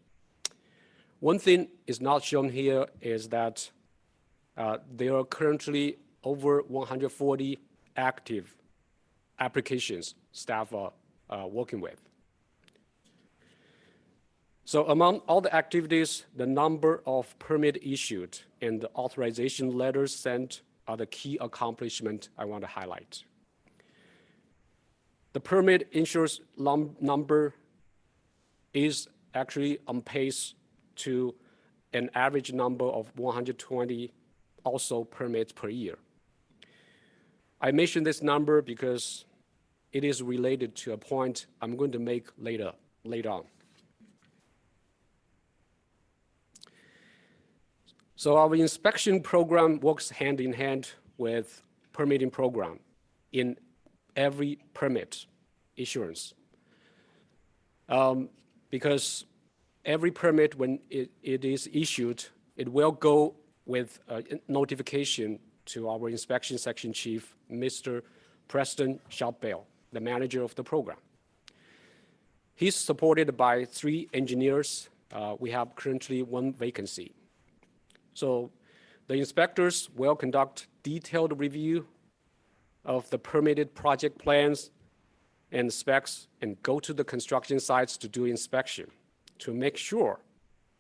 One thing is not shown here is that there are currently over 140 active applications staff are working with. So among all the activities, the number of permit issued and the authorization letters sent are the key accomplishment I want to highlight. The permit issuance number is actually on pace to an average number of 120 also permits per year. I mention this number because it is related to a point I'm going to make later on. So our inspection program works hand in hand with permitting program in every permit issuance. Because every permit, when it is issued, it will go with a notification to our inspection section chief, Mr. Preston Sharpbell, the manager of the program. He's supported by 3 engineers. We have currently 1 vacancy. So the inspectors will conduct detailed review of the permitted project plans and specs and go to the construction sites to do inspection to make sure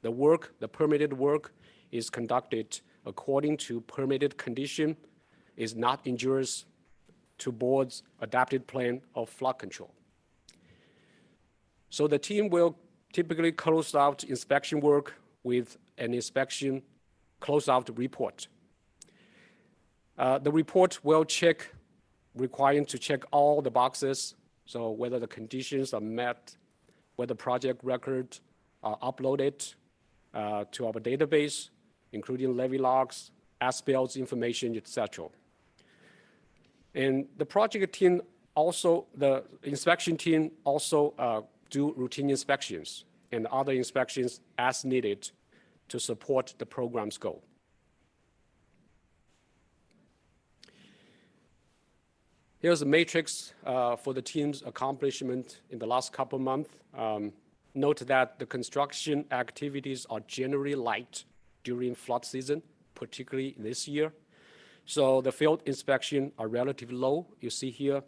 the permitted work is conducted according to permitted condition, is not injurious to board's adapted plan of flood control. So the team will typically close out inspection work with an inspection closeout report. The report will requiring to check all the boxes, so whether the conditions are met, whether project records are uploaded to our database, including levy logs, as-built information, etc. And the project team also, the inspection team also do routine inspections and other inspections as needed to support the program's goal. Here's a matrix for the team's accomplishment in the last couple months. Note that the construction activities are generally light during flood season, particularly this year. So the field inspection are relatively low, you see here.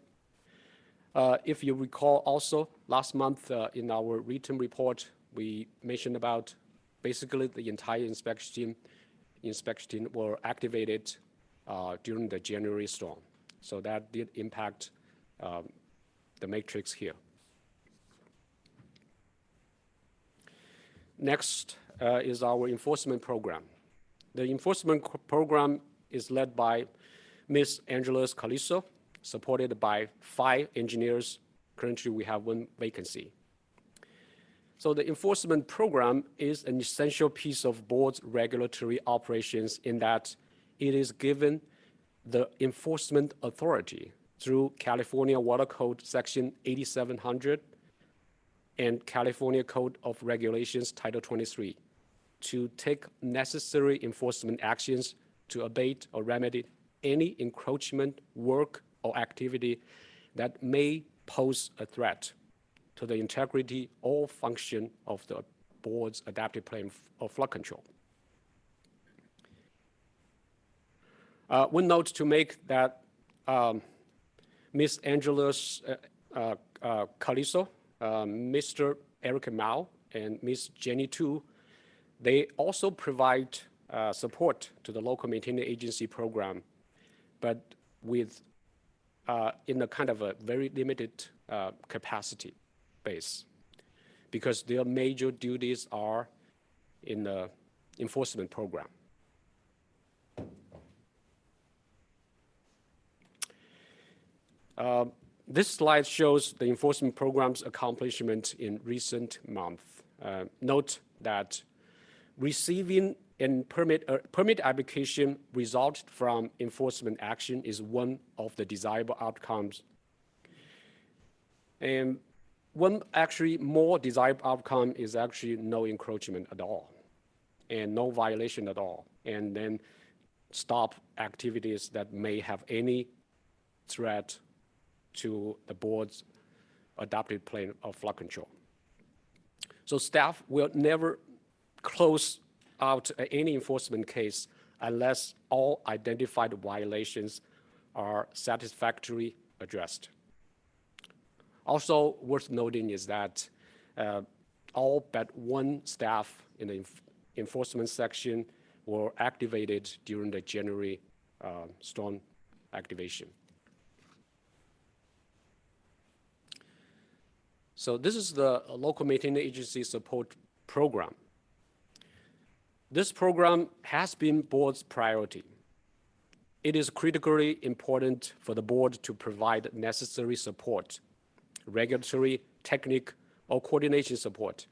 If you recall also, last month in our written report, we mentioned about basically the entire inspection team were activated during the January storm. So that did impact the matrix here. Next is our enforcement program. The enforcement program is led by Ms. Angela Caliso, supported by 5 engineers. Currently, we have 1 vacancy. So the enforcement program is an essential piece of board's regulatory operations in that it is given the enforcement authority through California Water Code Section 8700 and California Code of Regulations Title 23 to take necessary enforcement actions to abate or remedy any encroachment, work, or activity that may pose a threat to the integrity or function of the board's adaptive plan of flood control. One note to make that Ms. Angela Caliso, Mr. Eric Mao, and Ms. Jenny Tu, they also provide support to the local maintenance agency program, but with in a kind of a very limited capacity base, because their major duties are in the enforcement program. This slide shows the enforcement program's accomplishment in recent months. Note that receiving a permit application result from enforcement action is one of the desirable outcomes. And one actually more desirable outcome is actually no encroachment at all and no violation at all, and then stop activities that may have any threat to the board's adopted plan of flood control. So staff will never close out any enforcement case unless all identified violations are satisfactorily addressed. Also worth noting is that all but one staff in the enforcement section were activated during the January storm activation. So this is the local maintenance agency support program. This program has been board's priority. It is critically important for the board to provide necessary support, regulatory, technical, or coordination support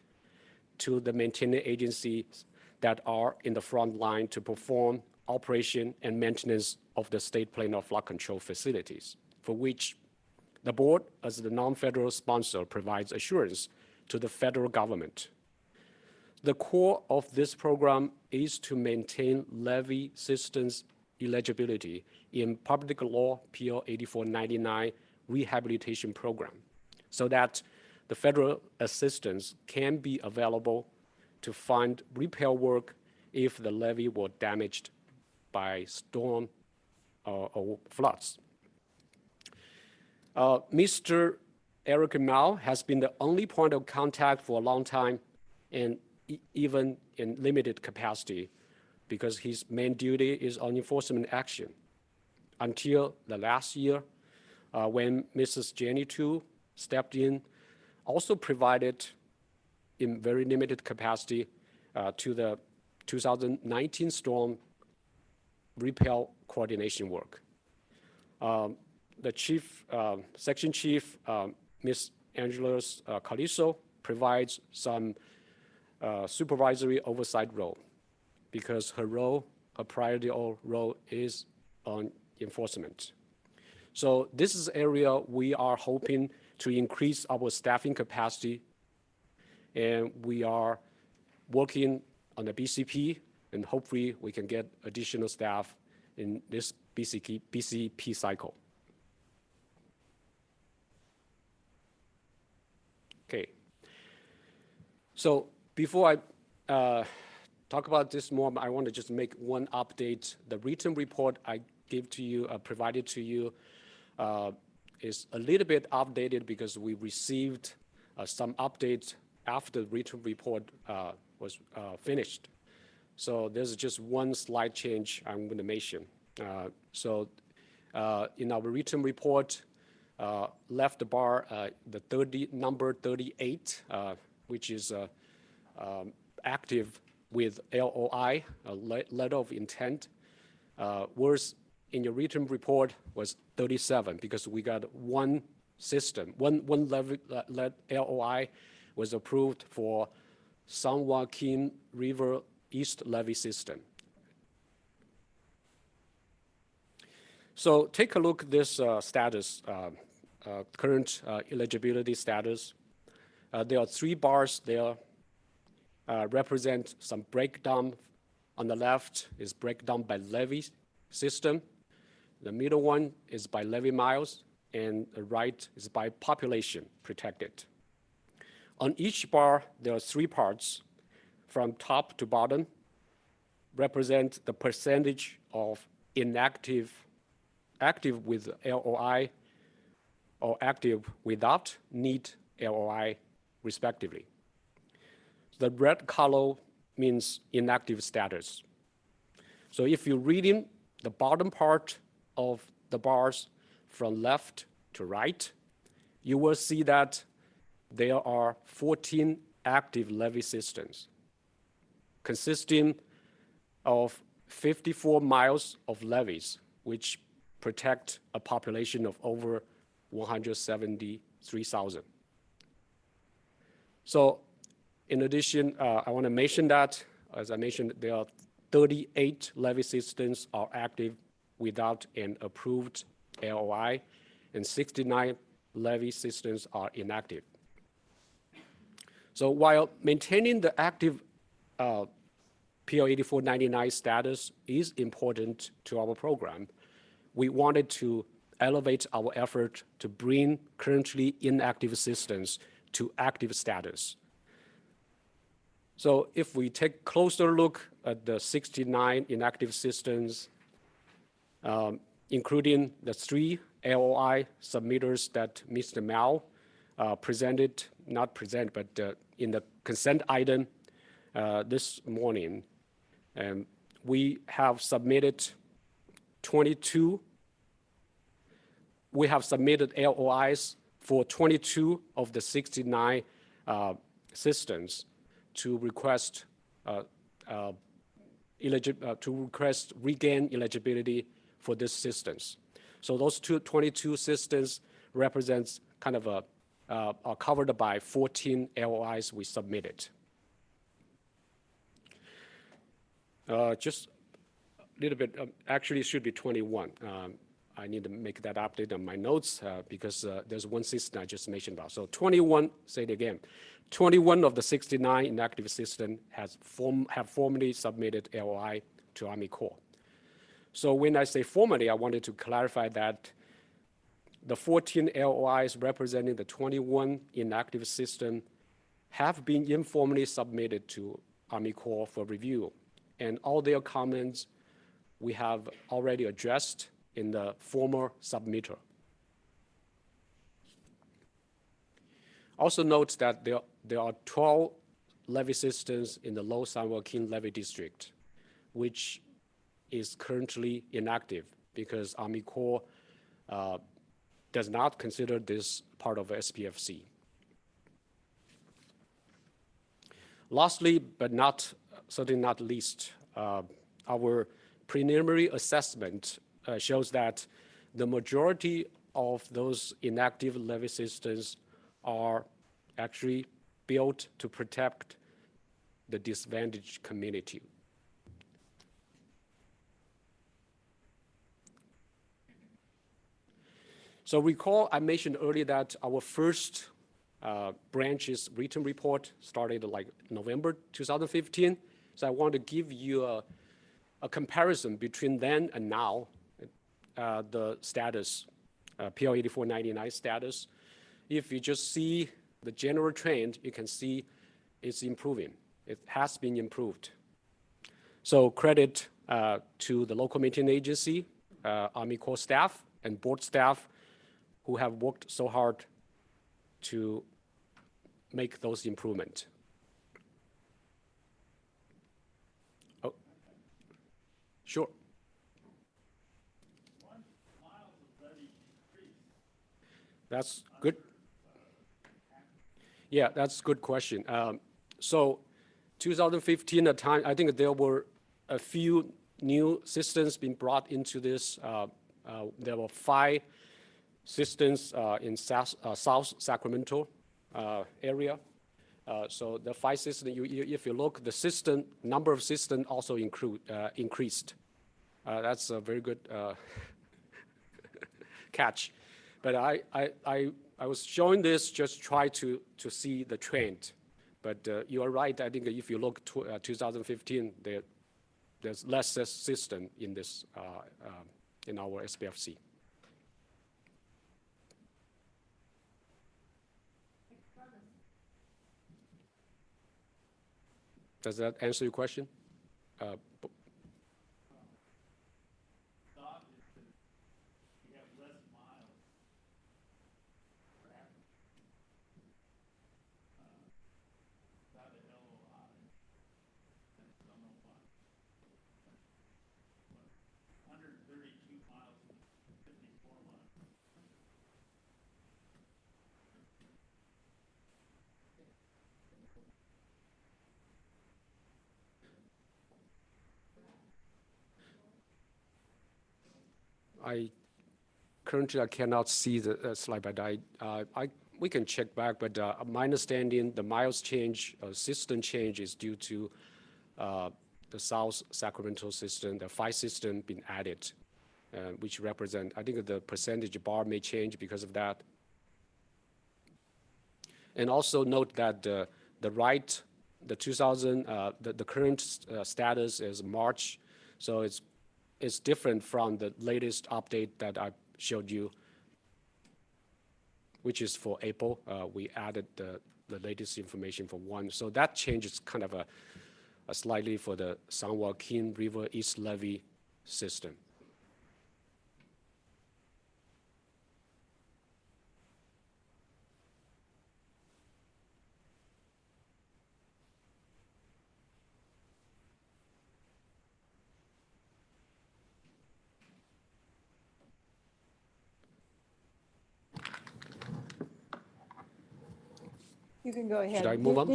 to the maintenance agencies that are in the front line to perform operation and maintenance of the state planar flood control facilities, for which the board, as the non-federal sponsor, provides assurance to the federal government. The core of this program is to maintain levee systems eligibility in Public Law PL 8499 rehabilitation program, so that the federal assistance can be available to fund repair work if the levee were damaged by storm or floods. Mr. Eric Mao has been the only point of contact for a long time, and even in limited capacity, because his main duty is on enforcement action. Until the last year, when Mrs. Jenny Tu stepped in, also provided in very limited capacity to the 2019 storm repair coordination work. The chief, section chief, Ms. Angela Caliso, provides some supervisory oversight role, because her role, her priority role is on enforcement. So this is an area we are hoping to increase our staffing capacity, and we are working on the BCP, and hopefully we can get additional staff in this BCP cycle. Okay. So before I talk about this more, I want to just make one update. The written report I gave to you, provided to you, is a little bit updated because we received some updates after the written report was finished. So there's just one slight change I'm going to mention. In our written report, left bar, the number 38, which is active with LOI, a letter of intent, was in your written report was 37, because we got one system, one LOI was approved for San Joaquin River East Levee System. So take a look at this status, current eligibility status. There are 3 bars there, represent some breakdown. On the left is breakdown by levee system. The middle one is by levee miles, and the right is by population protected. On each bar, there are 3 parts from top to bottom, represent the percentage of inactive, active with LOI, or active without need LOI, respectively. The red color means inactive status. So if you're reading the bottom part of the bars from left to right, you will see that there are 14 active levee systems, consisting of 54 miles of levees, which protect a population of over 173,000. So in addition, I want to mention that, as I mentioned, there are 38 levee systems are active without an approved LOI, and 69 levee systems are inactive. So while maintaining the active PL 8499 status is important to our program, we wanted to elevate our effort to bring currently inactive systems to active status. So if we take a closer look at the 69 inactive systems, including the 3 LOI submitters that Mr. Mao presented, not present, but in the consent item this morning. We have submitted 22. We have submitted LOIs for 22 of the 69 systems to request regain eligibility for this systems. So those 22 systems represents kind of are covered by 14 LOIs we submitted. Just a little bit, actually it should be 21. I need to make that update on my notes because there's one system I just mentioned about. So 21, say it again, 21 of the 69 inactive systems have formally submitted LOI to Army Corps. So when I say formally, I wanted to clarify that the 14 LOIs representing the 21 inactive systems have been informally submitted to Army Corps for review. And all their comments we have already addressed in the former submitter. Also note that there are 12 levee systems in the Low San Joaquin Levee District, which is currently inactive because Army Corps does not consider this part of SPFC. Lastly, but certainly not least, our preliminary assessment shows that the majority of those inactive levee systems are actually built to protect the disadvantaged community. So recall I mentioned earlier that our first branch's written report started like November 2015. So I want to give you a comparison between then and now, the status, PL 8499 status. If you just see the general trend, you can see it's improving. It has been improved. So credit to the local maintenance agency, Army Corps staff, and board staff who have worked so hard to make those improvements. Oh, sure. That's good. Yeah, that's a good question. So 2015, I think there were a few new systems being brought into this. There were 5 systems in South Sacramento area. So the 5 systems, if you look, the number of systems also increased. That's a very good catch. But I was showing this just try to see the trend. But you are right. I think if you look 2015, there's less system in this in our SPFC. Does that answer your question? I cannot see the slide, but we can check back. But my understanding, the miles change, system change is due to the South Sacramento system, the 5 system being added, which represent, I think the percentage bar may change because of that. And also note that the current status is March, so it's different from the latest update that I showed you, which is for April. We added the latest information for 1. So that changes kind of a slightly for the San Joaquin River East Levee system. You can go ahead. Should I move on?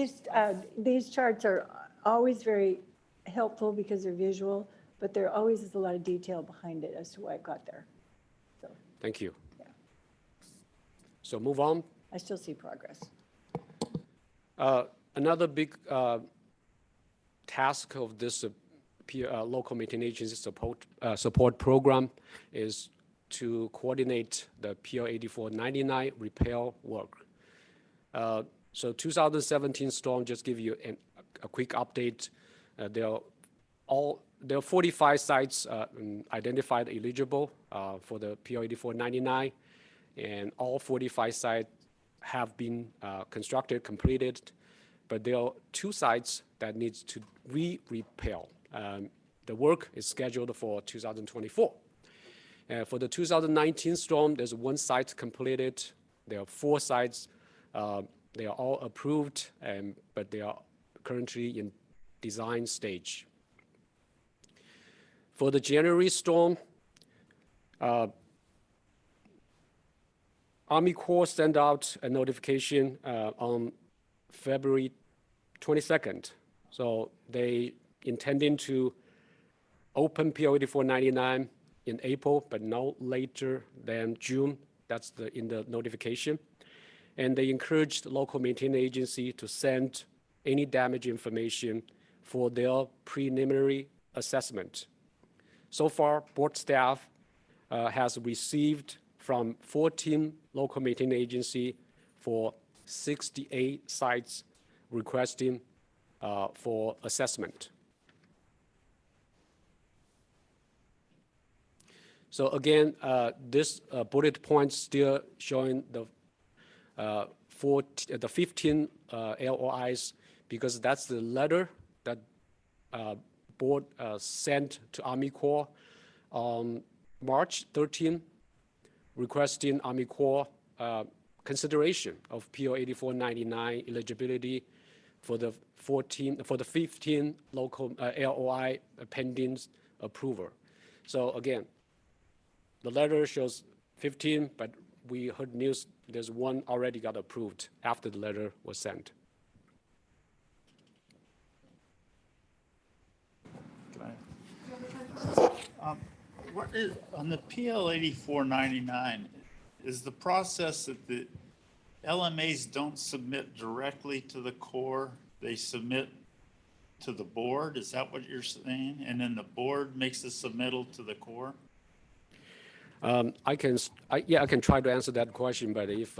These charts are always very helpful because they're visual, but there always is a lot of detail behind it as to why it got there. So Thank you. So move on. I still see progress. Another big task of this local maintenance agency support program is to coordinate the PL 8499 repair work. So 2017 storm, just give you a quick update. There are 45 sites identified eligible for the PL 8499, and all 45 sites have been constructed, completed, but there are 2 sites that needs to repair. The work is scheduled for 2024. For the 2019 storm, there's 1 site completed. There are 4 sites. They are all approved, but they are currently in design stage. For the January storm, Army Corps sent out a notification on February 22nd. So they intending to open PL 8499 in April, but no later than June. That's in the notification. And they encouraged the local maintenance agency to send any damage information for their preliminary assessment. So far, board staff has received from 14 local maintenance agency for 68 sites requesting for assessment. So again, this bullet point still showing the 15 LOIs, because that's the letter that board sent to Army Corps on March 13, requesting Army Corps consideration of PO 8499 eligibility for the 15 local LOI pending approval. So again, the letter shows 15, but we heard news there's 1 already got approved after the letter was sent. What is, on the PL 8499, is the process that the LMAs don't submit directly to the Corps, they submit to the board? Is that what you're saying? And then the board makes the submittal to the Corps? I can try to answer that question, but if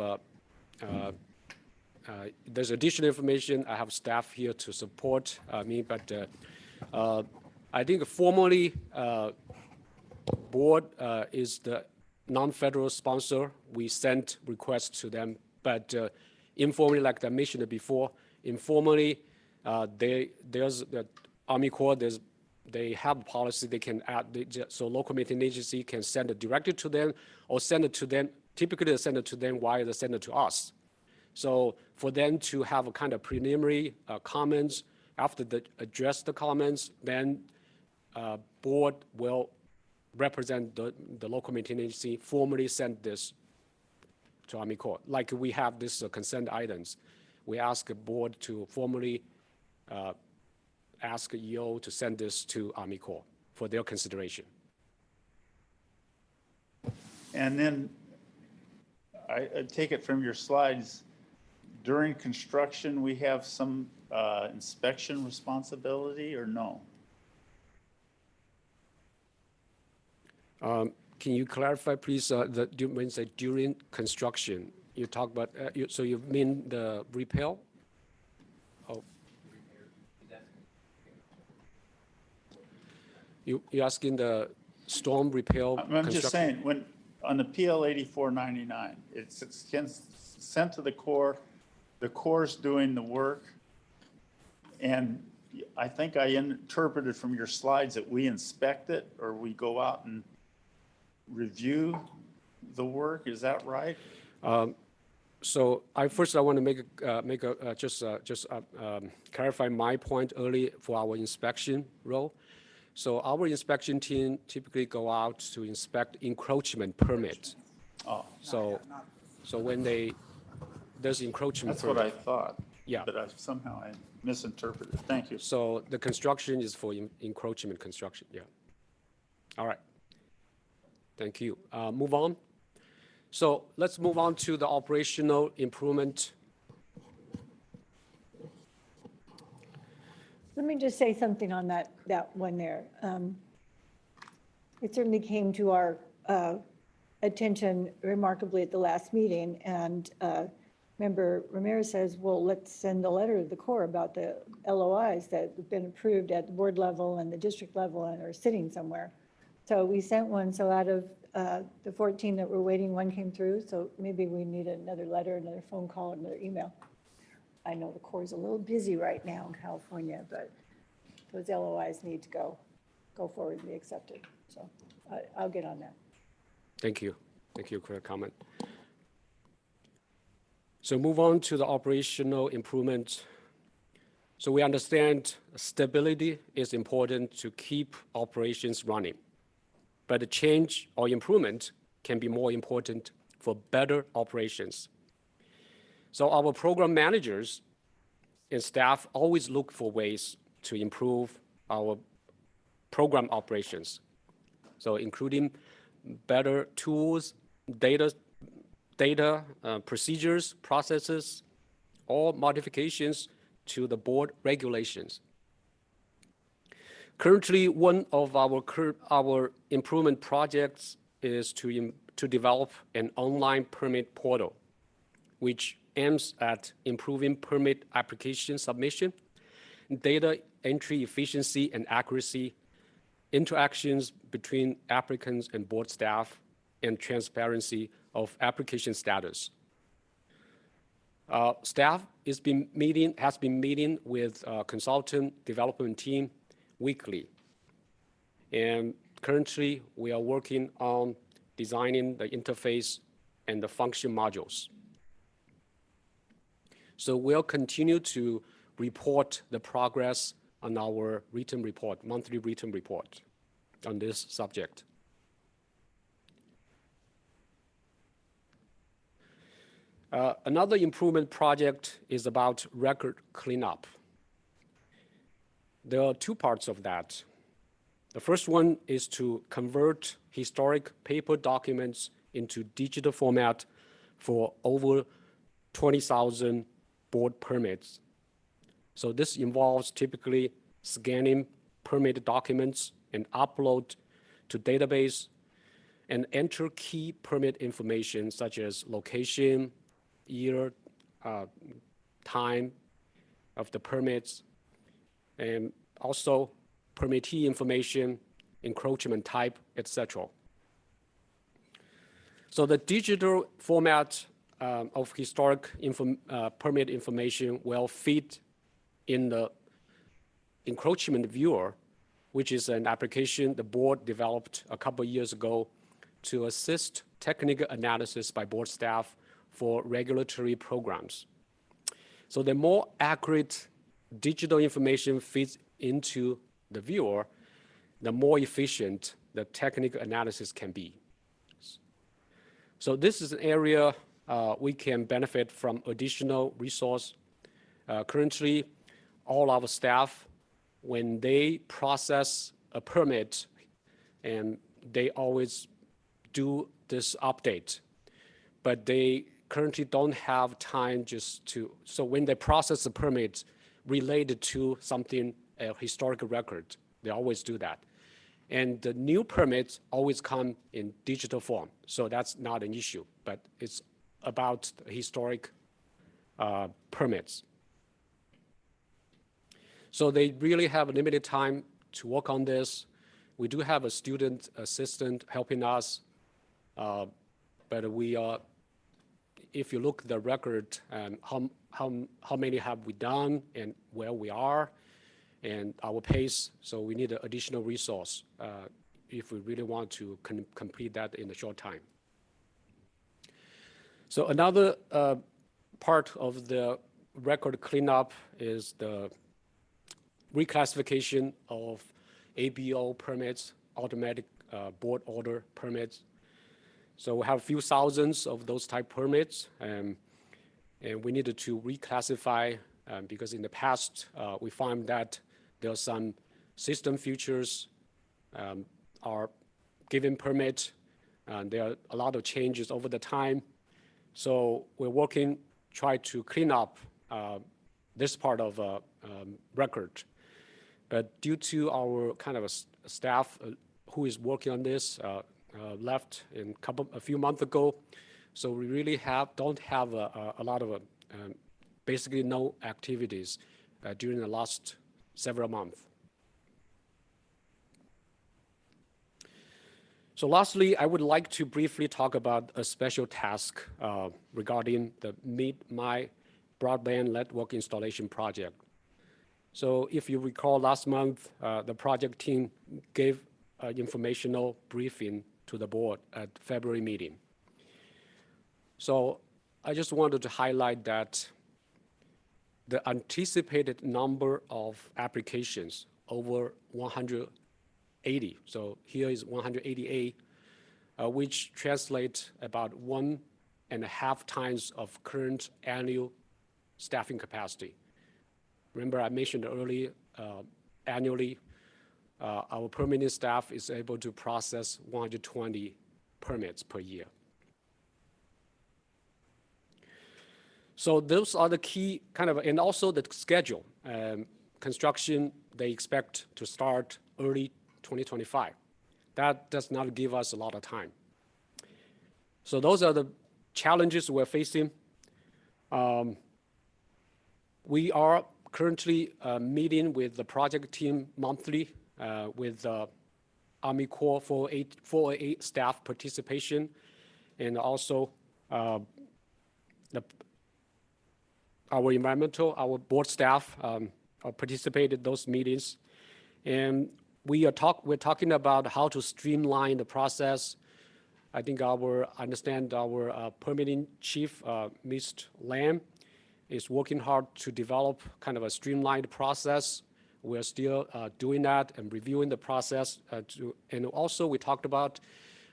there's additional information, I have staff here to support me, but I think formally, board is the non-federal sponsor. We sent requests to them, but informally, like I mentioned before, informally, there's the Army Corps, they have a policy they can add, so local maintenance agency can send it directly to them or send it to them. Typically, they send it to them while they send it to us. So for them to have a kind of preliminary comments, after they address the comments, then board will represent the local maintenance agency, formally send this to Army Corps. Like we have this consent items. We ask the board to formally ask EO to send this to Army Corps for their consideration. And then I take it from your slides, during construction, we have some inspection responsibility or no? Can you clarify, please, when you say during construction, you talk about, so you mean the repair? Oh. You're asking the storm repair I'm just saying, when, on the PL 8499, it's sent to the Corps' doing the work, and I think I interpreted from your slides that we inspect it, or we go out and review the work. Is that right? So I want to clarify my point early for our inspection role. So our inspection team typically go out to inspect encroachment permits. Oh. So when they there's encroachment. That's what I thought. Yeah. But somehow I misinterpreted. Thank you. So the construction is for encroachment construction, yeah. All right. Thank you. Move on. So let's move on to the operational improvement. Let me just say something on that one there. It certainly came to our attention remarkably at the last meeting, and Member Ramirez says, well, let's send a letter to the Corps about the LOIs that have been approved at the board level and the district level and are sitting somewhere. So we sent one. So out of the 14 that were waiting, one came through. So maybe we need another letter, another phone call, another email. I know the Corps is a little busy right now in California, but those LOIs need to go forward and be accepted. So I'll get on that. Thank you. Thank you for your comment. So move on to the operational improvement. So we understand stability is important to keep operations running, but the change or improvement can be more important for better operations. So our program managers and staff always look for ways to improve our program operations. So including better tools, data, procedures, processes, or modifications to the board regulations. Currently, one of our improvement projects is to develop an online permit portal, which aims at improving permit application submission, data entry efficiency and accuracy, interactions between applicants and board staff, and transparency of application status. Staff has been meeting with consultant development team weekly. And currently, we are working on designing the interface and the function modules. So we'll continue to report the progress on our written report, monthly written report on this subject. Another improvement project is about record cleanup. There are two parts of that. The first one is to convert historic paper documents into digital format for over 20,000 board permits. So this involves typically scanning permit documents and upload to database and enter key permit information such as location, year, time of the permits, and also permittee information, encroachment type, etc. So the digital format of historic permit information will fit in the encroachment viewer, which is an application the board developed a couple of years ago to assist technical analysis by board staff for regulatory programs. So the more accurate digital information fits into the viewer, the more efficient the technical analysis can be. So this is an area we can benefit from additional resource. Currently, all our staff, when they process a permit, and they always do this update, but they currently don't have time so when they process the permit related to something, a historical record, they always do that. And the new permits always come in digital form, so that's not an issue, but it's about the historic permits. So they really have a limited time to work on this. We do have a student assistant helping us, but we are, if you look at the record and how many have we done and where we are and our pace, so we need an additional resource if we really want to complete that in a short time. So another part of the record cleanup is the reclassification of ABO permits, automatic board order permits. So we have a few thousands of those type permits, and And we needed to reclassify because in the past, we found that there are some system features are given permit, and there are a lot of changes over the time. So we're working, try to clean up this part of record. But due to our kind of a staff who is working on this left a few months ago, so we really don't have a lot of basically no activities during the last several months. So lastly, I would like to briefly talk about a special task regarding the Meet My Broadband Network Installation Project. So if you recall last month, the project team gave an informational briefing to the board at February meeting. So I just wanted to highlight that the anticipated number of applications over 180. So here is 188, which translates about 1.5 times of current annual staffing capacity. Remember, I mentioned earlier, annually, our permanent staff is able to process 120 permits per year. So those are the key and also the schedule. Construction, they expect to start early 2025. That does not give us a lot of time. So those are the challenges we're facing. We are currently meeting with the project team monthly with Army Corps 408 staff participation, and also our board staff participated in those meetings. And we're talking about how to streamline the process. I think understand our permitting chief, Mr. Lam, is working hard to develop kind of a streamlined process. We're still doing that and reviewing the process. And also we talked about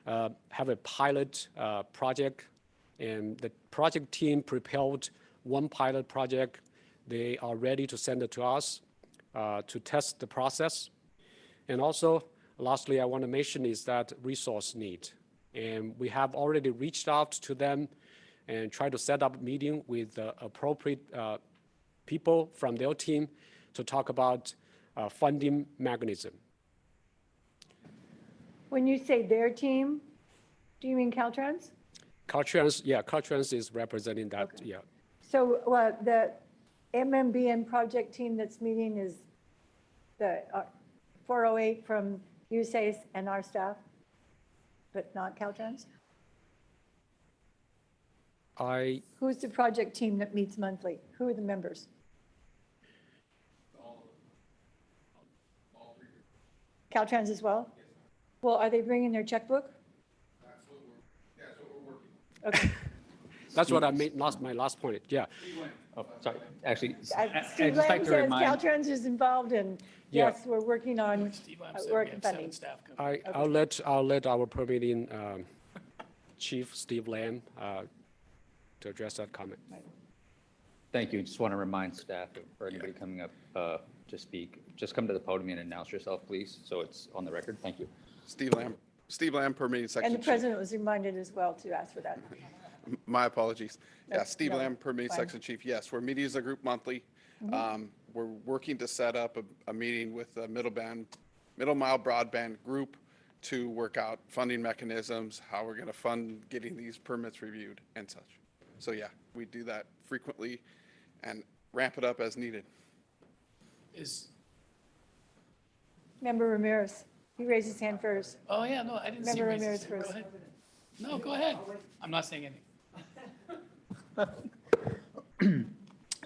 have a pilot project, and the project team prepared one pilot project. They are ready to send it to us to test the process. And also, lastly, I want to mention is that resource need. And we have already reached out to them and tried to set up a meeting with the appropriate people from their team to talk about funding mechanism. When you say their team, do you mean Caltrans? Caltrans, yeah, Caltrans is representing that, okay. Yeah. So the MMBN project team that's meeting is the 408 from USACE and our staff, but not Caltrans? Who's the project team that meets monthly? Who are the members? Caltrans as well? Yes. Well, are they bringing their checkbook? That's what we're working. Okay. That's what I made my last point, yeah. Oh, sorry, actually, Steve Lamb says Caltrans is involved, and yes, we're working on work and funding. I'll let our permitting chief, Steve Lamb, to address that comment. Thank you. Just want to remind staff or anybody coming up to speak, just come to the podium and announce yourself, please, so it's on the record. Thank you. Steve Lamb, permitting section. And the president was reminded as well to ask for that. My apologies. Yeah, Steve Lamb, permitting section chief. Yes, we're meeting as a group monthly. Mm-hmm. We're working to set up a meeting with the middle mile broadband group to work out funding mechanisms, how we're going to fund getting these permits reviewed and such. So yeah, we do that frequently and ramp it up as needed. Member Ramirez, he raised his hand first. Oh yeah, no, I didn't see Member Ramirez first. Go ahead. No, go ahead. I'm not saying anything.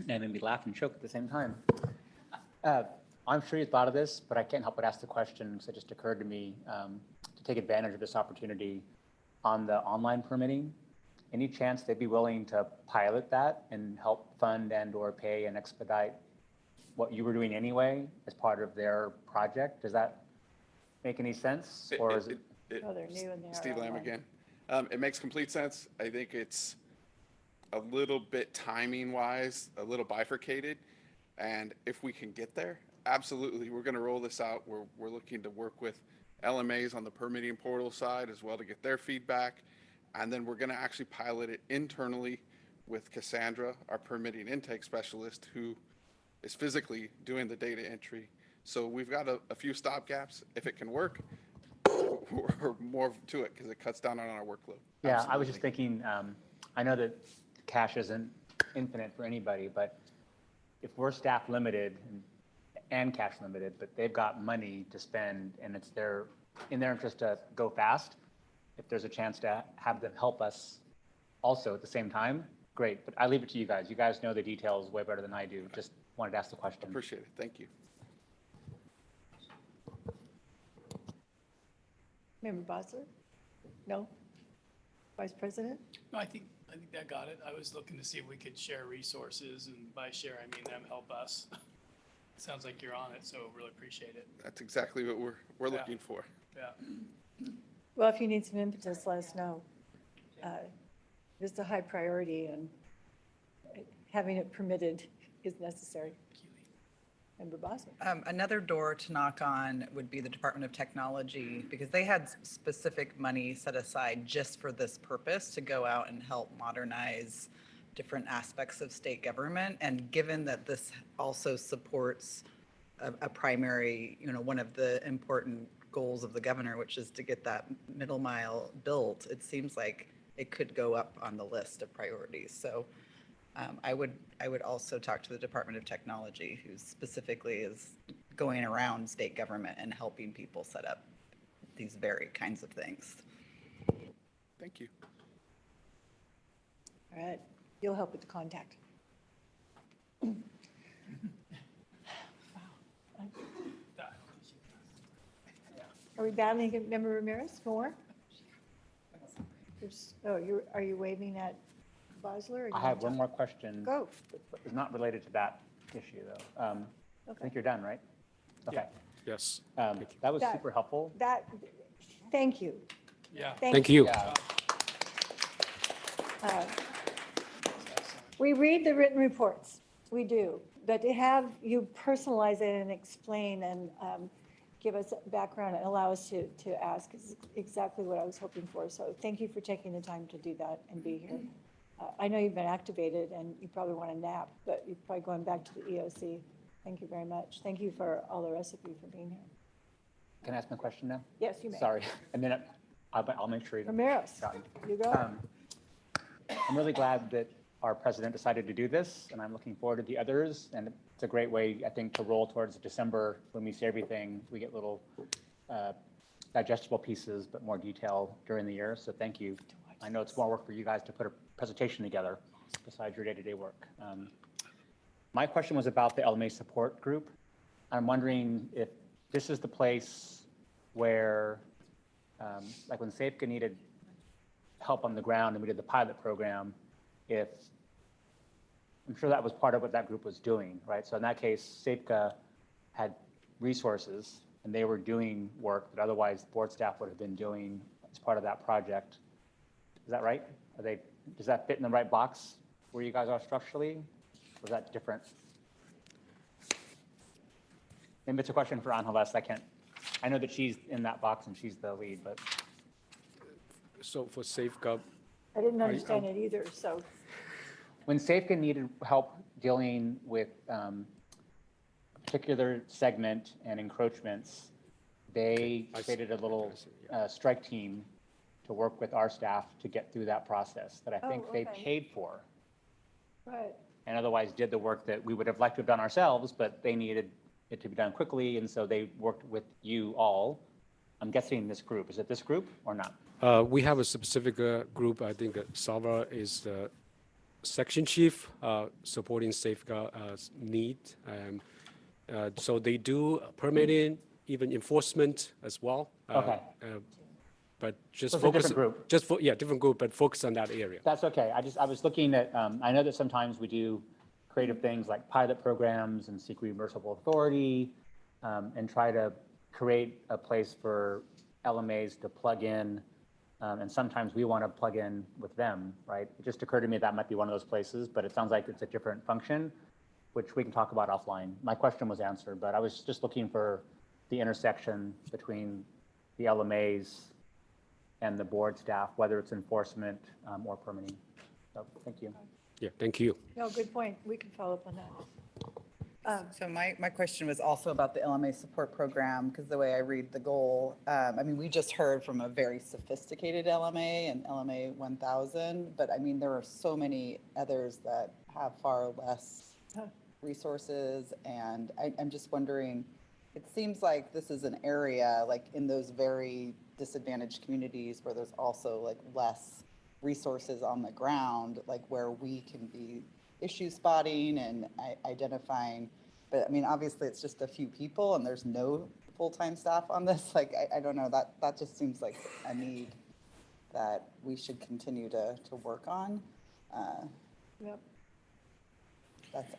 That made me laugh and choke at the same time. I'm sure you thought of this, but I can't help but ask the question because it just occurred to me to take advantage of this opportunity on the online permitting. Any chance they'd be willing to pilot that and help fund and or pay and expedite what you were doing anyway as part of their project? Does that make any sense? Or is it? Oh, they're new and they're Steve Lamb again. It makes complete sense. I think it's a little bit timing wise, a little bifurcated. And if we can get there, absolutely, we're going to roll this out. We're looking to work with LMAs on the permitting portal side as well to get their feedback. And then we're going to actually pilot it internally with Cassandra, our permitting intake specialist, who is physically doing the data entry. So we've got a few stopgaps. If it can work, we're more to it because it cuts down on our workload. Yeah, I was just thinking, I know that cash isn't infinite for anybody, but if we're staff limited and cash limited, but they've got money to spend and it's in their interest to go fast, if there's a chance to have them help us also at the same time, great. But I leave it to you guys. You guys know the details way better than I do. Just wanted to ask the question. Appreciate it. Thank you. Member Bosler? No? Vice President? No, I think that got it. I was looking to see if we could share resources, and by share, I mean them help us. Sounds like you're on it, so really appreciate it. That's exactly what we're Yeah. looking for. Yeah. Well, if you need some impetus, let us know. It's a high priority, and having it permitted is necessary. Member Bosler? Another door to knock on would be the Department of Technology, because they had specific money set aside just for this purpose to go out and help modernize different aspects of state government. And given that this also supports a primary, one of the important goals of the governor, which is to get that middle mile built, it seems like it could go up on the list of priorities. So I would also talk to the Department of Technology, who specifically is going around state government and helping people set up these very kinds of things. Thank you. All right, you'll help with the contact. Are we battling against Member Ramirez more? Are you waving at Bosler? I have one more question. Go. It's not related to that issue, though. I think you're done, right? Okay. Yes. That was super helpful. Thank you. Yeah. Thank you. Yeah. We read the written reports, we do, but to have you personalize it and explain and give us background and allow us to ask is exactly what I was hoping for. So thank you for taking the time to do that and be here. I know you've been activated and you probably want a nap, but you're probably going back to the EOC. Thank you very much. Thank you for all the rest of you for being here. Can I ask my question now? Yes, you may. Sorry. And then I'll make sure. Ramirez, you go. I'm really glad that our president decided to do this, and I'm looking forward to the others. And it's a great way, I think, to roll towards December when we see everything. We get little digestible pieces, but more detail during the year. So thank you. I know it's more work for you guys to put a presentation together besides your day-to-day work. My question was about the LMA support group. I'm wondering if this is the place where, like when SAFCA needed help on the ground and we did the pilot program, if I'm sure that was part of what that group was doing, right? So in that case, SAFCA had resources and they were doing work that otherwise board staff would have been doing as part of that project. Is that right? Does that fit in the right box where you guys are structurally? Or is that different? Maybe it's a question for Angeles. I know that she's in that box and she's the lead, but. So for SAFCA. I didn't understand it either, so. When SAFCA needed help dealing with a particular segment and encroachments, they created a little strike team to work with our staff to get through that process that I think they paid for. Right. And otherwise did the work that we would have liked to have done ourselves, but they needed it to be done quickly, and so they worked with you all. I'm guessing this group. Is it this group or not? We have a specific group. I think Salva is the section chief supporting SAFCA need. So they do permitting, even enforcement as well. Okay. But just So it's a focus. different group. Different group, but focus on that area. That's okay. I was looking at, I know that sometimes we do creative things like pilot programs and seek reimbursable authority and try to create a place for LMAs to plug in And sometimes we want to plug in with them, right? It just occurred to me that might be one of those places, but it sounds like it's a different function, which we can talk about offline. My question was answered, but I was just looking for the intersection between the LMAs and the board staff, whether it's enforcement or permitting. So thank you. Yeah, thank you. No, good point. We can follow up on that. So my question was also about the LMA support program, because the way I read the goal, I mean, we just heard from a very sophisticated LMA and LMA 1000, but I mean, there are so many others that have far less resources. And I'm just wondering, it seems like this is an area like in those very disadvantaged communities where there's also like less resources on the ground, like where we can be issue spotting and identifying. But I mean, obviously it's just a few people and there's no full-time staff on this. Like, I don't know, that just seems like a need that we should continue to work on. Yep.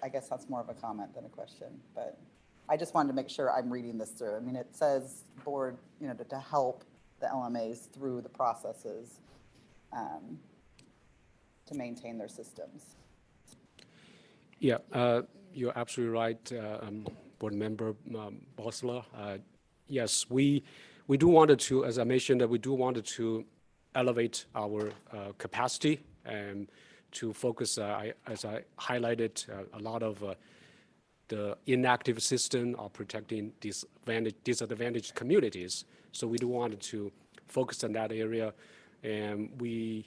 I guess that's more of a comment than a question, but I just wanted to make sure I'm reading this through. I mean, it says board, you know, to help the LMAs through the processes to maintain their systems. Yeah, you're absolutely right, Board Member Bosler. Yes, we do wanted to, as I mentioned, that we do wanted to elevate our capacity and to focus, as I highlighted, a lot of the inactive system of protecting disadvantaged communities. So we do wanted to focus on that area, and we're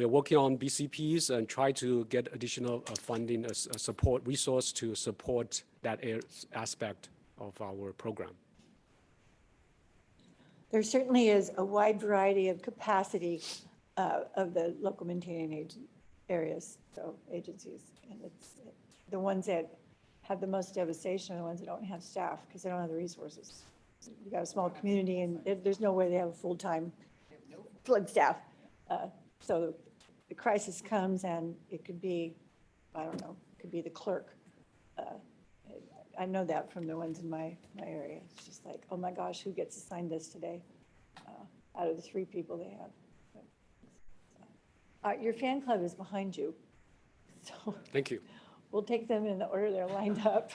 working on BCPs and try to get additional funding, support resource to support that aspect of our program. There certainly is a wide variety of capacity of the local maintaining areas, so agencies. And it's the ones that have the most devastation are the ones that don't have staff because they don't have the resources. You got a small community and there's no way they have a full-time flood staff. So the crisis comes and it could be, I don't know, it could be the clerk. I know that from the ones in my area. It's just like, oh my gosh, who gets assigned this today out of the 3 people they have. Your fan club is behind you. So thank you. We'll take them in the order they're lined up.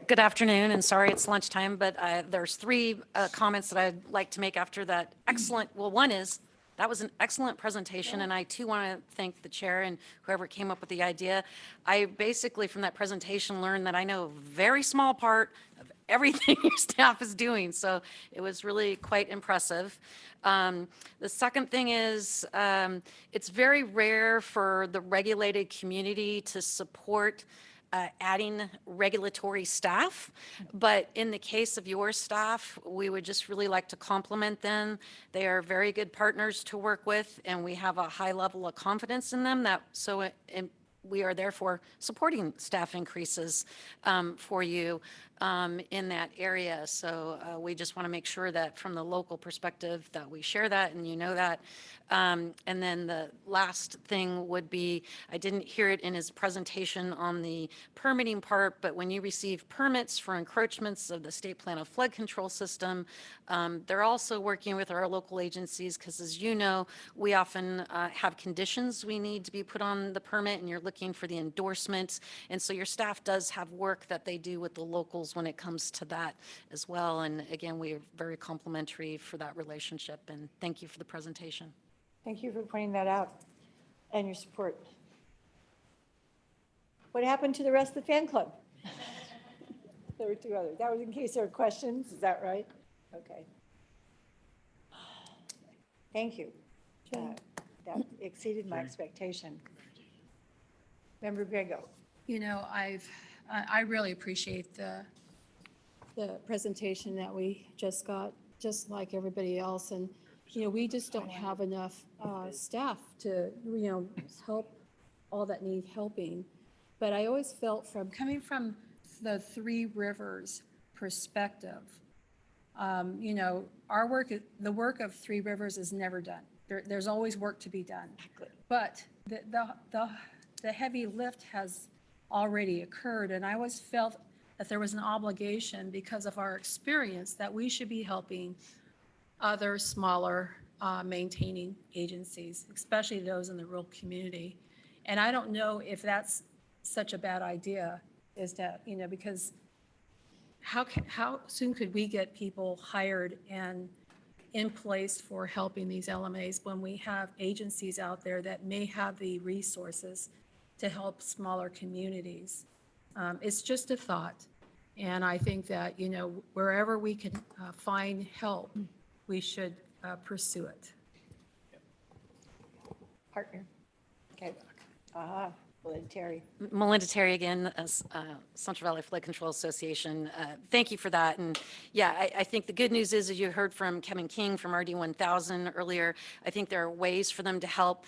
Good afternoon, and sorry it's lunchtime, but there's 3 comments that I'd like to make after that excellent, well, one is, that was an excellent presentation, and I too want to thank the chair and whoever came up with the idea. I basically, from that presentation, learned that I know a very small part of everything your staff is doing, so it was really quite impressive. The second thing is, it's very rare for the regulated community to support adding regulatory staff, but in the case of your staff, we would just really like to compliment them. They are very good partners to work with, and we have a high level of confidence in them. We are therefore supporting staff increases for you in that area. So we just want to make sure that from the local perspective that we share that and you know that. And then the last thing would be, I didn't hear it in his presentation on the permitting part, but when you receive permits for encroachments of the state plan of flood control system, they're also working with our local agencies because, as you know, we often have conditions we need to be put on the permit, and you're looking for the endorsements. And so your staff does have work that they do with the locals when it comes to that as well. And again, we are very complimentary for that relationship, and thank you for the presentation. Thank you for pointing that out and your support. What happened to the rest of the fan club? There were 2 others. That was in case there were questions. Is that right? Okay. Thank you. That exceeded my expectation. Member Grego. You know, I really appreciate the presentation that we just got, just like everybody else. And, you know, we just don't have enough staff to, you know, help all that need helping. But I always felt coming from the 3 Rivers perspective, you know, our work, the work of 3 Rivers is never done. There's always work to be done. But the heavy lift has already occurred, and I always felt that there was an obligation because of our experience that we should be helping other smaller maintaining agencies, especially those in the rural community. And I don't know if that's such a bad idea, is that, you know, because how soon could we get people hired and in place for helping these LMAs when we have agencies out there that may have the resources to help smaller communities? It's just a thought. And I think that, you know, wherever we can find help, we should pursue it. Partner. Okay. Melinda Terry. Melinda Terry again, Central Valley Flood Control Association. Thank you for that. And yeah, I think the good news is, as you heard from Kevin King from RD 1000 earlier, I think there are ways for them to help.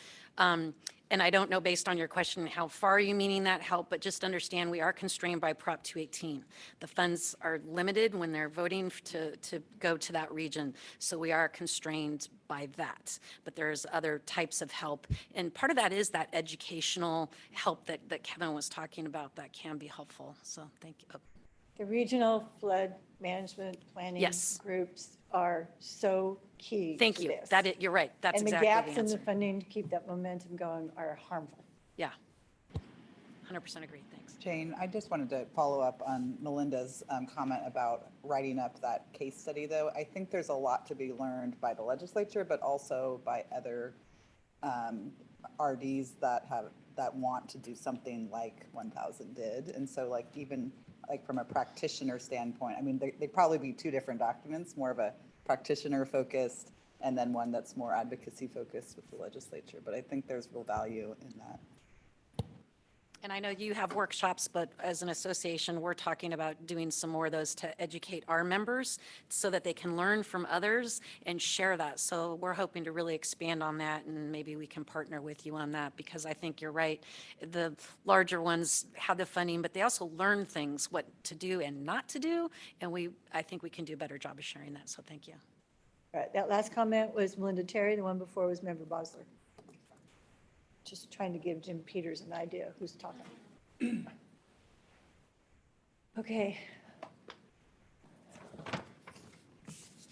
And I don't know, based on your question, how far you meaning that help, but just understand we are constrained by Prop 218. The funds are limited when they're voting to go to that region. So we are constrained by that. But there's other types of help. And part of that is that educational help that Kevin was talking about that can be helpful. So thank you. The regional flood management planning Yes. groups are so key Thank to you. this. You're right. That's And the exactly gaps the in the answer. funding to keep that momentum going are harmful. Yeah. 100% agree. Thanks. Jane, I just wanted to follow up on Melinda's comment about writing up that case study, though. I think there's a lot to be learned by the legislature, but also by other RDs that want to do something like 1000 did. And so like even like from a practitioner standpoint, I mean, they probably be two different documents, more of a practitioner focused and then one that's more advocacy focused with the legislature. But I think there's real value in that. And I know you have workshops, but as an association, we're talking about doing some more of those to educate our members so that they can learn from others and share that. So we're hoping to really expand on that, and maybe we can partner with you on that, because I think you're right. The larger ones have the funding, but they also learn things, what to do and not to do. And I think we can do a better job of sharing that. So thank you. All right, that last comment was Melinda Terry. The one before was Member Bosler. Just trying to give Jim Peters an idea who's talking. Okay.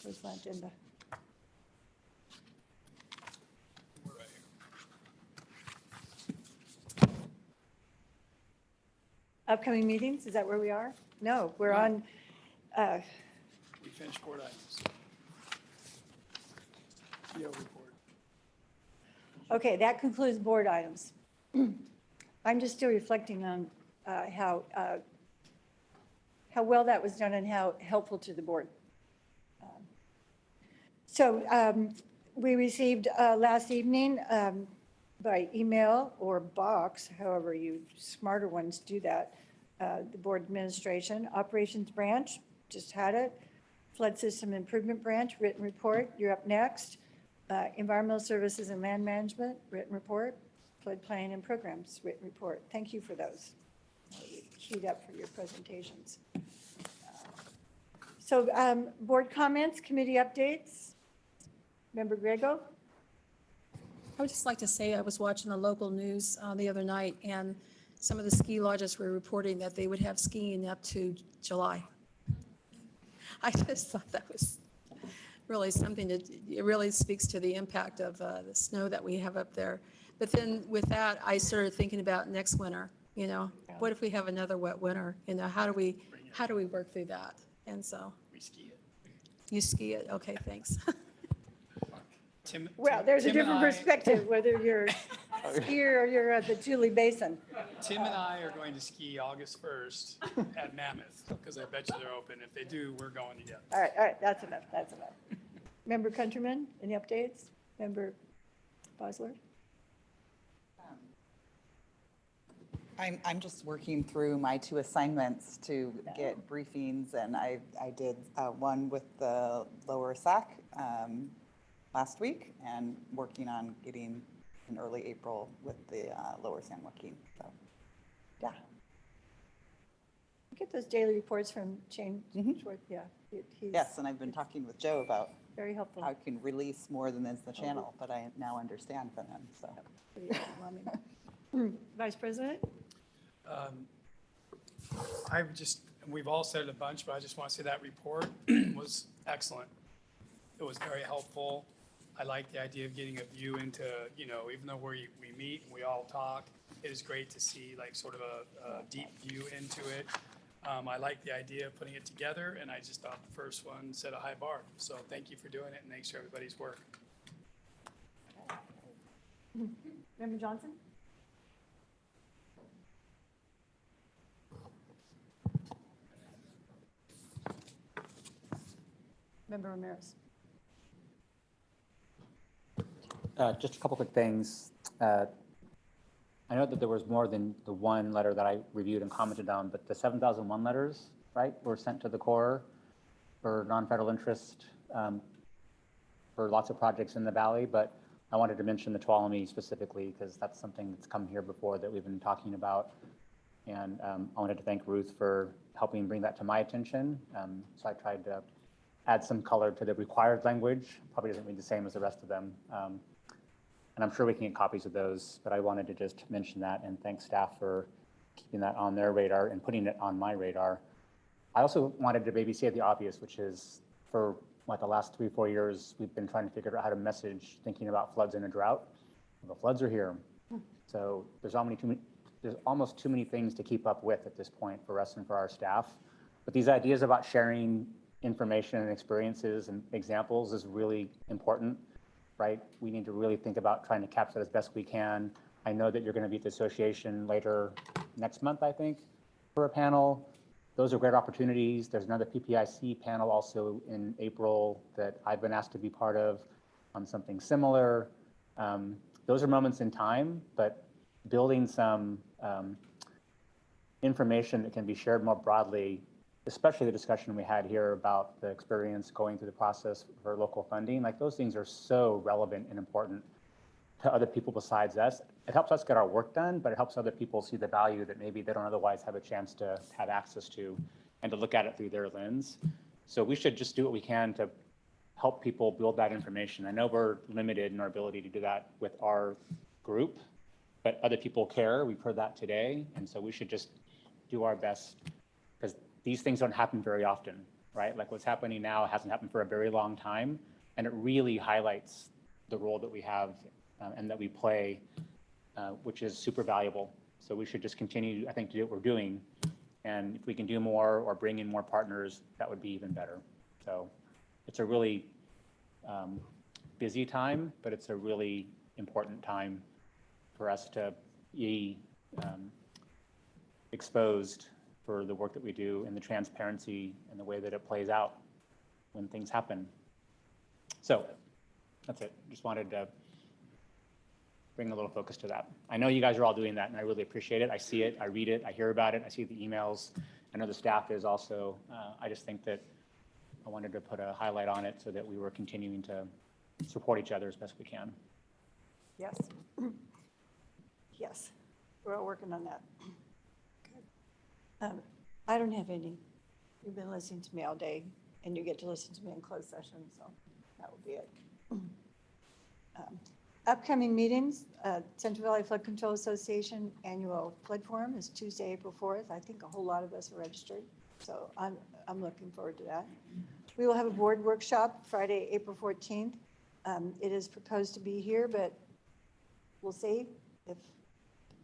Where's my agenda? Upcoming meetings, is that where we are? No, we're on, We finished board items. CEO report. okay, that concludes board items. I'm just still reflecting on how well that was done and how helpful to the board. So we received last evening by email or box, however you smarter ones do that, the board administration, operations branch, just had it, flood system improvement branch, written report, you're up next. Environmental Services and Land Management, written report. Flood Planning and Programs, written report. Thank you for those. Queued up for your presentations. So board comments, committee updates. Member Grego? I would just like to say, I was watching the local news the other night, and some of the ski lodges were reporting that they would have skiing up to July. I just thought that was really something that, it really speaks to the impact of the snow that we have up there. But then with that, I started thinking about next winter, you know, what if we have another wet winter? You know, how do we work through that? And so. We ski it. You ski it? Okay, thanks. Well, there's a Tim and different I- perspective, whether you're a skier or you're at the Julie Basin. Tim and I are going to ski August 1st at Mammoth, because I bet you they're open. If they do, we're going together. All right, that's enough, that's enough. Member Countryman, any updates? Member Bosler? I'm just working through my 2 assignments to get briefings, and I did one with the Lower Sac last week, and working on getting in early April with the Lower San Joaquin. So, yeah. You get those daily reports from Shane Schwartz, yeah. He's Yes, and I've been talking with Joe about very helpful. how I can release more than is the channel, but I now understand from him. So, Pretty overwhelming. Vice President? I've just and we've all said it a bunch, but I just want to say that report was excellent. It was very helpful. I like the idea of getting a view into, even though we meet and we all talk, it is great to see like sort of a deep view into it. I like the idea of putting it together, and I just thought the first one set a high bar. So thank you for doing it, and thanks for everybody's work. Member Johnson? Member Ramirez? Just a couple quick things. I know that there was more than the one letter that I reviewed and commented on, but the 7,001 letters, right, were sent to the Corps for non-federal interest for lots of projects in the Valley. But I wanted to mention the Tuolumne specifically because that's something that's come here before that we've been talking about. And I wanted to thank Ruth for helping bring that to my attention. So I tried to add some color to the required language. Probably doesn't read the same as the rest of them. And I'm sure we can get copies of those, but I wanted to just mention that and thank staff for keeping that on their radar and putting it on my radar. I also wanted to maybe say the obvious, which is for like the last 3-4 years, we've been trying to figure out how to message thinking about floods in a drought. The floods are here. So there's almost too many things to keep up with at this point for us and for our staff. But these ideas about sharing information and experiences and examples is really important. Right? We need to really think about trying to capture that as best we can. I know that you're going to be at the association later next month, I think, for a panel. Those are great opportunities. There's another PPIC panel also in April that I've been asked to be part of on something similar. Those are moments in time, but building some information that can be shared more broadly, especially the discussion we had here about the experience going through the process for local funding, like those things are so relevant and important to other people besides us. It helps us get our work done, but it helps other people see the value that maybe they don't otherwise have a chance to have access to and to look at it through their lens. So we should just do what we can to help people build that information. I know we're limited in our ability to do that with our group, but other people care. We've heard that today. And so we should just do our best because these things don't happen very often, right? Like what's happening now hasn't happened for a very long time. And it really highlights the role that we have and that we play, which is super valuable. So we should just continue, I think, to do what we're doing. And if we can do more or bring in more partners, that would be even better. So it's a really busy time, but it's a really important time for us to be exposed for the work that we do and the transparency and the way that it plays out when things happen. So that's it. Just wanted to bring a little focus to that. I know you guys are all doing that and I really appreciate it. I see it, I read it, I hear about it, I see the emails. I know the staff is also. I just think that I wanted to put a highlight on it so that we were continuing to support each other as best we can. Yes. Yes, we're all working on that. I don't have any. You've been listening to me all day, and you get to listen to me in closed session, so that will be it. Upcoming meetings, Central Valley Flood Control Association Annual Flood Forum is Tuesday, April 4th. I think a whole lot of us are registered, so I'm looking forward to that. We will have a board workshop Friday, April 14th. It is proposed to be here, but we'll see if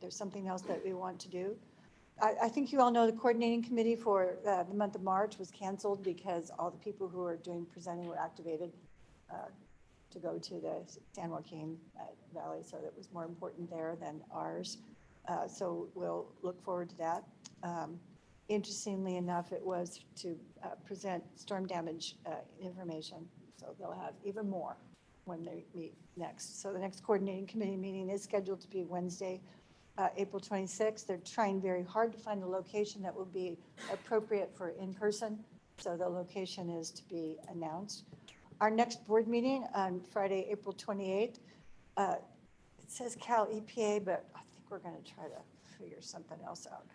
there's something else that we want to do. I think you all know the coordinating committee for the month of March was canceled because all the people who were doing presenting were activated to go to the San Joaquin Valley, so that was more important there than ours. So we'll look forward to that. Interestingly enough, it was to present storm damage information, so they'll have even more when they meet next. So the next coordinating committee meeting is scheduled to be Wednesday, April 26th. They're trying very hard to find a location that will be appropriate for in-person. So the location is to be announced. Our next board meeting on Friday, April 28th, it says Cal EPA, but I think we're going to try to figure something else out.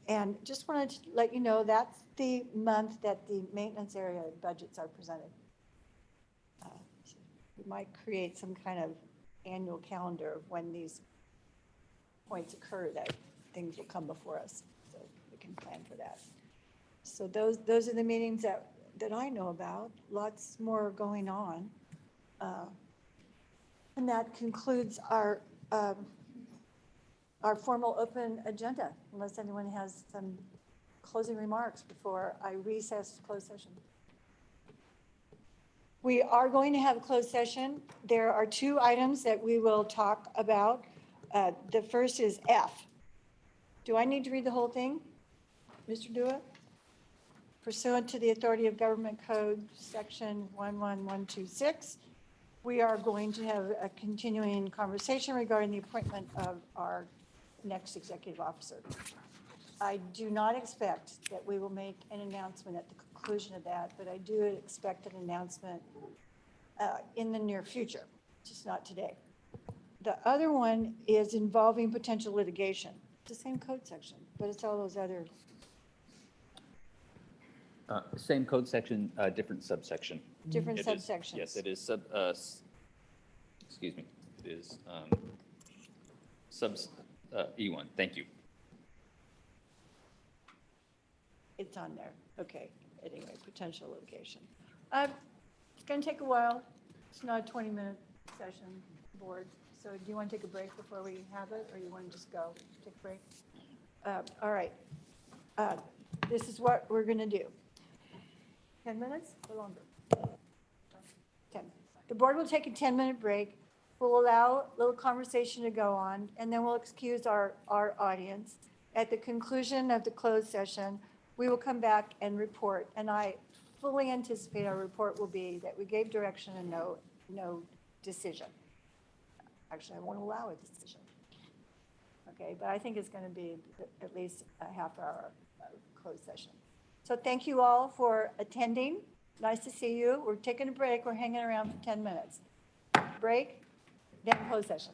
And just wanted to let you know that's the month that the maintenance area budgets are presented. We might create some kind of annual calendar of when these points occur that things will come before us, so we can plan for that. So those are the meetings that I know about. Lots more going on. And that concludes our formal open agenda, unless anyone has some closing remarks before I recess closed session. We are going to have a closed session. There are two items that we will talk about. The first is F. Do I need to read the whole thing, Mr. Dua? Pursuant to the authority of Government Code, Section 11126, we are going to have a continuing conversation regarding the appointment of our next executive officer. I do not expect that we will make an announcement at the conclusion of that, but I do expect an announcement in the near future, just not today. The other one is involving potential litigation. It's the same code section, but it's all those other. Same code section, different subsection. Different It is- subsections. Yes, it is excuse me, it is E1, thank you. It's on there. Okay. Anyway, potential litigation. It's going to take a while. It's not a 20-minute session, board. So do you want to take a break before we have it, or you want to just go take a break? All right. This is what we're going to do. 10 minutes or longer? 10. The board will take a 10-minute break. We'll allow a little conversation to go on, and then we'll excuse our audience. At the conclusion of the closed session, we will come back and report. And I fully anticipate our report will be that we gave direction and no decision. Actually, I won't allow a decision. Okay, but I think it's going to be at least a half hour closed session. So thank you all for attending. Nice to see you. We're taking a break. We're hanging around for 10 minutes. Break, then closed session.